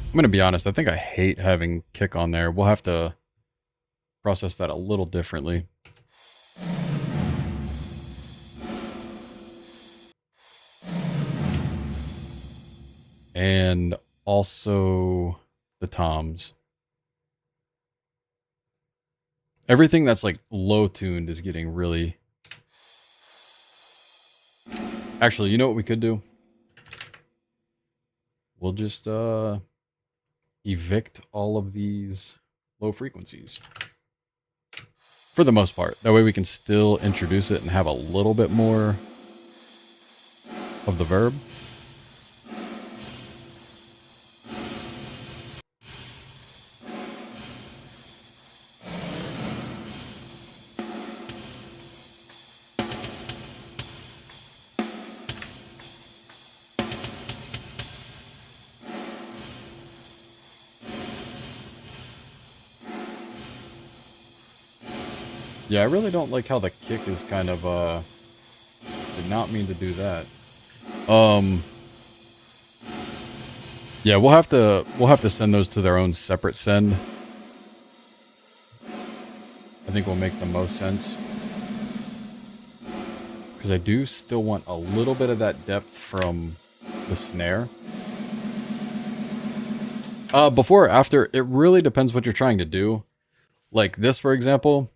I'm going to be honest, I think I hate having kick on there. We'll have to process that a little differently. And also the toms. Everything that's like low tuned is getting really... Actually, you know what we could do? We'll just evict all of these low frequencies. For the most part. That way we can still introduce it and have a little bit more of the verb. Yeah, I really don't like how the kick is kind of, did not mean to do that. Yeah, we'll have to send those to their own separate send. I think will make the most sense. Because I do still want a little bit of that depth from the snare. Before or after, it really depends what you're trying to do. Like this, for example.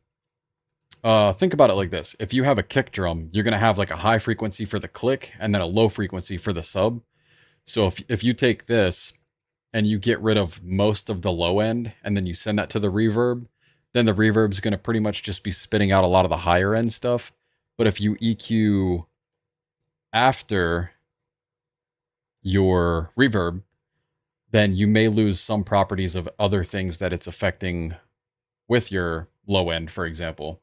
Think about it like this. If you have a kick drum, you're going to have like a high frequency for the click and then a low frequency for the sub. So if you take this and you get rid of most of the low end and then you send that to the reverb, then the reverb is going to pretty much just be spitting out a lot of the higher end stuff. But if you EQ after your reverb, then you may lose some properties of other things that it's affecting with your low end, for example.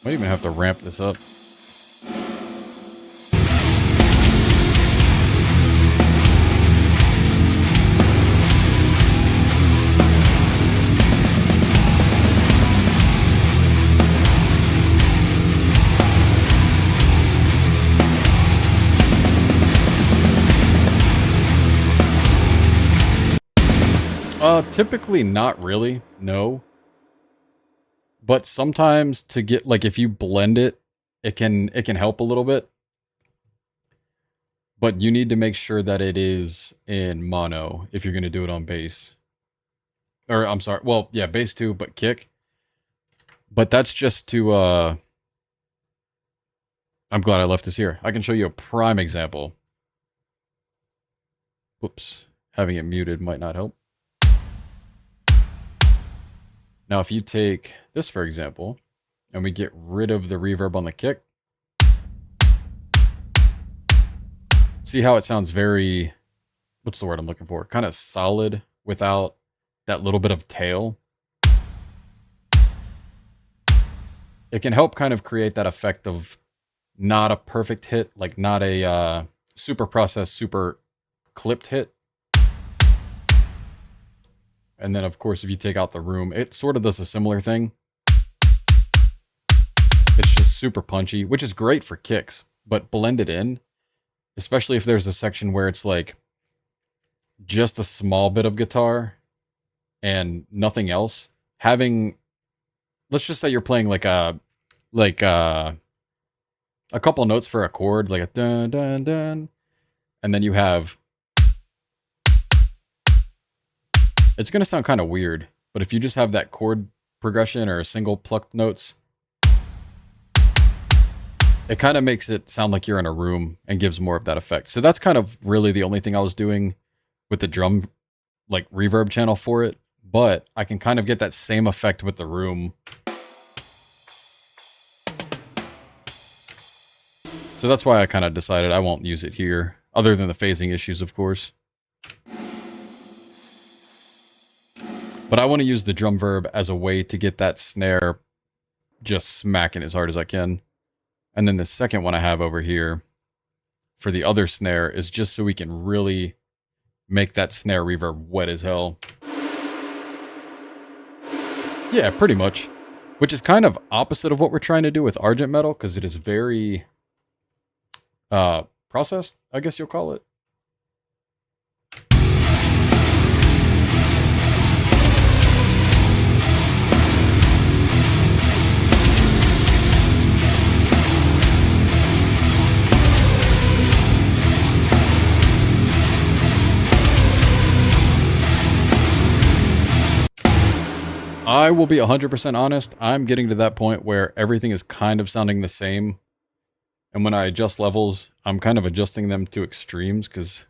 Might even have to ramp this up. Typically not really, no. But sometimes to get, like, if you blend it, it can help a little bit. But you need to make sure that it is in mono if you're going to do it on bass. Or, I'm sorry, well, yeah, bass too, but kick. But that's just to, I'm glad I left this here. I can show you a prime example. Whoops, having it muted might not help. Now, if you take this, for example, and we get rid of the reverb on the kick, see how it sounds very, what's the word I'm looking for? Kind of solid without that little bit of tail. It can help kind of create that effect of not a perfect hit, like not a super processed, super clipped hit. And then, of course, if you take out the room, it sort of does a similar thing. It's just super punchy, which is great for kicks, but blended in, especially if there's a section where it's like just a small bit of guitar and nothing else. Having, let's just say you're playing like a couple notes for a chord, like a dun dun dun, and then you have, it's going to sound kind of weird, but if you just have that chord progression or single plucked notes, it kind of makes it sound like you're in a room and gives more of that effect. So that's kind of really the only thing I was doing with the drum, like reverb channel for it, but I can kind of get that same effect with the room. So that's why I kind of decided I won't use it here, other than the phasing issues, of course. But I want to use the drum verb as a way to get that snare just smacking as hard as I can. And then the second one I have over here for the other snare is just so we can really make that snare reverb wet as hell. Yeah, pretty much. Which is kind of opposite of what we're trying to do with Argent Metal, because it is very processed, I guess you'll call it. I will be 100% honest, I'm getting to that point where everything is kind of sounding the same. And when I adjust levels, I'm kind of adjusting them to extremes because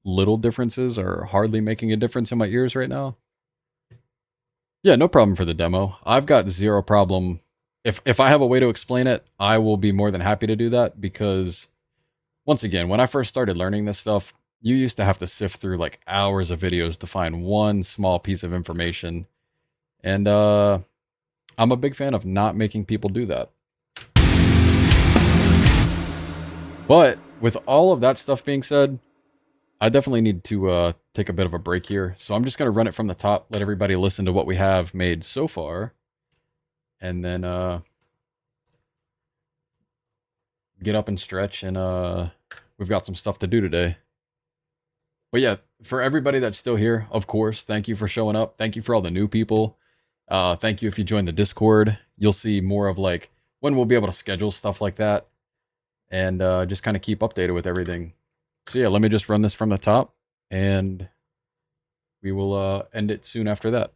little differences are hardly making a difference in my ears right now. Yeah, no problem for the demo. I've got zero problem. If I have a way to explain it, I will be more than happy to do that because, once again, when I first started learning this stuff, you used to have to sift through like hours of videos to find one small piece of information. And I'm a big fan of not making people do that. But with all of that stuff being said, I definitely need to take a bit of a break here. So I'm just going to run it from the top, let everybody listen to what we have made so far. And then get up and stretch, and we've got some stuff to do today. But yeah, for everybody that's still here, of course, thank you for showing up. Thank you for all the new people. Thank you if you join the Discord. You'll see more of like when we'll be able to schedule stuff like that. And just kind of keep updated with everything. So yeah, let me just run this from the top, and we will end it soon after that.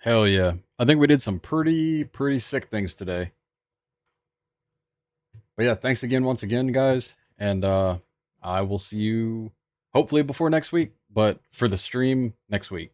Hell yeah. I think we did some pretty sick things today. But yeah, thanks again once again, guys. And I will see you hopefully before next week, but for the stream next week.